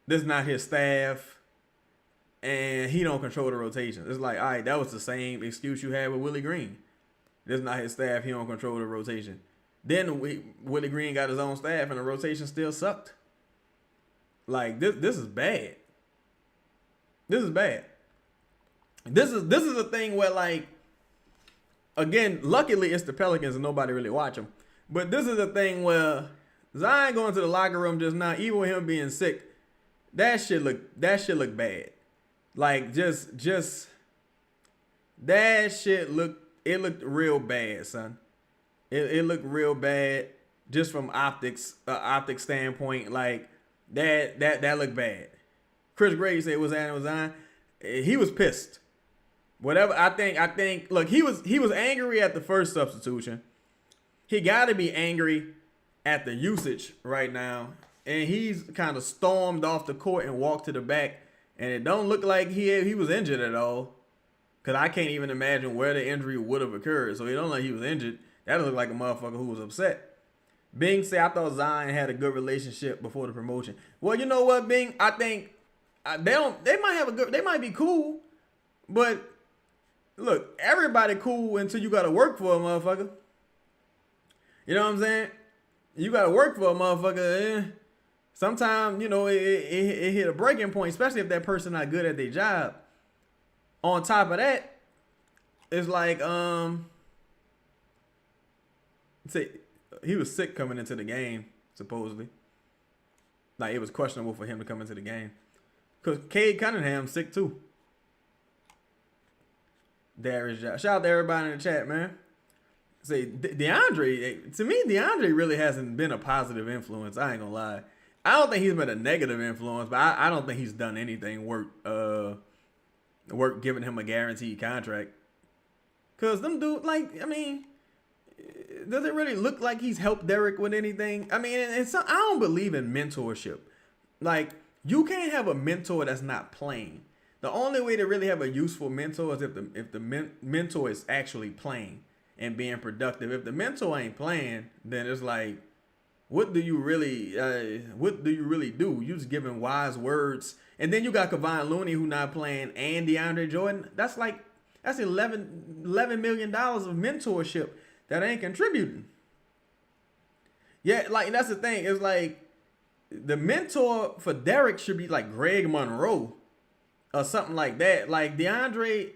this is not his staff and he don't control the rotation. It's like, all right, that was the same excuse you had with Willie Green. This is not his staff. He don't control the rotation. Then Willie Green got his own staff and the rotation still sucked. Like, this is bad. This is bad. This is a thing where, like, again, luckily it's the Pelicans and nobody really watch them. But this is a thing where Zion going to the locker room just now, even with him being sick, that shit look bad. Like, just that shit looked real bad, son. It looked real bad just from optic standpoint. Like, that looked bad. Chris Grady said was Zion. He was pissed. Whatever. I think. Look, he was angry at the first substitution. He got to be angry at the usage right now, and he's kind of stormed off the court and walked to the back. And it don't look like he was injured at all, cause I can't even imagine where the injury would have occurred. So it don't look like he was injured. That looked like a motherfucker who was upset. Bing said, I thought Zion had a good relationship before the promotion. Well, you know what, Bing? I think they might be cool, but look, everybody cool until you gotta work for a motherfucker. You know what I'm saying? You gotta work for a motherfucker. Sometimes, you know, it hit a breaking point, especially if that person not good at their job. On top of that, it's like, say he was sick coming into the game, supposedly. Like, it was questionable for him to come into the game. Because Cade Cunningham's sick too. Darius, shout out to everybody in the chat, man. Say, DeAndre, to me, DeAndre really hasn't been a positive influence. I ain't gonna lie. I don't think he's been a negative influence, but I don't think he's done anything worth giving him a guaranteed contract. Cause them dude, like, I mean, does it really look like he's helped Derek with anything? I mean, and I don't believe in mentorship. Like, you can't have a mentor that's not playing. The only way to really have a useful mentor is if the mentor is actually playing and being productive. If the mentor ain't playing, then it's like, what do you really do? You just giving wise words. And then you got Kevon Looney who not playing and DeAndre Jordan. That's $11 million of mentorship that ain't contributing. Yeah, like, that's the thing. It's like the mentor for Derek should be like Greg Monroe or something like that. Like, DeAndre,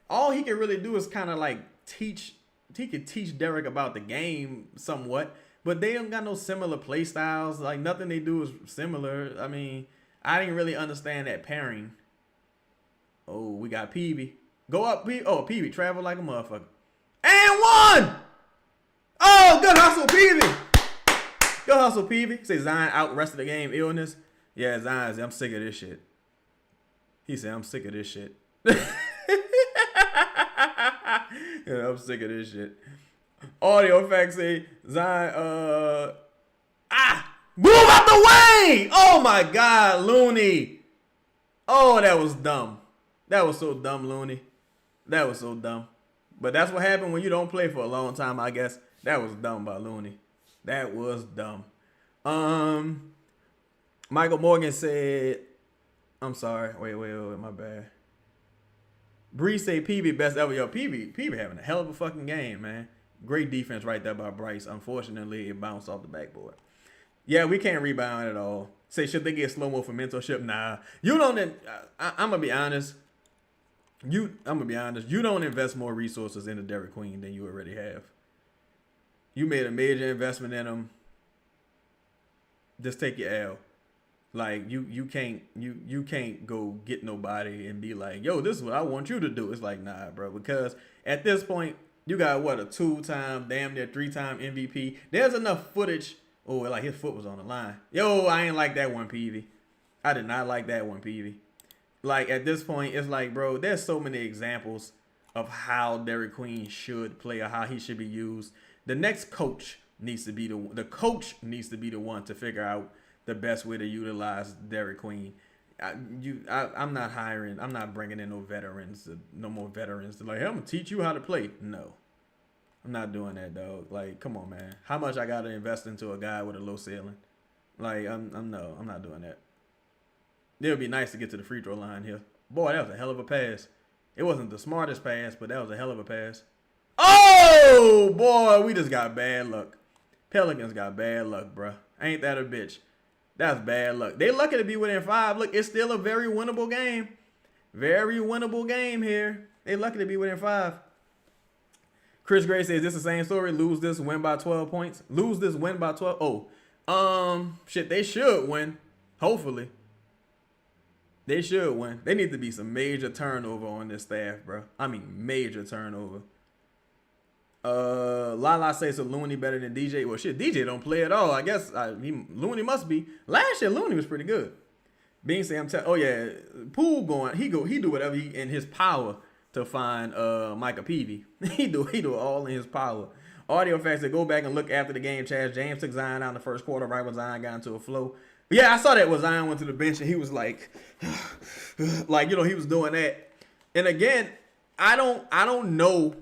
all he can really do is kind of like teach. He could teach Derek about the game somewhat, but they don't got no similar play styles. Like, nothing they do is similar. I mean, I didn't really understand that pairing. Oh, we got Peavy. Go up, Peavy. Oh, Peavy, travel like a motherfucker. And one! Oh, good hustle, Peavy. Good hustle, Peavy. Say Zion out the rest of the game, illness. Yeah, Zion, I'm sick of this shit. He said, I'm sick of this shit. Yeah, I'm sick of this shit. Audio facts say Zion, move out the way! Oh my God, Looney. Oh, that was dumb. That was so dumb, Looney. That was so dumb. But that's what happened when you don't play for a long time, I guess. That was dumb by Looney. That was dumb. Michael Morgan said, I'm sorry. Wait, my bad. Bree say PB best ever. Yo, PB having a hell of a fucking game, man. Great defense right there by Bryce. Unfortunately, it bounced off the backboard. Yeah, we can't rebound at all. Say, should they get slow-mo for mentorship? Nah. You don't, I'm going to be honest. You don't invest more resources into Derek Queen than you already have. You made a major investment in him. Just take your L. Like, you can't go get nobody and be like, yo, this is what I want you to do. It's like, nah, bro. Because at this point, you got, what, a 2-time, damn near 3-time MVP. There's enough footage. Oh, like, his foot was on the line. Yo, I ain't like that one, Peavy. I did not like that one, Peavy. Like, at this point, it's like, bro, there's so many examples of how Derek Queen should play or how he should be used. The next coach needs to be the coach needs to be the one to figure out the best way to utilize Derek Queen. I'm not hiring. I'm not bringing in no veterans. No more veterans. Like, hey, I'm gonna teach you how to play. No, I'm not doing that, dog. Like, come on, man. How much I gotta invest into a guy with a low ceiling? Like, I'm not doing that. It would be nice to get to the free throw line here. Boy, that was a hell of a pass. It wasn't the smartest pass, but that was a hell of a pass. Oh, boy, we just got bad luck. Pelicans got bad luck, bruh. Ain't that a bitch? That's bad luck. They lucky to be within 5. Look, it's still a very winnable game. Very winnable game here. They lucky to be within 5. Chris Gray says this is the same story. Lose this, win by 12 points. Lose this, win by 12. Shit, they should win. Hopefully. They should win. They need to be some major turnover on this staff, bro. I mean, major turnover. Lala says so Looney better than DJ. Well, shit, DJ don't play at all. I guess Looney must be. Last year, Looney was pretty good. Being said, oh yeah, Poole going. He do whatever in his power to find Micah Peavy. he do it all in his power. Audio facts that go back and look after the game. Chaz James took Zion out in the first quarter right when Zion got into a flow. But yeah, I saw that when Zion went to the bench and he was like, he was doing that. And again, I don't know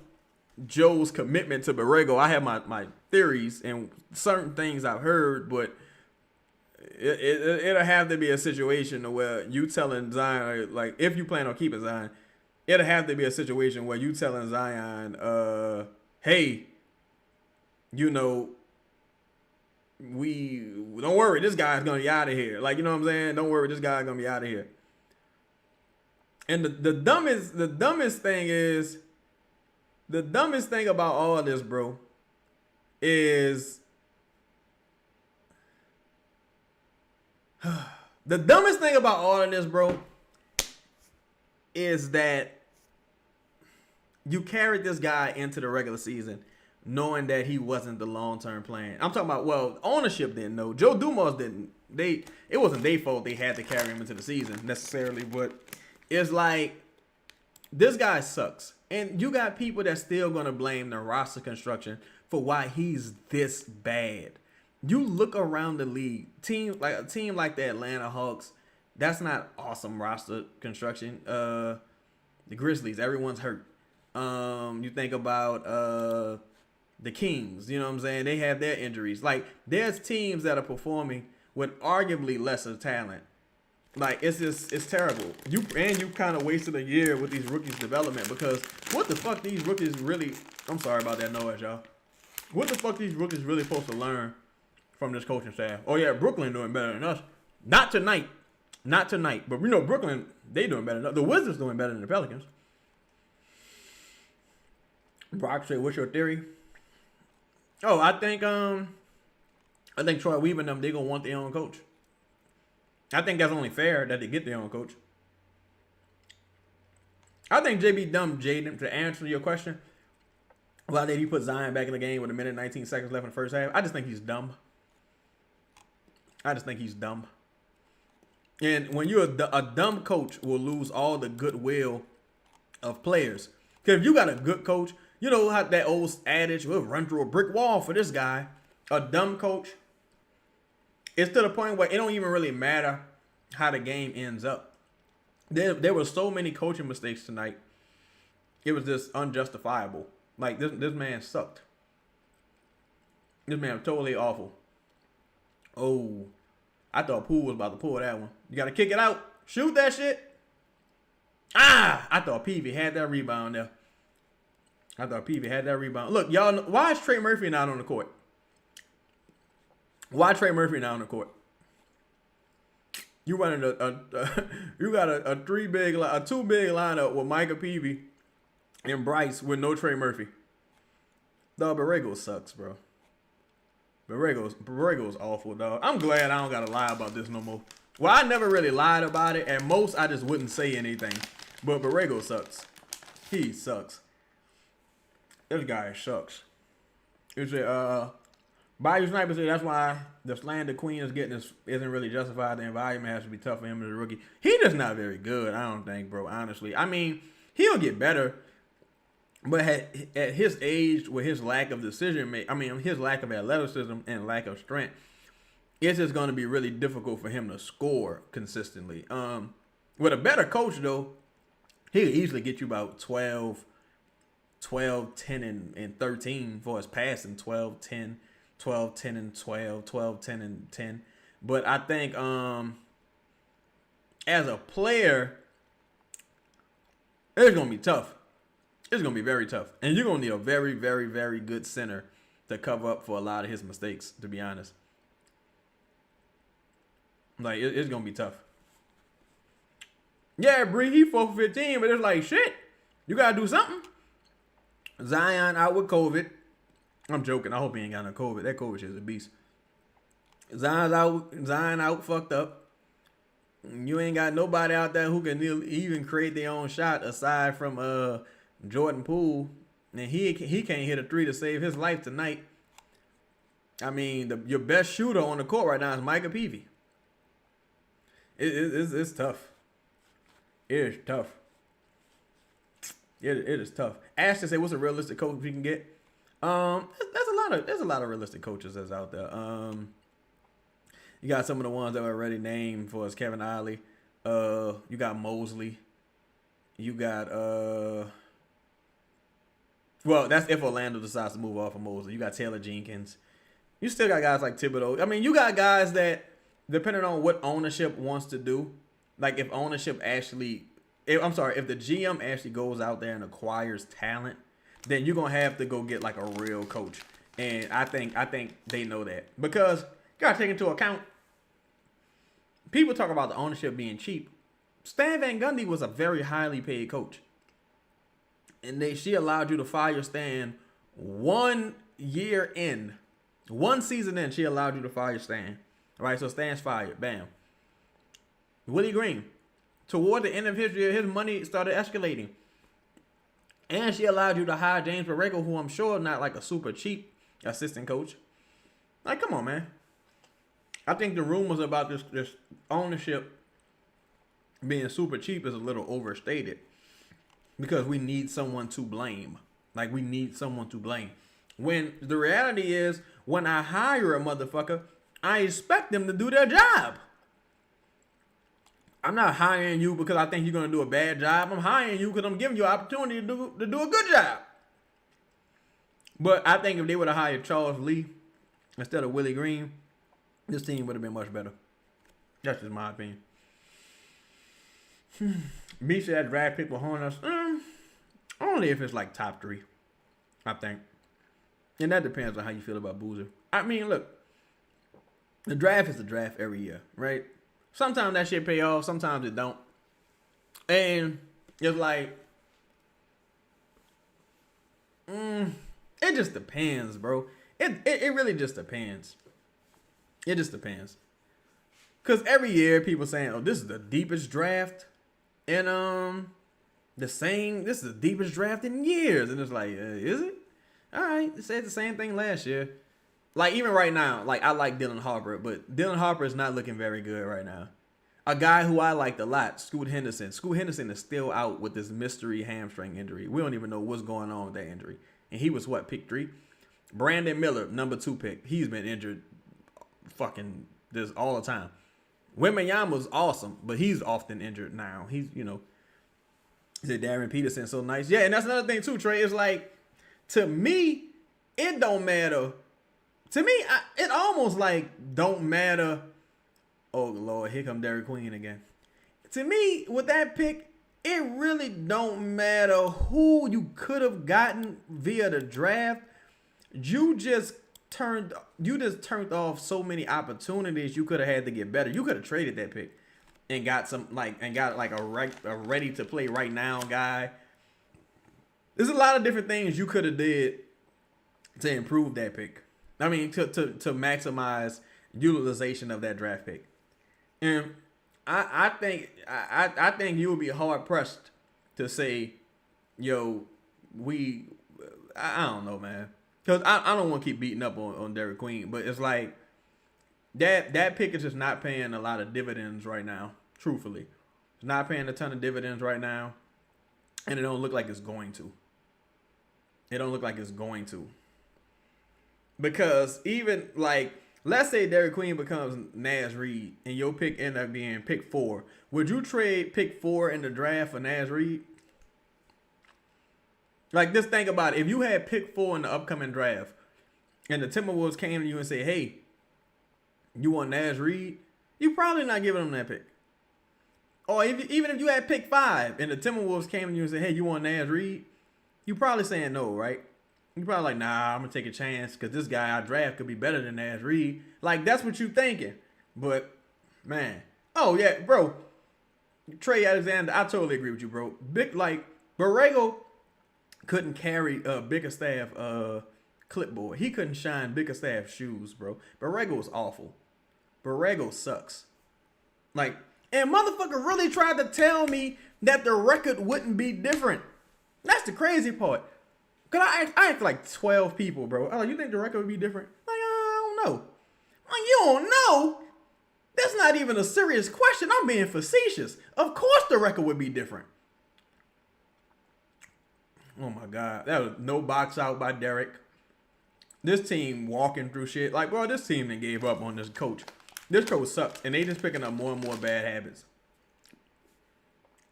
Joe's commitment to Borrego. I have my theories and certain things I've heard, but it'll have to be a situation where you telling Zion, like, if you plan on keeping Zion, it'll have to be a situation where you telling Zion, hey, we don't worry, this guy's gonna be out of here. Like, you know what I'm saying? Don't worry, this guy's gonna be out of here. And the dumbest thing about all of this, bro, is the dumbest thing about all of this, bro, is that you carried this guy into the regular season knowing that he wasn't the long-term plan. I'm talking about, well, ownership didn't know. Joe Dumars didn't. It wasn't their fault they had to carry him into the season necessarily, but it's like, this guy sucks. And you got people that's still going to blame the roster construction for why he's this bad. You look around the league, a team like the Atlanta Hawks, that's not awesome roster construction. The Grizzlies, everyone's hurt. You think about the Kings, you know what I'm saying? They have their injuries. Like, there's teams that are performing with arguably lesser talent. Like, it's terrible. You kind of wasted a year with these rookies' development, because what the fuck these rookies really, I'm sorry about that noise, y'all. What the fuck these rookies really supposed to learn from this coaching staff? Oh yeah, Brooklyn doing better than us. Not tonight. But Brooklyn, they doing better than us. The Wizards doing better than the Pelicans. Brock said, what's your theory? Oh, I think Troy Weaver and them, they gonna want their own coach. I think that's only fair that they get their own coach. I think JB dumb, Jaden, to answer your question. Why did he put Zion back in the game with 1 minute and 19 seconds left in the first half? I just think he's dumb. And when you're a dumb coach, will lose all the goodwill of players. Because if you got a good coach, you know how that old adage, we'll run through a brick wall for this guy. A dumb coach, it's to the point where it don't even really matter how the game ends up. There were so many coaching mistakes tonight. It was just unjustifiable. Like, this man sucked. This man was totally awful. Oh, I thought Poole was about to pull that one. You got to kick it out. Shoot that shit. I thought Peavy had that rebound there. Look, y'all, why is Trey Murphy not on the court? You running you got a two big lineup with Micah Peavy and Bryce with no Trey Murphy. Dog, Borrego sucks, bro. Borrego's awful, dog. I'm glad I don't gotta lie about this no more. Well, I never really lied about it. At most, I just wouldn't say anything. But Borrego sucks. He sucks. This guy sucks. You say, Bayou Sniper said that's why the slander Queen is getting isn't really justified. The environment has to be tough for him as a rookie. He just not very good, I don't think, bro, honestly. I mean, he'll get better. But at his age, with his lack of his lack of athleticism and lack of strength, it's just going to be really difficult for him to score consistently. With a better coach, though, he'll easily get you about 12, 10, and 13 for his passing. 12, 10, 10, and 12, 12, 10, and 10. But I think as a player, it's going to be tough. It's going to be very tough. And you're going to need a very, very, very good center to cover up for a lot of his mistakes, to be honest. Like, it's going to be tough. Yeah, Bree, he 4 for 15, but it's like, shit, you got to do something. Zion out with COVID. I'm joking. I hope he ain't got no COVID. That COVID shit is a beast. Zion out fucked up. You ain't got nobody out there who can even create their own shot aside from Jordan Poole. And he can't hit a three to save his life tonight. I mean, your best shooter on the court right now is Micah Peavy. It's tough. It is tough. It is tough. Ashton said, "What's a realistic coach we can get?" There's a lot of realistic coaches that's out there. You got some of the ones that were already named for us. Kevin Ollie. You got Mosley. You got well, that's if Orlando decides to move off of Mosley. You got Taylor Jenkins. You still got guys like Thibodeau. I mean, you got guys that, depending on what ownership wants to do, like if ownership actually, if the GM actually goes out there and acquires talent, then you're gonna have to go get like a real coach. And I think they know that, because you gotta take into account, people talk about the ownership being cheap. Stan Van Gundy was a very highly paid coach. And she allowed you to fire Stan 1 year in. 1 season in, she allowed you to fire Stan. All right, so Stan's fired. Bam. Willie Green. Toward the end of his year, his money started escalating. And she allowed you to hire James Borrego, who I'm sure not like a super cheap assistant coach. Like, come on, man. I think the rumors about this ownership being super cheap is a little overstated. Because we need someone to blame. Like, we need someone to blame. When the reality is, when I hire a motherfucker, I expect them to do their job. I'm not hiring you because I think you're going to do a bad job. I'm hiring you because I'm giving you an opportunity to do a good job. But I think if they would have hired Charles Lee instead of Willie Green, this team would have been much better. That's just my opinion. Beach that draft pick will haunt us. Only if it's like top 3, I think. And that depends on how you feel about Boozer. I mean, look, the draft is the draft every year, right? Sometimes that shit pay off, sometimes it don't. And it's like, it just depends, bro. It really just depends. It just depends. Because every year people saying, oh, this is the deepest draft. And this is the deepest draft in years. And it's like, is it? All right. They said the same thing last year. Like, even right now, like, I like Dylan Harper, but Dylan Harper is not looking very good right now. A guy who I liked a lot, Scoot Henderson. Scoot Henderson is still out with this mystery hamstring injury. We don't even know what's going on with that injury. And he was, what, pick 3? Brandon Miller, number 2 pick. He's been injured fucking this all the time. Wembanyama's awesome, but he's often injured now. He's, he said Darren Peterson so nice. Yeah, and that's another thing too, Trey. It's like, to me, it don't matter. To me, it almost like don't matter. Oh, Lord, here come Derek Queen again. To me, with that pick, it really don't matter who you could have gotten via the draft. You just turned off so many opportunities you could have had to get better. You could have traded that pick and got a ready to play right now guy. There's a lot of different things you could have did to improve that pick. I mean, to maximize utilization of that draft pick. And I think you would be hard pressed to say, yo, I don't know, man. Because I don't want to keep beating up on Derek Queen, but it's like that pick is just not paying a lot of dividends right now, truthfully. It's not paying a ton of dividends right now, and it don't look like it's going to. It don't look like it's going to. Because even, like, let's say Derek Queen becomes Naz Reid, and your pick end up being pick 4. Would you trade pick 4 in the draft for Naz Reid? Like, just think about it. If you had pick 4 in the upcoming draft, and the Timberwolves came to you and said, hey, you want Naz Reid? You're probably not giving them that pick. Or even if you had pick 5, and the Timberwolves came to you and said, hey, you want Naz Reid? You probably saying no, right? You're probably like, nah, I'm going to take a chance because this guy I draft could be better than Naz Reid. Like, that's what you thinking. But, man. Oh, yeah, bro. Trey Alexander, I totally agree with you, bro. Big like Borrego couldn't carry Bickerstaff clipboard. He couldn't shine Bickerstaff shoes, bro. Borrego was awful. Borrego sucks. Like, and motherfucker really tried to tell me that the record wouldn't be different. That's the crazy part. Cause I asked like 12 people, bro. Oh, you think the record would be different? Like, I don't know. Like, you don't know? That's not even a serious question. I'm being facetious. Of course the record would be different. Oh my God. That was no box out by Derek. This team walking through shit. Like, bro, this team that gave up on this coach. This coach sucks. And they just picking up more and more bad habits.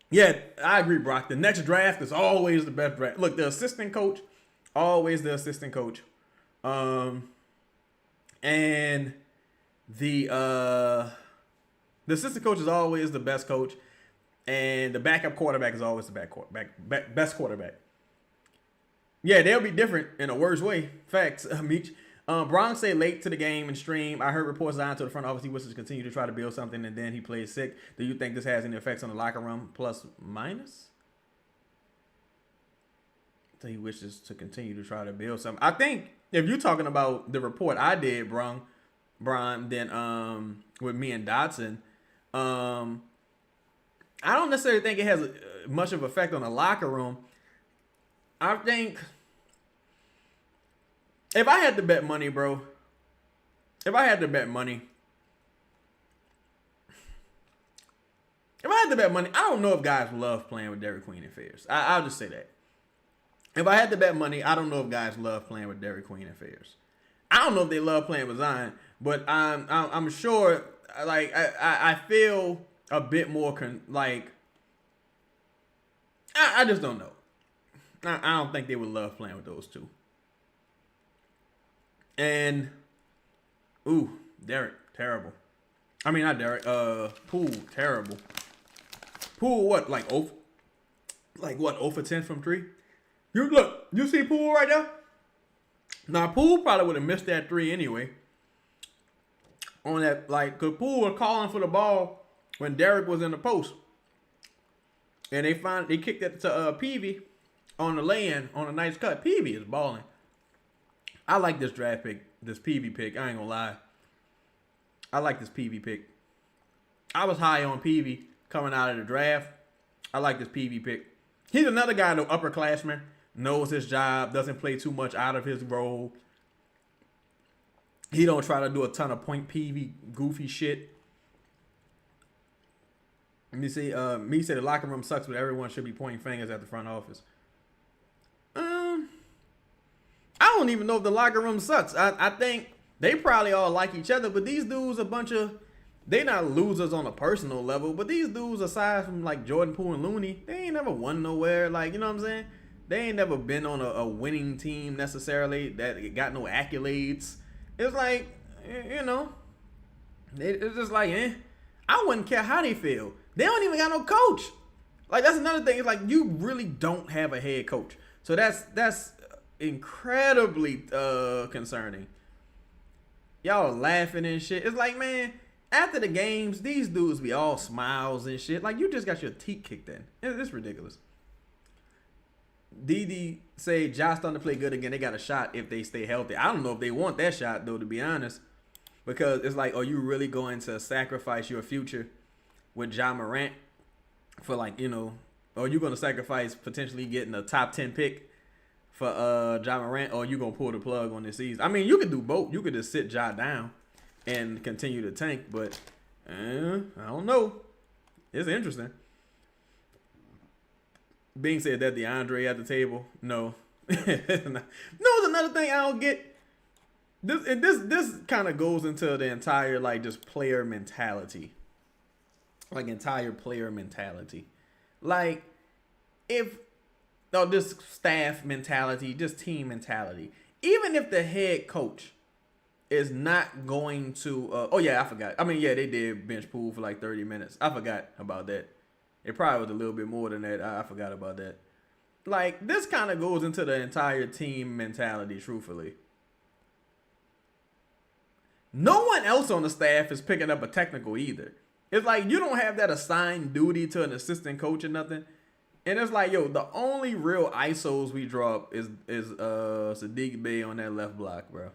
Yeah, I agree, Brock. The next draft is always the best draft. Look, the assistant coach, always the assistant coach. And the assistant coach is always the best coach. And the backup quarterback is always the best quarterback. Yeah, they'll be different in a worse way. Facts, Meech. Brown say late to the game and stream. I heard reports down to the front office he wishes to continue to try to build something and then he plays sick. Do you think this has any effects on the locker room? Plus, minus? So he wishes to continue to try to build something. I think if you're talking about the report I did, Brian, then with me and Dotson, I don't necessarily think it has much of an effect on the locker room. I think if I had to bet money, bro, I don't know if guys love playing with Dairy Queen and Fairs. I'll just say that. If I had to bet money, I don't know if guys love playing with Dairy Queen and Fairs. I don't know if they love playing with Zion, but I'm sure, like, I feel a bit more, I just don't know. I don't think they would love playing with those two. And, Derek, terrible. I mean, not Derek. Poole, terrible. Poole, what? Like 0 for 10 from 3? You see Poole right there? Now, Poole probably would have missed that 3 anyway. On that, cause Poole was calling for the ball when Derek was in the post. And they kicked it to Peavy on the lay-in on a nice cut. Peavy is balling. I like this draft pick, this Peavy pick. I ain't gonna lie. I like this Peavy pick. I was high on Peavy coming out of the draft. I like this Peavy pick. He's another guy, though, upperclassman, knows his job, doesn't play too much out of his role. He don't try to do a ton of point Peavy goofy shit. Let me see. Me said the locker room sucks, but everyone should be pointing fingers at the front office. I don't even know if the locker room sucks. I think they probably all like each other, but these dudes they not losers on a personal level, but these dudes, aside from like Jordan Poole and Looney, they ain't never won nowhere. Like, you know what I'm saying? They ain't never been on a winning team necessarily that got no accolades. It's like, you know, it's just like, I wouldn't care how they feel. They don't even got no coach. Like, that's another thing. It's like, you really don't have a head coach. So that's incredibly concerning. Y'all laughing and shit. It's like, man, after the games, these dudes be all smiles and shit. Like, you just got your teeth kicked in. It's ridiculous. Didi say Josh starting to play good again. They got a shot if they stay healthy. I don't know if they want that shot, though, to be honest. Because it's like, are you really going to sacrifice your future with Ja Morant for, like, you know, or are you going to sacrifice potentially getting a top 10 pick for Ja Morant, or are you going to pull the plug on this season? I mean, you could do both. You could just sit Ja down and continue to tank, but I don't know. It's interesting. Being said that DeAndre at the table, no. No, it's another thing I don't get. This kind of goes into the entire, like, just player mentality. Like, entire player mentality. Like, this staff mentality, just team mentality. Even if the head coach is not going to, I forgot. I mean, yeah, they did bench Poole for like 30 minutes. I forgot about that. It probably was a little bit more than that. I forgot about that. Like, this kind of goes into the entire team mentality, truthfully. No one else on the staff is picking up a technical either. It's like you don't have that assigned duty to an assistant coach or nothing. And it's like, yo, the only real ISOs we drop is Sadiq Bey on that left block, bro.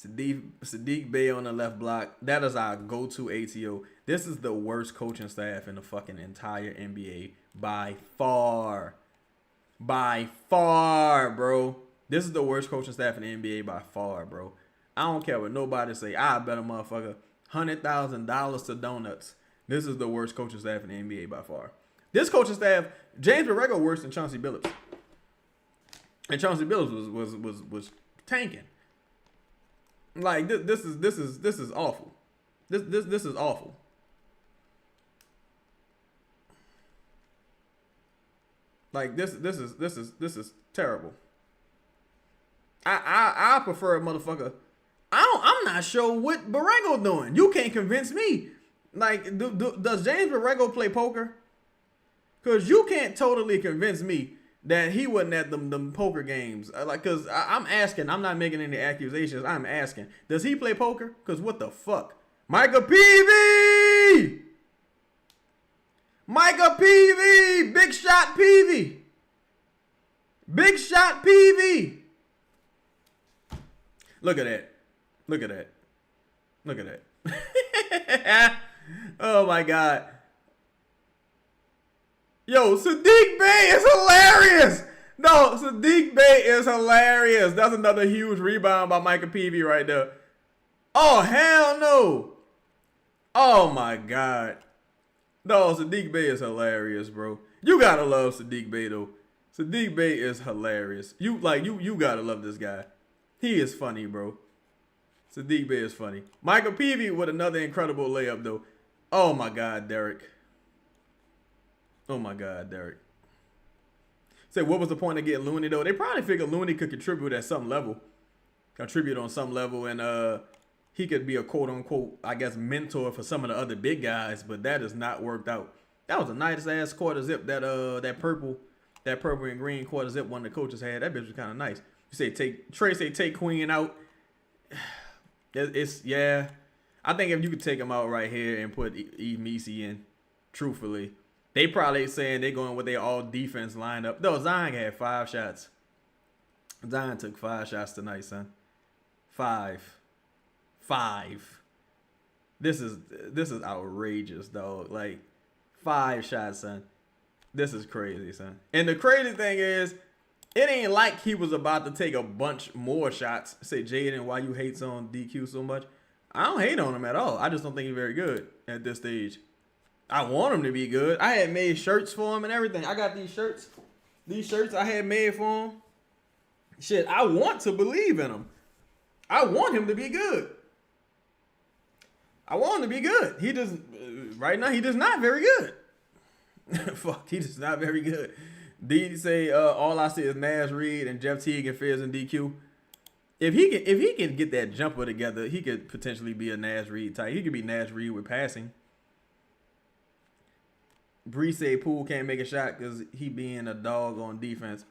Sadiq Bey on the left block. That is our go-to ATO. This is the worst coaching staff in the fucking entire NBA by far. By far, bro. This is the worst coaching staff in the NBA by far, bro. I don't care what nobody say. I bet a motherfucker $100,000 to donuts. This is the worst coaching staff in the NBA by far. This coaching staff, James Borrego worse than Chauncey Billups. And Chauncey Billups was tanking. Like this is awful. This is awful. Like this is terrible. I prefer a motherfucker. I'm not sure what Borrego doing. You can't convince me. Like, does James Borrego play poker? Cause you can't totally convince me that he wasn't at them poker games. Cause I'm asking. I'm not making any accusations. I'm asking. Does he play poker? Cause what the fuck? Micah Peavy! Micah Peavy! Big shot Peavy! Big shot Peavy! Look at that. Look at that. Look at that. Oh my God. Yo, Sadiq Bey is hilarious. No, Sadiq Bey is hilarious. That's another huge rebound by Micah Peavy right there. Oh, hell no. Oh my God. No, Sadiq Bey is hilarious, bro. You gotta love Sadiq Bey though. Sadiq Bey is hilarious. You gotta love this guy. He is funny, bro. Sadiq Bey is funny. Micah Peavy with another incredible layup though. Oh my God, Derek. Oh my God, Derek. Say, what was the point of getting Looney though? They probably figured Looney could contribute at some level. Contribute on some level, and he could be a quote unquote, I guess, mentor for some of the other big guys, but that has not worked out. That was a nice ass quarter zip, that purple and green quarter zip one the coaches had. That bitch was kind of nice. You say take Queen out. It's yeah. I think if you could take him out right here and put Eve Messi in, truthfully. They probably saying they're going with their all defense lineup. No, Zion had 5 shots. Zion took 5 shots tonight, son. 5. This is outrageous, dog. Like 5 shots, son. This is crazy, son. And the crazy thing is, it ain't like he was about to take a bunch more shots. Say, Jaden, why you hate on DQ so much? I don't hate on him at all. I just don't think he's very good at this stage. I want him to be good. I had made shirts for him and everything. I got these shirts. These shirts I had made for him. Shit, I want to believe in him. I want him to be good. I want him to be good. He just, right now, he just not very good. Fuck, he just not very good. D say, all I see is Nash Reed and Jeff Teague and Fizz and DQ. If he can get that jumper together, he could potentially be a Nash Reed type. He could be Nash Reed with passing. Bree say Poole can't make a shot because he being a dog on defense.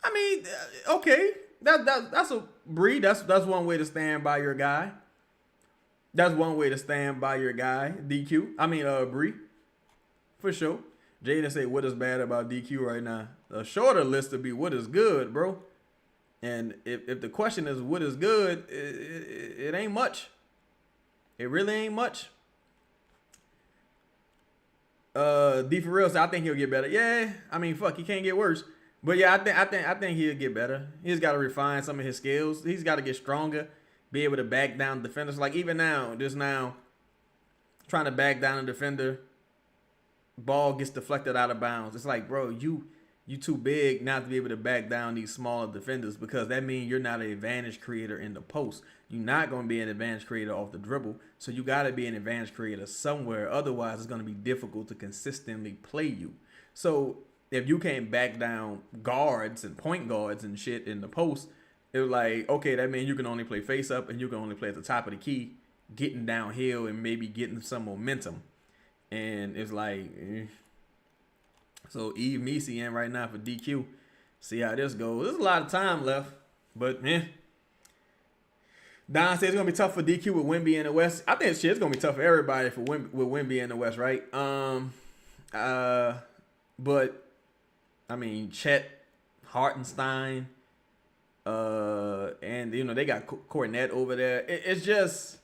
I mean, okay, that's a Bree. That's one way to stand by your guy. That's one way to stand by your guy. DQ. I mean, Bree, for sure. Jaden say what is bad about DQ right now. A shorter list to be what is good, bro. And if the question is what is good, it ain't much. It really ain't much. D for real, so I think he'll get better. Yeah, I mean, fuck, he can't get worse. But yeah, I think he'll get better. He's got to refine some of his skills. He's got to get stronger, be able to back down defenders. Like even now, trying to back down a defender, ball gets deflected out of bounds. It's like, bro, you too big not to be able to back down these smaller defenders because that means you're not an advantage creator in the post. You're not going to be an advantage creator off the dribble. So you got to be an advantage creator somewhere. Otherwise, it's going to be difficult to consistently play you. So if you can't back down guards and point guards and shit in the post, it's like, okay, that means you can only play face up and you can only play at the top of the key, getting downhill and maybe getting some momentum. And it's like, So Eve Messi in right now for DQ. See how this goes. There's a lot of time left, but Don says it's gonna be tough for DQ with Wemby in the West. I think shit, it's gonna be tough for everybody for with Wemby in the West, right? But I mean, Chet, Hartenstein, and they got Cornette over there. It's just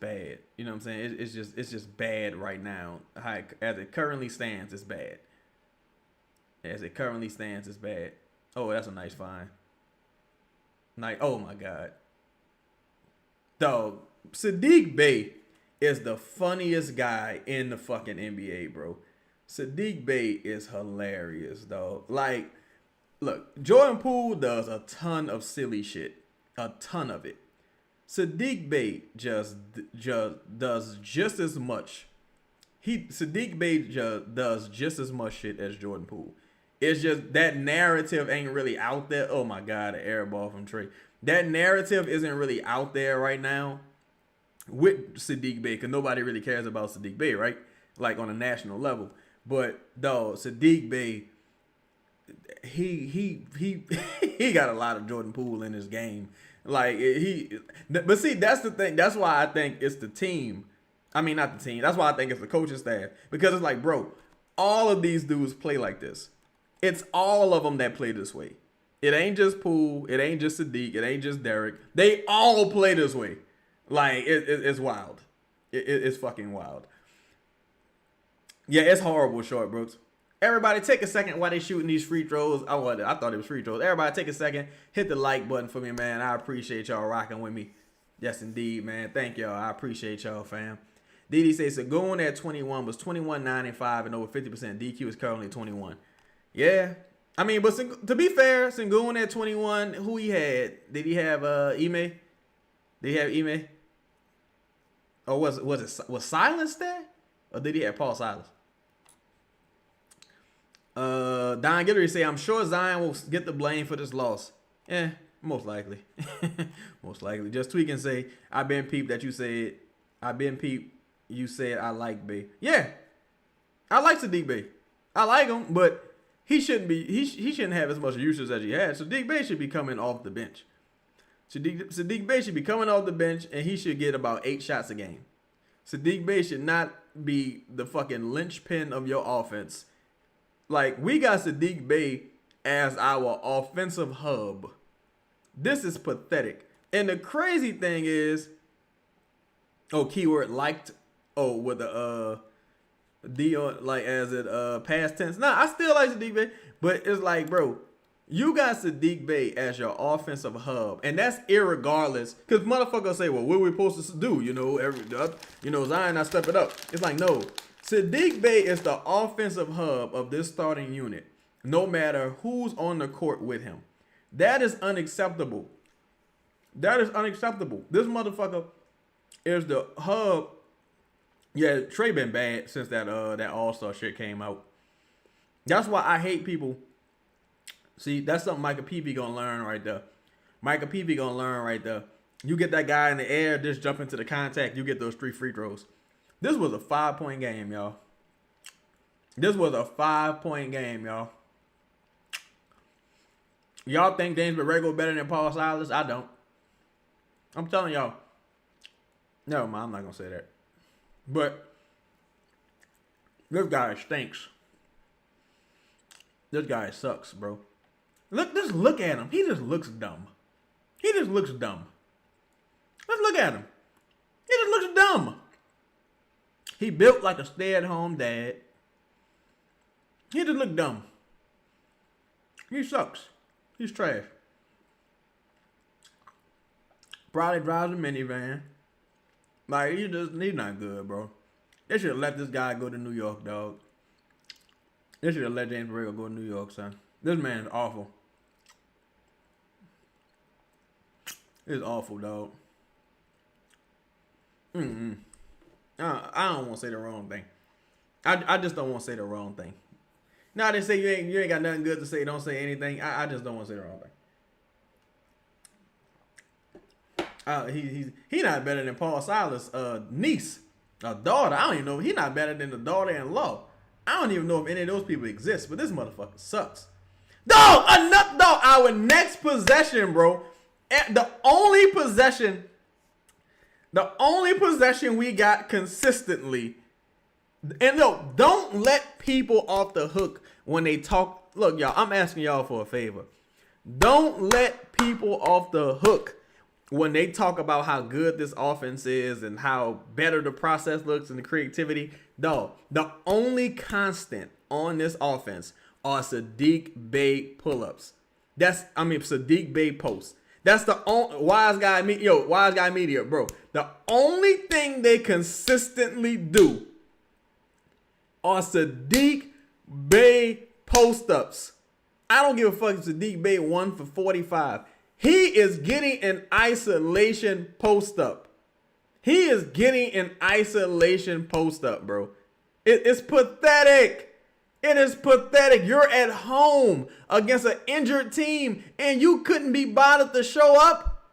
bad. You know what I'm saying? It's just bad right now. As it currently stands, it's bad. As it currently stands, it's bad. Oh, that's a nice find. Nice. Oh my God. Dog, Sadiq Bey is the funniest guy in the fucking NBA, bro. Sadiq Bey is hilarious, dog. Like, look, Jordan Poole does a ton of silly shit. A ton of it. Sadiq Bey just does just as much. Sadiq Bey does just as much shit as Jordan Poole. It's just that narrative ain't really out there. Oh my God, an air ball from Trey. That narrative isn't really out there right now with Sadiq Bey because nobody really cares about Sadiq Bey, right? Like on a national level. But dog, Sadiq Bey, he he got a lot of Jordan Poole in his game. Like but see, that's the thing. That's why I think it's the team. I mean, not the team. That's why I think it's the coaching staff because it's like, bro, all of these dudes play like this. It's all of them that play this way. It ain't just Poole. It ain't just Sadiq. It ain't just Derek. They all play this way. Like, it's wild. It's fucking wild. Yeah, it's horrible, Short Brooks. Everybody take a second while they shooting these free throws. I thought it was free throws. Everybody take a second. Hit the like button for me, man. I appreciate y'all rocking with me. Yes, indeed, man. Thank y'all. I appreciate y'all, fam. DD says, Sagoon at 21 was 21, 9, and 5 and over 50%. DQ is currently 21. Yeah. I mean, but to be fair, Sengun at 21, who he had? Did he have Ime? Did he have Ime? Or was Silas there? Or did he have Paul Silas? Don Guillory say, I'm sure Zion will get the blame for this loss. Yeah, most likely. Most likely. Just tweak and say, I've been peeped that you said, you said I like Bey. Yeah. I like Sadiq Bey. I like him, but he shouldn't be. He shouldn't have as much usage as he has. Sadiq Bey should be coming off the bench. Sadiq Bey should be coming off the bench, and he should get about 8 shots a game. Sadiq Bey should not be the fucking linchpin of your offense. Like, we got Sadiq Bey as our offensive hub. This is pathetic. And the crazy thing is, keyword liked. With the Dion, like as it past tense. Nah, I still like Sadiq Bey, but it's like, bro, you got Sadiq Bey as your offensive hub, and that's irregardless. Cause motherfuckers say, well, what are we supposed to do? Zion not stepping up. It's like, no, Sadiq Bey is the offensive hub of this starting unit, no matter who's on the court with him. That is unacceptable. This motherfucker is the hub. Yeah, Trey been bad since that All-Star shit came out. That's why I hate people. See, that's something Micah Peavy gonna learn right there. You get that guy in the air, just jump into the contact, you get those 3 free throws. This was a 5-point game, y'all. Y'all think James Borrego better than Paul Silas? I don't. I'm telling y'all. Never mind, I'm not gonna say that. But this guy stinks. This guy sucks, bro. Just look at him. He just looks dumb. Let's look at him. He just looks dumb. He built like a stay-at-home dad. He just look dumb. He sucks. He's trash. Probably drives a minivan. Like, he's not good, bro. They should have let this guy go to New York, dog. They should have let James Borrego go to New York, son. This man is awful. It's awful, dog. I don't want to say the wrong thing. I just don't want to say the wrong thing. Now they say you ain't got nothing good to say, don't say anything. I just don't want to say the wrong thing. He not better than Paul Silas' niece, a daughter. I don't even know. He not better than the daughter-in-law. I don't even know if any of those people exist, but this motherfucker sucks. Dog, enough, dog. Our next possession, bro. The only possession we got consistently. And no, don't let people off the hook when they talk. Look, y'all, I'm asking y'all for a favor. Don't let people off the hook when they talk about how good this offense is and how better the process looks and the creativity. Dog, the only constant on this offense are Saddiq Bey pull-ups. Saddiq Bey posts. That's the only wise guy media, bro. The only thing they consistently do are Saddiq Bey post-ups. I don't give a fuck if Saddiq Bey 1 for 45. He is getting an isolation post-up. He is getting an isolation post-up, bro. It's pathetic. It is pathetic. You're at home against an injured team and you couldn't be bothered to show up.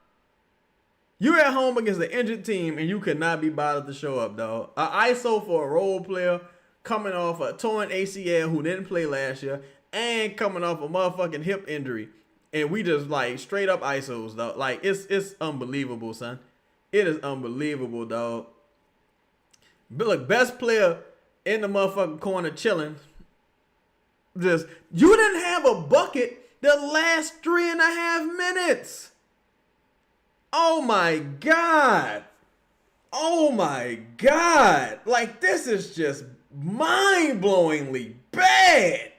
You're at home against an injured team and you could not be bothered to show up, dog. An ISO for a role player coming off a torn ACL who didn't play last year and coming off a motherfucking hip injury. And we just like straight up ISOs, dog. Like it's unbelievable, son. It is unbelievable, dog. But look, best player in the motherfucking corner chilling. Just, you didn't have a bucket the last 3.5 minutes. Oh my God. Oh my God. Like, this is just mind-blowingly bad.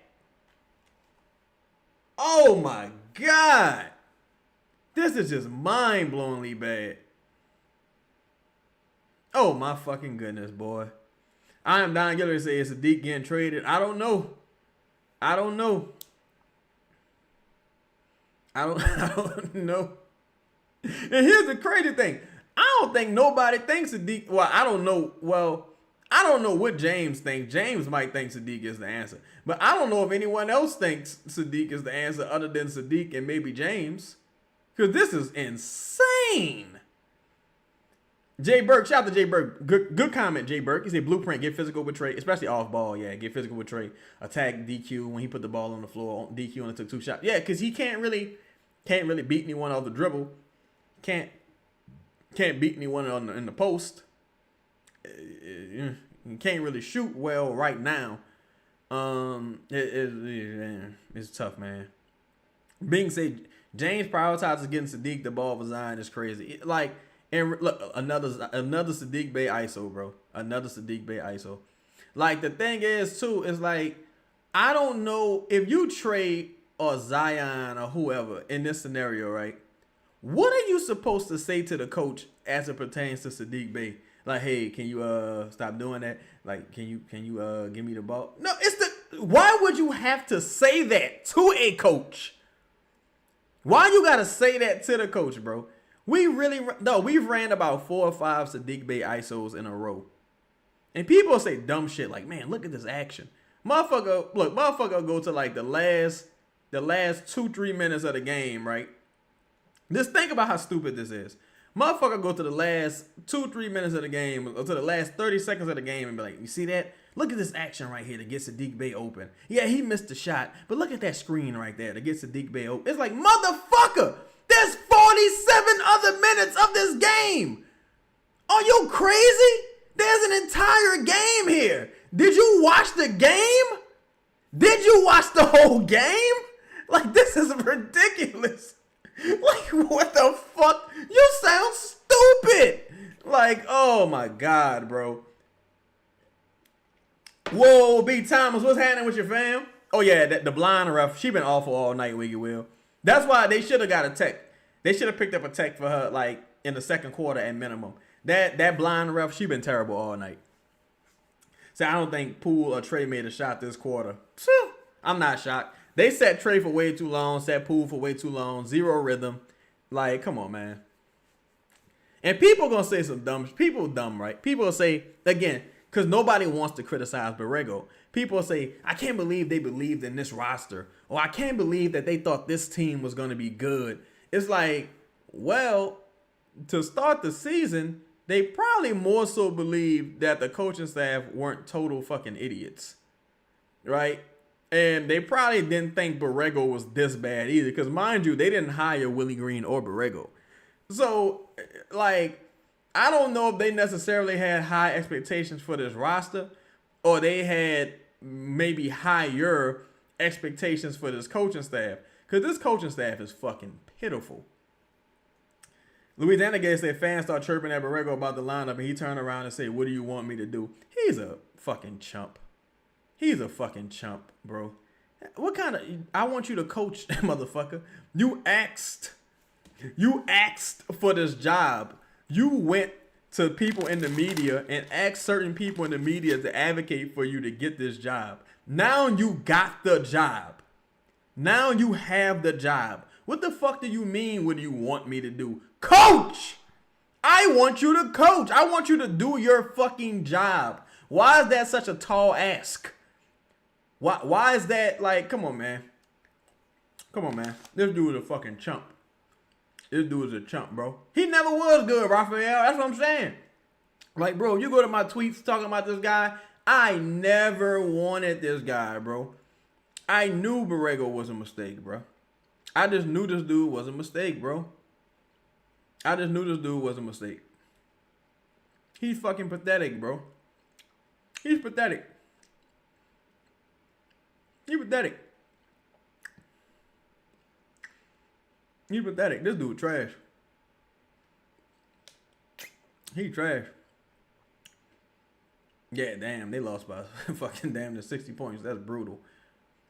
Oh my God. This is just mind-blowingly bad. Oh my fucking goodness, boy. I am Don Giller to say it's Saddiq getting traded. I don't know. I don't know. I don't know. And here's the crazy thing. I don't think nobody thinks Saddiq. Well, I don't know. Well, I don't know what James thinks. James might think Saddiq is the answer. But I don't know if anyone else thinks Saddiq is the answer other than Saddiq and maybe James. Because this is insane. Jay Burke, shout out to Jay Burke. Good comment, Jay Burke. He said blueprint, get physical with Trey, especially off ball. Yeah, get physical with Trey. Attack DQ when he put the ball on the floor. DQ only took 2 shots. Yeah, because he can't really beat anyone off the dribble. Can't beat anyone in the post. He can't really shoot well right now. It's tough, man. Being said, James prioritizes getting Saddiq the ball for Zion is crazy. And look, another Saddiq Bey ISO, bro. Another Saddiq Bey ISO. Like, the thing is, too, is like, I don't know if you trade or Zion or whoever in this scenario, right? What are you supposed to say to the coach as it pertains to Saddiq Bey? Like, hey, can you stop doing that? Like, can you give me the ball? No, why would you have to say that to a coach? Why you gotta say that to the coach, bro? We've ran about 4 or 5 Saddiq Bey ISOs in a row. And people say dumb shit like, man, look at this action. Motherfucker go to like the last 2-3 minutes of the game, right? Just think about how stupid this is. Motherfucker go to the last 2-3 minutes of the game, or to the last 30 seconds of the game and be like, you see that? Look at this action right here to get Saddiq Bey open. Yeah, he missed the shot, but look at that screen right there to get Saddiq Bey open. It's like, motherfucker! There's 47 other minutes of this game. Are you crazy? There's an entire game here. Did you watch the game? Did you watch the whole game? Like, this is ridiculous. Like, what the fuck? You sound stupid. Like, oh my God, bro. Whoa, B. Thomas, what's happening with your fam? Oh yeah, the blind ref, she been awful all night, Wiggy Will. That's why they should have got a tech. They should have picked up a tech for her, like, in the second quarter at minimum. That blind ref, she been terrible all night. So I don't think Poole or Trey made a shot this quarter. I'm not shocked. They set Trey for way too long, set Poole for way too long, 0 rhythm. Like, come on, man. And people gonna say some dumb. People dumb, right? People will say, again, because nobody wants to criticize Borrego. People say, I can't believe they believed in this roster. Or I can't believe that they thought this team was going to be good. It's like, well, to start the season, they probably more so believed that the coaching staff weren't total fucking idiots. Right? And they probably didn't think Borrego was this bad either. Because mind you, they didn't hire Willie Green or Borrego. So, like, I don't know if they necessarily had high expectations for this roster, or they had maybe higher expectations for this coaching staff. Because this coaching staff is fucking pitiful. Louisiana Gay said fans start chirping at Borrego about the lineup, and he turned around and said, "What do you want me to do?" He's a fucking chump. He's a fucking chump, bro. What kind of... I want you to coach, motherfucker. You asked for this job. You went to people in the media and asked certain people in the media to advocate for you to get this job. Now you got the job. Now you have the job. What the fuck do you mean, what do you want me to do? Coach! I want you to coach. I want you to do your fucking job. Why is that such a tall ask? Why is that like, come on, man. Come on, man. This dude is a fucking chump. This dude is a chump, bro. He never was good, Raphael. That's what I'm saying. Like, bro, you go to my tweets talking about this guy. I never wanted this guy, bro. I knew Borrego was a mistake, bro. I just knew this dude was a mistake, bro. I just knew this dude was a mistake. He's fucking pathetic, bro. He's pathetic. He's pathetic. He's pathetic. This dude trash. He trash. Yeah, damn. They lost by fucking damn near 60 points. That's brutal.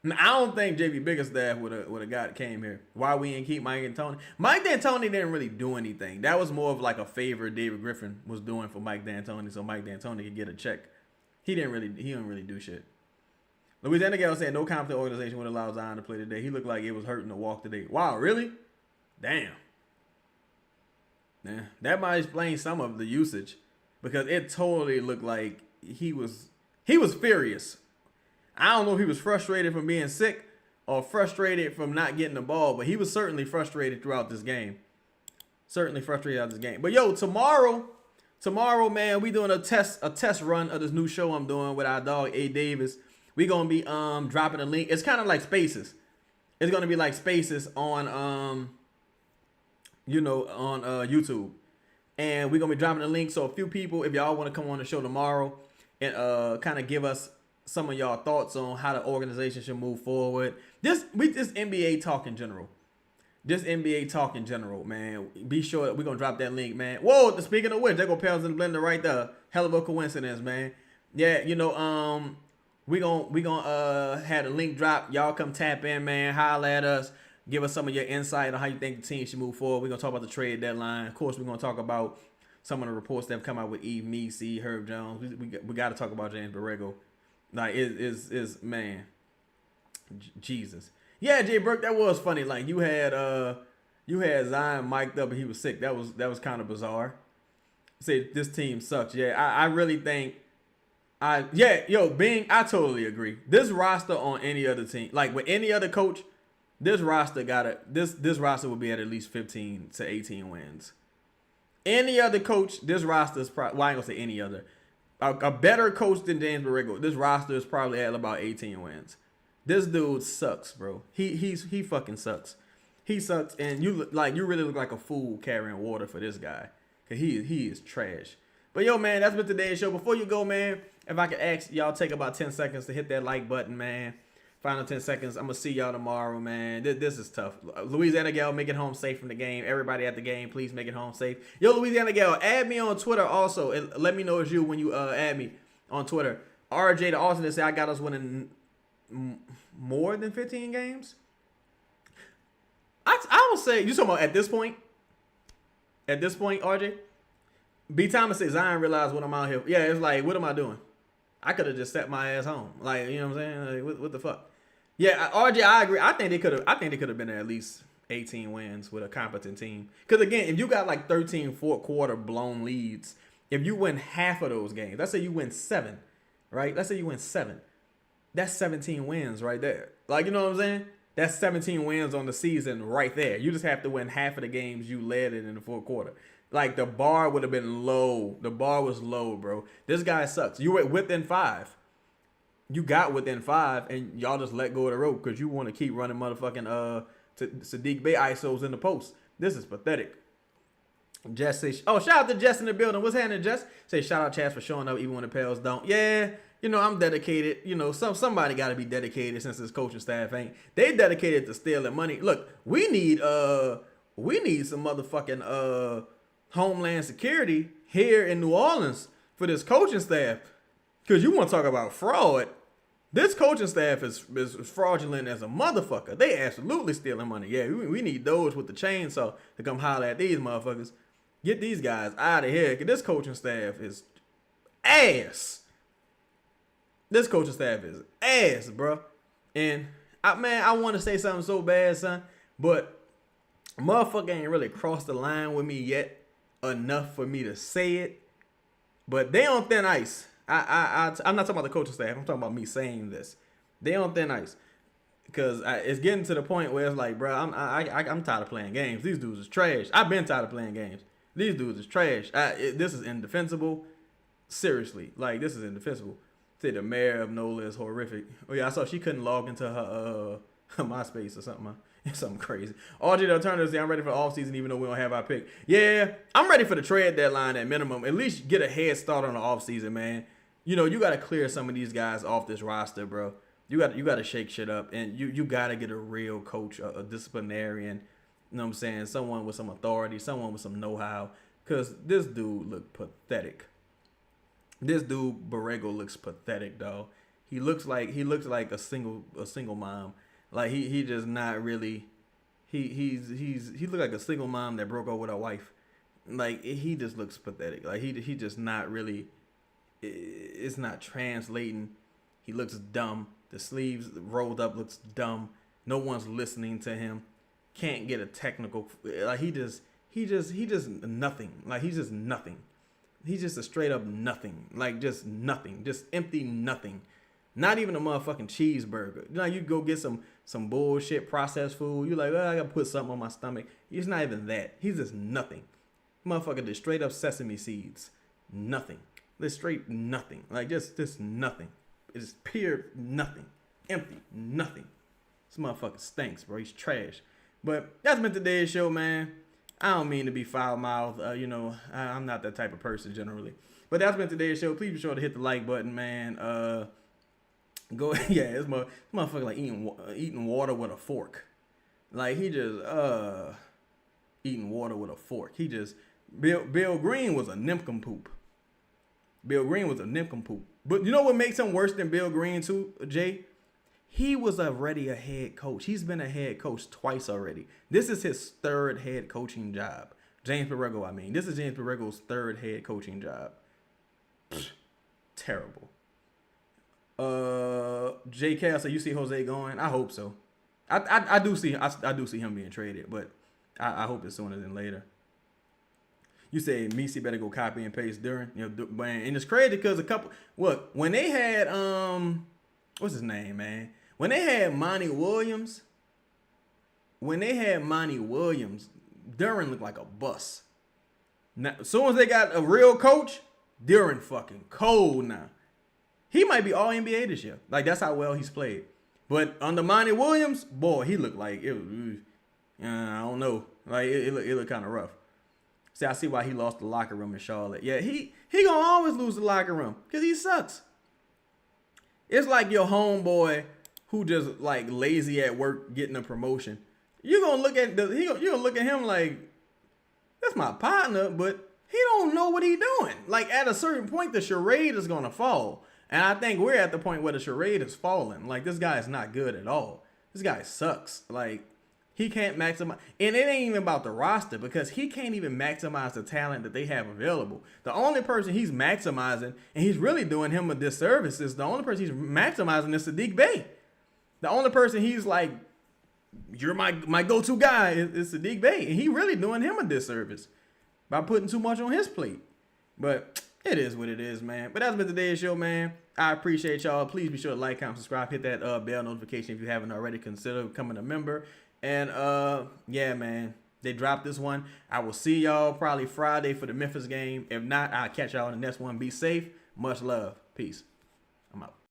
Now, I don't think JV Biggerstaff would have got came here. Why we didn't keep Mike D'Antoni? Mike D'Antoni didn't really do anything. That was more of like a favor David Griffin was doing for Mike D'Antoni, so Mike D'Antoni could get a check. He didn't really do shit. Louisiana Gale said no competent organization would allow Zion to play today. He looked like it was hurting to walk today. Wow, really? Damn. Yeah, that might explain some of the usage, because it totally looked like he was furious. I don't know if he was frustrated from being sick or frustrated from not getting the ball, but he was certainly frustrated throughout this game. But yo, tomorrow, man, we doing a test run of this new show I'm doing with our dog A Davis. We gonna be dropping a link. It's kind of like Spaces. It's gonna be like Spaces on YouTube, and we're gonna be dropping a link. So a few people, if y'all want to come on the show tomorrow and kind of give us some of y'all thoughts on how the organization should move forward. Just NBA talk in general. Just NBA talk in general, man. Be sure we're gonna drop that link, man. Whoa, speaking of which, there go Pels in the Blender right there. Hell of a coincidence, man. Yeah, we gonna have a link drop. Y'all come tap in, man. Holla at us. Give us some of your insight on how you think the team should move forward. We're gonna talk about the trade deadline. Of course, we're gonna talk about some of the reports that have come out with Eve Meese, Herb Jones. We got to talk about James Borrego. Like, is man, Jesus. Yeah, Jay Burke, that was funny. Like, you had Zion mic'd up and he was sick. That was kind of bizarre. Say this team sucks. Yeah, I really think I totally agree. This roster on any other team, like with any other coach, this roster this roster would be at least 15 to 18 wins. Any other coach, this roster is probably, well, I ain't gonna say any other. A better coach than James Borrego, this roster is probably at about 18 wins. This dude sucks, bro. He fucking sucks. He sucks, and you really look like a fool carrying water for this guy, cause he is trash. But yo, man, that's been today's show. Before you go, man, if I could ask y'all, take about 10 seconds to hit that like button, man. Final 10 seconds. I'm gonna see y'all tomorrow, man. This is tough. Louisiana Gal, make it home safe from the game. Everybody at the game, please make it home safe. Yo, Louisiana Gal, add me on Twitter also, and let me know it's you when you add me on Twitter. RJ the alternate say I got us winning more than 15 games. I would say, you talking about at this point? At this point, RJ? B Thomas says Zion realized what I'm out here. Yeah, it's like, what am I doing? I could have just sat my ass home. Like, you know what I'm saying? Like, what the fuck? Yeah, RJ, I agree. I think they could have been at least 18 wins with a competent team. Because again, if you got like 13 fourth quarter blown leads, if you win half of those games, let's say you win 7, right? Let's say you win 7. That's 17 wins right there. Like, you know what I'm saying? That's 17 wins on the season right there. You just have to win half of the games you led in the fourth quarter. Like, the bar would have been low. The bar was low, bro. This guy sucks. You were within 5. You got within 5, and y'all just let go of the rope because you want to keep running motherfucking Sadiq Bey ISOs in the post. This is pathetic. Jess say, oh, shout out to Jess in the building. What's happening, Jess? Say shout out Chaz for showing up even when the Pels don't. Yeah, I'm dedicated. Somebody got to be dedicated since this coaching staff ain't. They dedicated to stealing money. Look, we need some motherfucking Homeland Security here in New Orleans for this coaching staff. Because you want to talk about fraud. This coaching staff is fraudulent as a motherfucker. They absolutely stealing money. Yeah, we need those with the chainsaw to come holler at these motherfuckers. Get these guys out of here. Because this coaching staff is ass. This coaching staff is ass, bro. And, I want to say something so bad, son. But motherfucker ain't really crossed the line with me yet enough for me to say it. But they on thin ice. I'm not talking about the coaching staff. I'm talking about me saying this. They on thin ice. Because it's getting to the point where it's like, bro, I'm tired of playing games. These dudes is trash. I've been tired of playing games. These dudes is trash. This is indefensible. Seriously. Like, this is indefensible. Say the mayor of NOLA is horrific. Oh, yeah, I saw she couldn't log into her MySpace or something. Something crazy. RJ the Alternatives say I'm ready for the offseason even though we don't have our pick. Yeah, I'm ready for the trade deadline at minimum. At least get a head start on the offseason, man. You got to clear some of these guys off this roster, bro. You got to shake shit up, and you got to get a real coach, a disciplinarian, you know what I'm saying? Someone with some authority, someone with some know-how, because this dude look pathetic. This dude, Borrego, looks pathetic, dog. He looks like a single mom. Like he just not really. He look like a single mom that broke up with her wife. Like he just looks pathetic. Like he just not really. It's not translating. He looks dumb. The sleeves rolled up looks dumb. No one's listening to him. Can't get a technical. Like he just nothing. Like he's just nothing. He's just a straight up nothing. Like just nothing. Just empty nothing. Not even a motherfucking cheeseburger. You go get some bullshit processed food. You're like, I gotta put something on my stomach. He's not even that. He's just nothing. Motherfucker just straight up sesame seeds. Nothing. Just straight nothing. Like just nothing. It's pure nothing. Empty. Nothing. This motherfucker stinks, bro. He's trash. But that's been today's show, man. I don't mean to be foul-mouthed. I'm not that type of person generally. But that's been today's show. Please be sure to hit the like button, man. This motherfucker like eating water with a fork. Like he just eating water with a fork. He just Bill Green was a nincompoop. Bill Green was a nincompoop. But you know what makes him worse than Bill Green too, Jay? He was already a head coach. He's been a head coach twice already. This is his third head coaching job. James Borrego, I mean. This is James Borrego's third head coaching job. Terrible. J. Cal said, you see Jose going? I hope so. I do see him being traded, but I hope it's sooner than later. You say Misi better go copy and paste during, man, and it's crazy because when they had what's his name, man? When they had Monty Williams, Duran looked like a bus. Now, as soon as they got a real coach, Duran fucking cold now. He might be all NBA this year. Like, that's how well he's played. But under Monty Williams, boy, he looked like it was, I don't know. Like, it looked kind of rough. See, I see why he lost the locker room in Charlotte. Yeah, he gonna always lose the locker room because he sucks. It's like your homeboy who just like lazy at work getting a promotion. You're gonna look at him like, that's my partner, but he don't know what he doing. Like at a certain point, the charade is gonna fall. And I think we're at the point where the charade is falling. Like this guy is not good at all. This guy sucks. Like he can't maximize. And it ain't even about the roster because he can't even maximize the talent that they have available. The only person he's maximizing, and he's really doing him a disservice, is the only person he's maximizing is Sadiq Bey. The only person he's like, you're my go-to guy is Sadiq Bey. And he really doing him a disservice by putting too much on his plate. But it is what it is, man. But that's been today's show, man. I appreciate y'all. Please be sure to like, comment, subscribe, hit that bell notification if you haven't already. Consider becoming a member. And yeah, man, they dropped this one. I will see y'all probably Friday for the Memphis game. If not, I'll catch y'all in the next one. Be safe. Much love. Peace. I'm out.